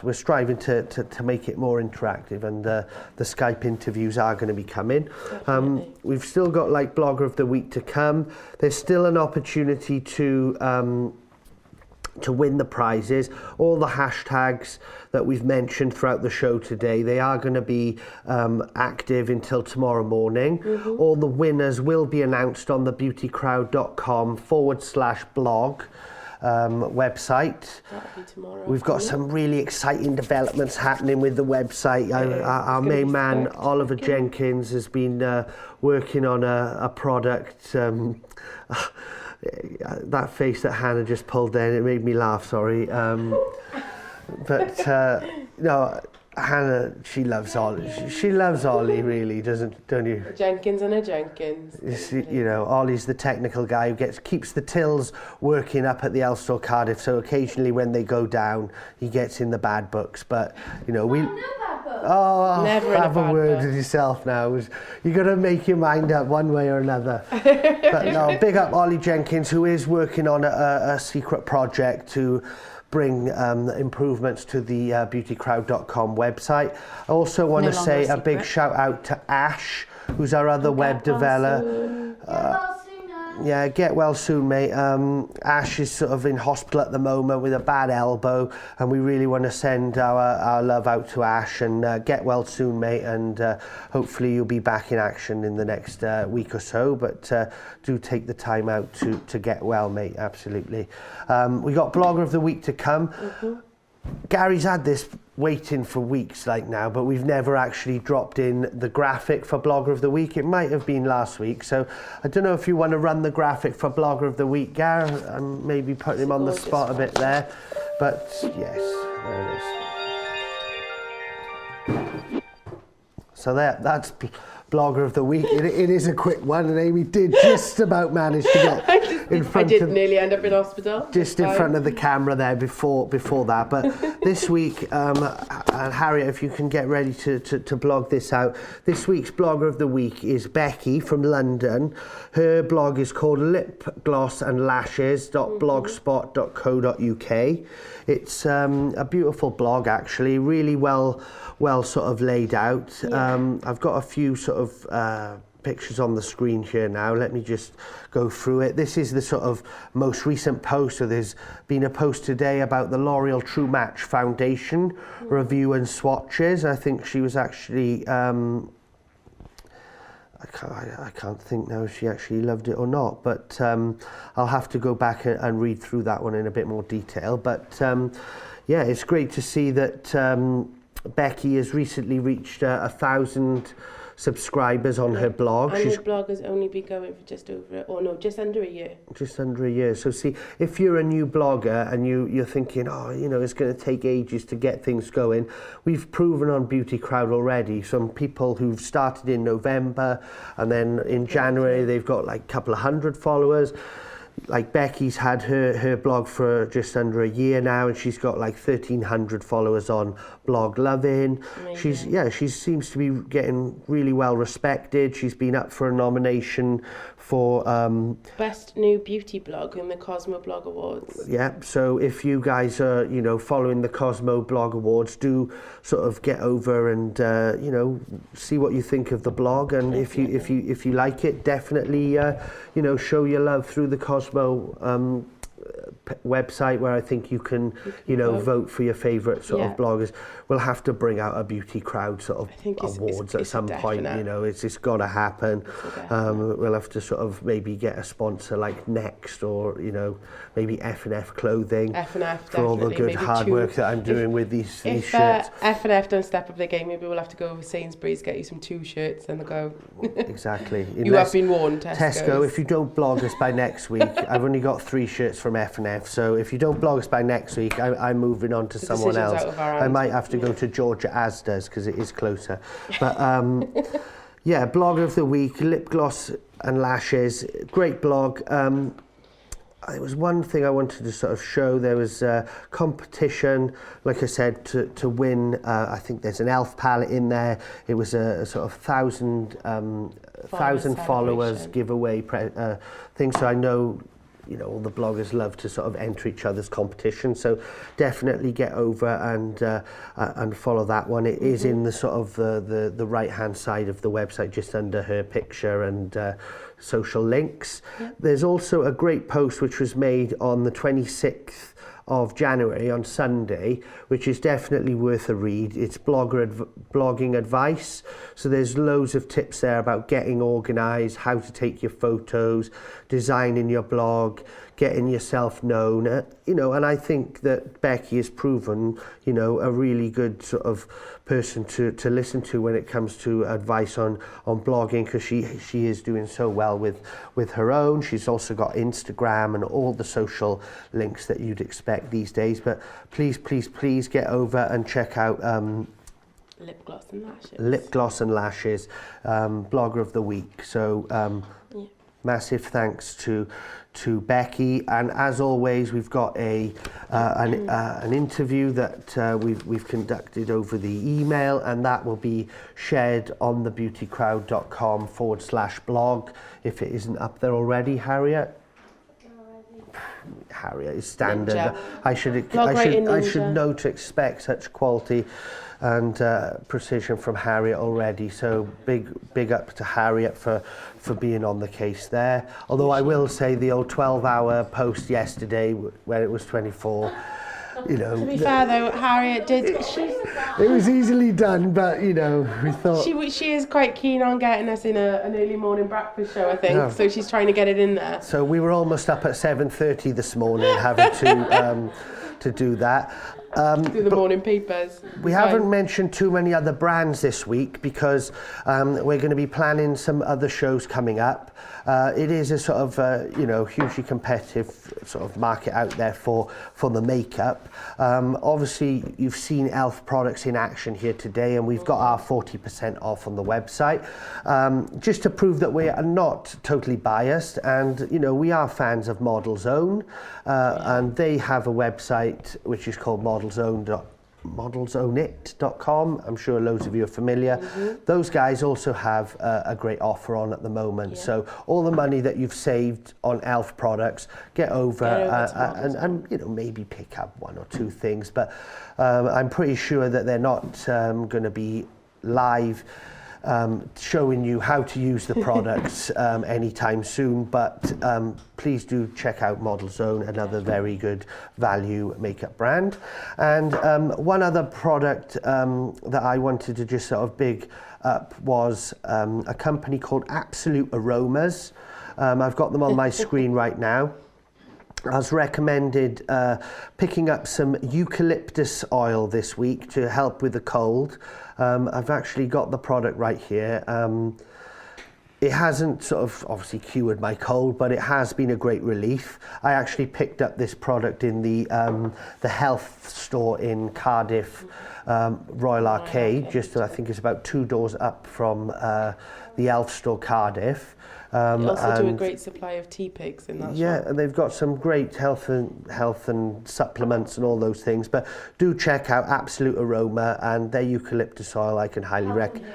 we're striving to make it more interactive, and the Skype interviews are going to be coming. We've still got like Blogger of the Week to come. There's still an opportunity to win the prizes. All the hashtags that we've mentioned throughout the show today, they are going to be active until tomorrow morning. All the winners will be announced on the beautycrowd.com/blog website. That'll be tomorrow. We've got some really exciting developments happening with the website. Our main man, Oliver Jenkins, has been working on a product. That face that Hannah just pulled then, it made me laugh, sorry. But no, Hannah, she loves Ollie. She loves Ollie, really, don't you? A Jenkins and a Jenkins. Ollie's the technical guy who keeps the tills working up at the Elstore Cardiff, so occasionally when they go down, he gets in the bad books. But, we... Oh, Never have a word with yourself now. You got to make your mind up one way or another. But no, big up Ollie Jenkins, who is working on a secret project to bring improvements to the beautycrowd.com website. I also want to say a big shout out to Ash, who's our other web developer. Get well soon, mate. Ash is sort of in hospital at the moment with a bad elbow, and we really want to send our love out to Ash, and get well soon, mate, and hopefully you'll be back in action in the next week or so, but do take the time out to get well, mate, absolutely. We got Blogger of the Week to come. Gary's had this waiting for weeks now, but we've never actually dropped in the graphic for Blogger of the Week. It might have been last week, so I don't know if you want to run the graphic for Blogger of the Week, Gar, and maybe put him on the spot a bit there. But yes, there it is. So that's Blogger of the Week. It is a quick one, and Amy did just about manage to get in front I did nearly end up in hospital. Just in front of the camera there before that. But this week, and Harriet, if you can get ready to blog this out, this week's Blogger of the Week is Becky from London. Her blog is called lipglossandlashes.blogspot.co.uk. It's a beautiful blog, actually, really well sort of laid out. I've got a few sort of pictures on the screen here now. Let me just go through it. This is the sort of most recent post. So there's been a post today about the L'Oreal True Match Foundation review and swatches. I think she was actually I can't think now if she actually loved it or not, but I'll have to go back and read through that one in a bit more detail. But it's great to see that Becky has recently reached 1,000 subscribers on her blog. And her blog has only been going for just under a year. Just under a year. So see, if you're a new blogger and you're thinking, it's going to take ages to get things going, we've proven on Beauty Crowd already. Some people who've started in November, and then in January they've got like a couple of hundred followers. Like Becky's had her blog for just under a year now, and she's got like 1,300 followers on Blog Lovin'. She seems to be getting really well respected. She's been up for a nomination for Best New Beauty Blog in the Cosmo Blog Awards. Yeah, so if you guys are following the Cosmo Blog Awards, do sort of get over and see what you think of the blog, and if you like it, definitely show your love through the Cosmo website, where I think you can vote for your favourite sort of bloggers. We'll have to bring out a Beauty Crowd sort of awards at some point. It's got to happen. We'll have to sort of maybe get a sponsor like Next, or maybe F&F Clothing for all the good hard work that I'm doing with these shirts. F&F don't step up their game, maybe we'll have to go over Sainsbury's, get you some 2 shirts and go. Exactly. You have been warned, Tesco, if you don't blog us by next week, I've only got 3 shirts from F&F, so if you don't blog us by next week, I'm moving on to someone else. I might have to go to Georgia Asda's because it is closer. But Blogger of the Week, Lip Gloss and Lashes, great blog. there was one thing I wanted to sort of show. There was a competition, like I said, to win. I think there's an elf palette in there. It was a sort of 1,000 followers celebration. giveaway thing. So I know, you know, all the bloggers love to sort of enter each other's competition. So definitely get over and follow that one. It is in the sort of the right hand side of the website, just under her picture and social links. Yep. There's also a great post which was made on the 26th of January on Sunday, which is definitely worth a read. It's blogging advice. So there's loads of tips there about getting organised, how to take your photos, designing your blog, getting yourself known, you know, and I think that Becky has proven, you know, a really good sort of person to listen to when it comes to advice on blogging, because she is doing so well with her own. She's also got Instagram and all the social links that you'd expect these days. But please get over and check out Lip gloss and lashes. Lip Gloss and Lashes, Blogger of the Week. So Yeah. massive thanks to Becky, and as always we've got an interview that we've conducted over the email, and that will be shared on thebeautycrowd.com/blog if it isn't up there already. Harriet is standard. Ninja. I should Ninja. know to expect such quality and precision from Harriet already. So big up to Harriet for being on the case there. Although I will say the old 12-hour post yesterday where it was 24, you know. To be fair though, Harriet did. It was easily done, but you know, we thought. She is quite keen on getting us in an early morning breakfast show, I think. Yeah. So she's trying to get it in there. So we were almost up at 7:30 this morning, having to do that. Do the morning papers. We haven't mentioned too many other brands this week because we're going to be planning some other shows coming up. It is a sort of hugely competitive sort of market out there for the makeup. Obviously, you've seen Elf products in action here today, and we've got our 40% off on the website, just to prove that we are not totally biased, and you know, we are fans of Models Own, and they have a website which is called modelsownit.com. I'm sure loads of you are familiar. Those guys also have a great offer on at the moment. So all the money that you've saved on Elf products, get over and you know, maybe pick up one or two things. But I'm pretty sure that they're not going to be live showing you how to use the products anytime soon, but please do check out Models Own, another very good value makeup brand. And one other product that I wanted to just sort of big up was a company called Absolute Aromas. I've got them on my screen right now. I was recommended picking up some eucalyptus oil this week to help with the cold. I've actually got the product right here. It hasn't sort of obviously cured my cold, but it has been a great relief. I actually picked up this product in the health store in Cardiff, Royal Arcade, just I think it's about 2 doors up from the Elf store Cardiff. They also do a great supply of tea pigs in that shop. Yeah, and they've got some great health and supplements and all those things. But do check out Absolute Aroma and their eucalyptus oil. I can highly recommend.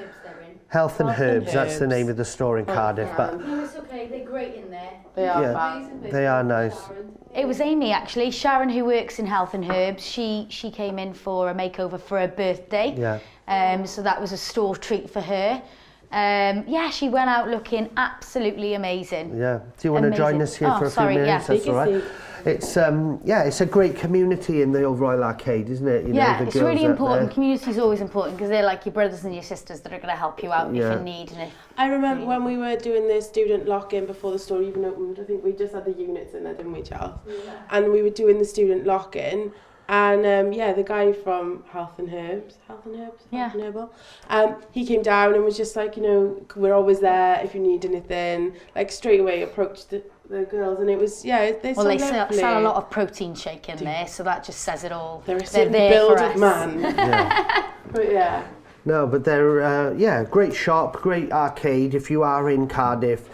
Health and Herbs. That's the name of the store in Cardiff. But No, it's okay. They're great in there. They are Yeah. fab. they are nice. It was Amy actually, Sharon, who works in Health and Herbs. She came in for a makeover for her birthday. Yeah. So that was a store treat for her. She went out looking absolutely amazing. Yeah. Do you want to join us here for a few minutes? Yeah. That's all right. It's it's a great community in the old Royal Arcade, isn't it? You know, the it's girls really up important. there. Community is always important because they're like your brothers and your sisters that are going to help you out if Yeah. you need. And if I remember when we were doing the student lock-in before the store even opened. I think we just had the units in there, didn't we, Charles? Yeah. And we were doing the student lock-in. And the guy from Health and Herbs, Health and Herbal, he came down and was just like, you know, we're always there if you need anything. Like straight away approached the girls, and it was they sell a lot of protein shake in there, so that just says it all. They're a certain there build for of us. man. Yeah. But yeah. No, but they're great shop, great arcade. If you are in Cardiff,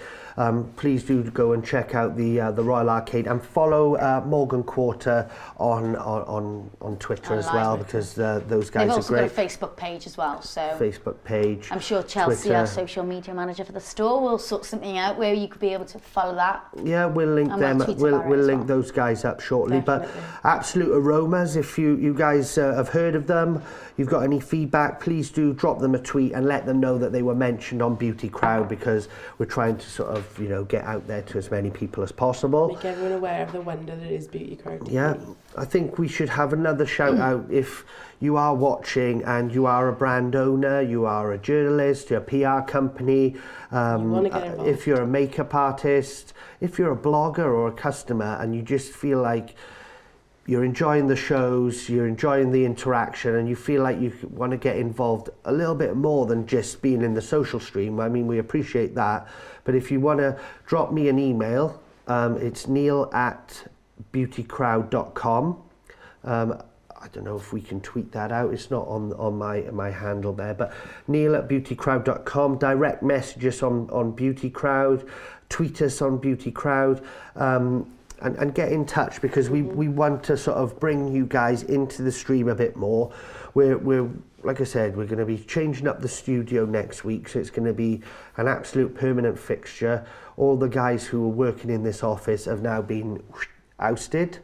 please do go and check out the Royal Arcade and follow Morgan Quarter on Twitter as well, because those guys They've are also great. got a Facebook page as well, so Facebook page. I'm sure Chelsea, Twitter. our social media manager for the store, will sort something out where you could be able to follow that. Yeah, we'll link And them. we'll tweet We'll about it as link well. those guys up shortly. Definitely. But Absolute Aromas, if you guys have heard of them, you've got any feedback, please do drop them a tweet and let them know that they were mentioned on Beauty Crowd, because we're trying to sort of, you know, get out there to as many people as possible. Make everyone aware of the wonder that is Beauty Crowd. Yeah, I think we should have another shout out if you are watching and you are a brand owner, you are a journalist, you're a PR company, wanna get involved. if you're a makeup artist, if you're a blogger or a customer and you just feel like you're enjoying the shows, you're enjoying the interaction, and you feel like you want to get involved a little bit more than just being in the social stream. I mean, we appreciate that. But if you want to drop me an email, it's neil@beautycrowd.com. I don't know if we can tweet that out. It's not on my handle there, but neil@beautycrowd.com. Direct message us on Beauty Crowd, tweet us on Beauty Crowd, and get in touch, because we want to sort of bring you guys into the stream a bit more. We're like I said, we're going to be changing up the studio next week, so it's going to be an absolute permanent fixture. All the guys who were working in this office have now been ousted.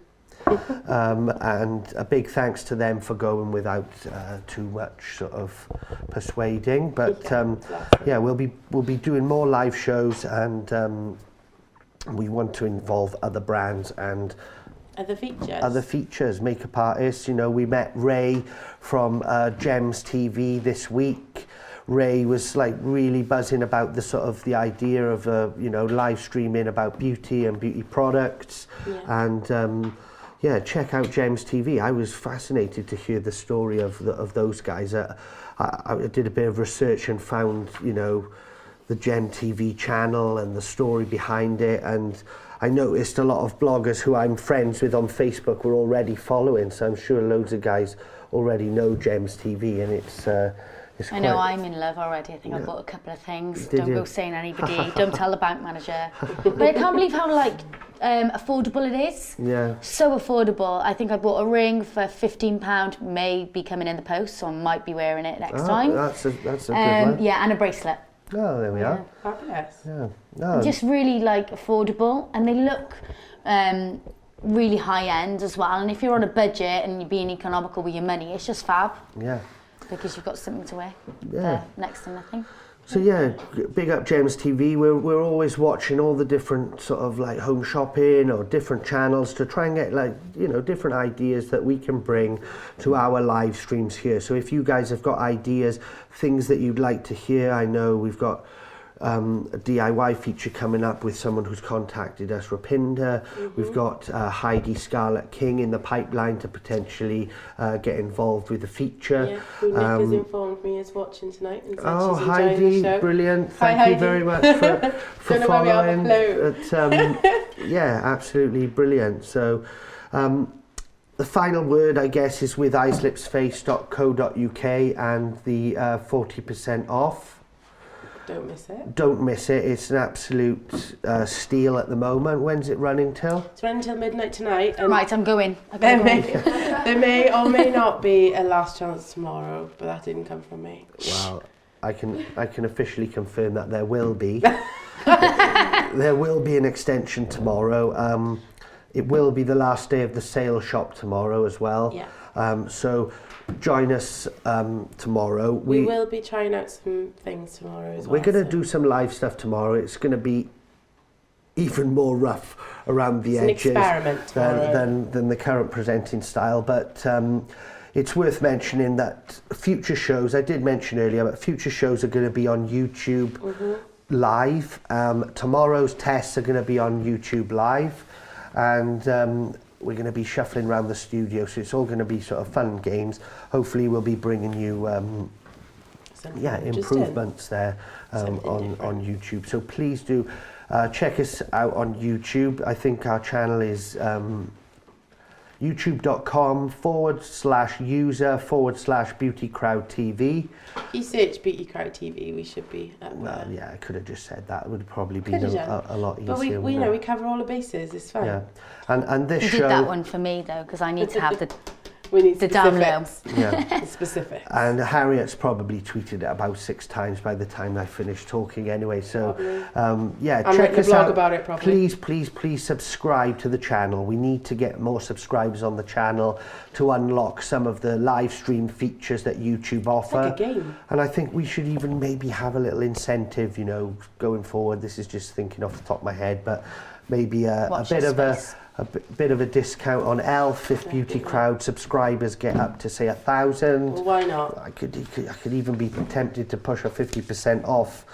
And a big thanks to them for going without too much sort of persuading. But yeah, we'll be doing more live shows, and we want to involve other brands and Other features. makeup artists. You know, we met Ray from Gems TV this week. Ray was like really buzzing about the sort of the idea of you know, live streaming about beauty and beauty products. Yeah. And yeah, check out Gems TV. I was fascinated to hear the story of those guys. I did a bit of research and found, you know, the Gem TV channel and the story behind it, and I noticed a lot of bloggers who I'm friends with on Facebook were already following, so I'm sure loads of guys already know Gems TV, and it's I know I'm in love already. I think I bought a couple of things. Did Don't you? go saying anybody. Don't tell the bank manager. But I can't believe how affordable it is. Yeah. So affordable. I think I bought a ring for £15. May be coming in the post, so I might be wearing it next time. That's a good one. Yeah, and a bracelet. Oh, there we are. Fabulous. Yeah. No. Just really affordable, and they look really high end as well. And if you're on a budget and you're being economical with your money, it's just fab, Yeah. because you've got something to wear Yeah. for next to nothing. So yeah, big up Gems TV. We're always watching all the different sort of like home shopping or different channels to try and get like, you know, different ideas that we can bring to our live streams here. So if you guys have got ideas, things that you'd like to hear, I know we've got a DIY feature coming up with someone who's contacted us, Rapinda. We've got Heidi Scarlett King in the pipeline to potentially get involved with the feature. Yeah, who Nick has informed me is watching tonight and said Oh, she's enjoying Heidi, the show. brilliant. Hi, Thank you Heidi. very much for Don't know where we are, following. but hello. Yeah, absolutely brilliant. So the final word, I guess, is with islipsface.co.uk and the 40% off. Don't miss it. Don't miss it. It's an absolute steal at the moment. When's it running till? It's running till midnight tonight. And Right, I'm going. there may or may not be a last chance tomorrow, but that didn't come from me. Well, I can officially confirm that there will be. There will be an extension tomorrow. It will be the last day of the sale shop tomorrow as well. Yeah. So join us tomorrow. We will be trying out some things tomorrow as well. We're going to do some live stuff tomorrow. It's going to be even more rough around the It's an edges experiment tomorrow. than the current presenting style. But it's worth mentioning that future shows, I did mention earlier, but future shows are going to be on YouTube live. Tomorrow's tests are going to be on YouTube live. And we're going to be shuffling around the studio, so it's all going to be sort of fun and games. Hopefully we'll be bringing you Something improvements there Something on YouTube. So please do check us out on YouTube. I think our channel is youtube.com/user/BeautyCrowd TV. You search Beauty Crowd TV, we should be up there. Well, yeah, I could have just said that. It would probably be Could have a lot easier. But we wouldn't know it? we cover all the bases, it's fine. Yeah, and this You show. did that one for me though, because I need to have the We need The down low. specifics. Yeah. The specifics. And Harriet's probably tweeted it about 6 times by the time I finish talking anyway. So, yeah, I'm check writing a us blog out. about it probably. Please, please, please subscribe to the channel. We need to get more subscribers on the channel to unlock some of the live stream features that YouTube offer. Like a game. And I think we should even maybe have a little incentive, you know, going forward. This is just thinking off the top of my head, but maybe a Watch bit this of space. a bit of a discount on Elf if Beauty Crowd subscribers get up to say 1,000. Well, why not? I could even be tempted to push a 50% off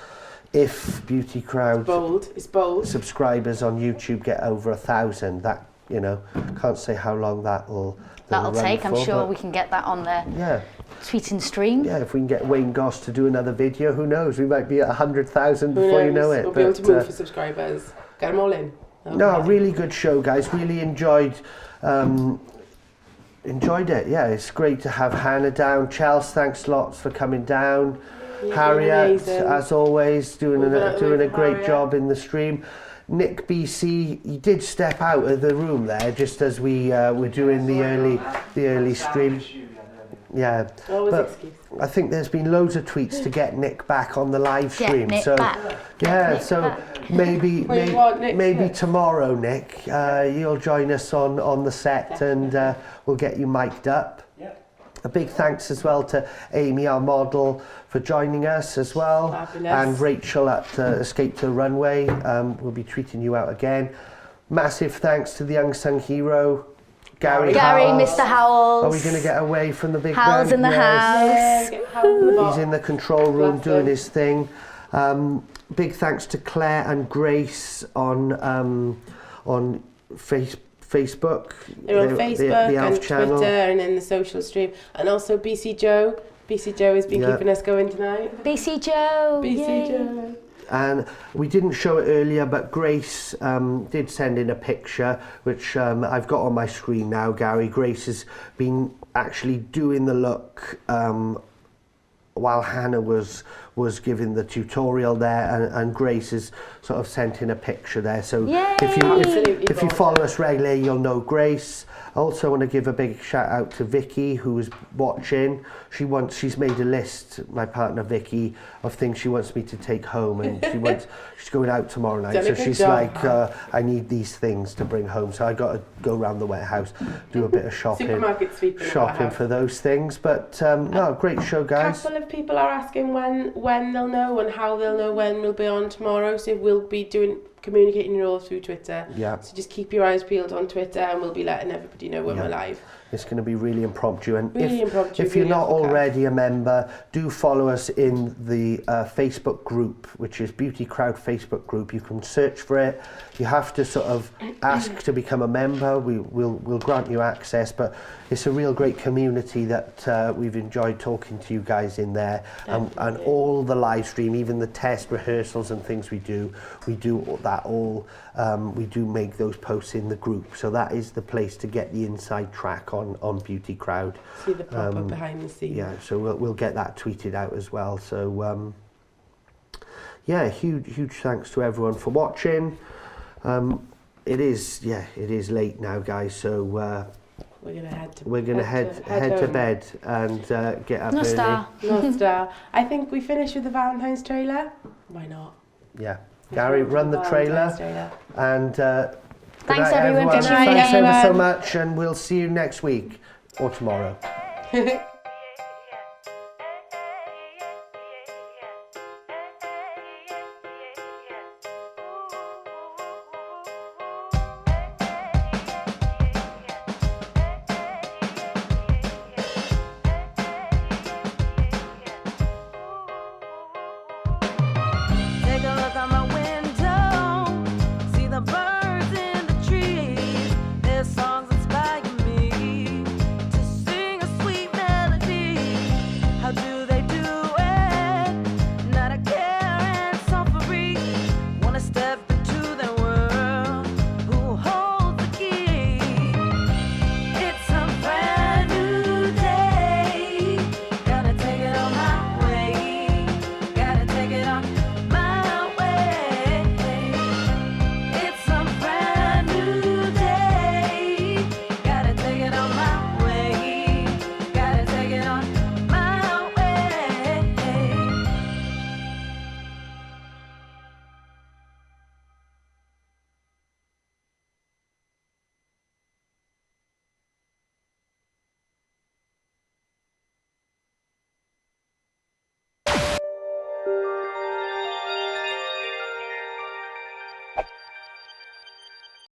if Beauty Crowd Bold. It's bold. subscribers on YouTube get over 1,000. That, you know, can't say how long that'll that'll run take. I'm for, sure but we can get that on the yeah. tweet and stream. Yeah, if we can get Wayne Goss to do another video, who knows? We might be at 100,000 Who before you know knows? it. We'll be able to but, move for subscribers. Get them all in. no, really good show, guys. Really enjoyed it. Yeah, it's great to have Hannah down. Chels, thanks lots for coming down. You've been Harriet, amazing. as always, doing We've a been great Harriet. job in the stream. Nick BC, he did step out of the room there just as we were doing the early stream. Yeah, Always but excuse. I think there's been loads of tweets to get Nick back on the live Get stream. Nick So back. yeah, Nick so back. maybe Well, you want Nick's maybe Nick. tomorrow, Nick, you'll join us on the set and we'll get you mic'd up. A big thanks as well to Amy, our model, for joining us as well. Fabulous. And Rachel at Escape to the Runway. We'll be treating you out again. Massive thanks to the unsung hero, Gary Gary, Howells. Mr. Howells. Are we going to get away from the big Howells man? in the Yes. house. Get help in the He's box. in the control room Bless doing him. his thing. Big thanks to Claire and Grace on Facebook. They're on the Facebook Elf and channel. Twitter and in the social stream. And also BC Joe. BC Joe has been Yeah. keeping us going tonight. BC Joe. BC yay. Joe. And we didn't show it earlier, but Grace did send in a picture, which I've got on my screen now, Gary. Grace has been actually doing the look while Hannah was giving the tutorial there, and Grace has sort of sent in a picture there. So Yay! if you Absolutely follow us regularly, you'll know Grace. I also want to give a big shout out to Vicky, who is watching. She's made a list, my partner Vicky, of things she wants me to take home, and she's going out tomorrow night. Done a So good she's job. like, I need these things to bring home. So I got to go around the warehouse, do a bit of shopping, Supermarket sweeping. shopping for those things. But no, great show, A guys. couple of people are asking when they'll know and how they'll know when we'll be on tomorrow. So we'll be communicating it all through Twitter. Yeah. So just keep your eyes peeled on Twitter and we'll be letting everybody know when Yeah. we're live. It's going to be really impromptu. And Really impromptu, if you're really not off the cuff. already a member, do follow us in the Facebook group, which is Beauty Crowd Facebook group. You can search for it. You have to sort of ask to become a member. We'll grant you access, but it's a real great community that we've enjoyed talking to you guys in there. And all the live stream, even the test rehearsals and things we do that all. We do make those posts in the group, so that is the place to get the inside track on Beauty Crowd. See the proper behind the scenes. Yeah, so we'll get that tweeted out as well. So yeah, huge thanks to everyone for watching. It is late now, guys. So We're gonna head to. we're gonna head to home. bed and get up No early. star. North Star. I think we finished with the Valentine's trailer. Why not? Yeah, Gary, run the Valentine's trailer. And Thanks, good night, everyone, for everyone. tuning in. Thanks ever so Everyone. much, and we'll see you next week or tomorrow. trailer.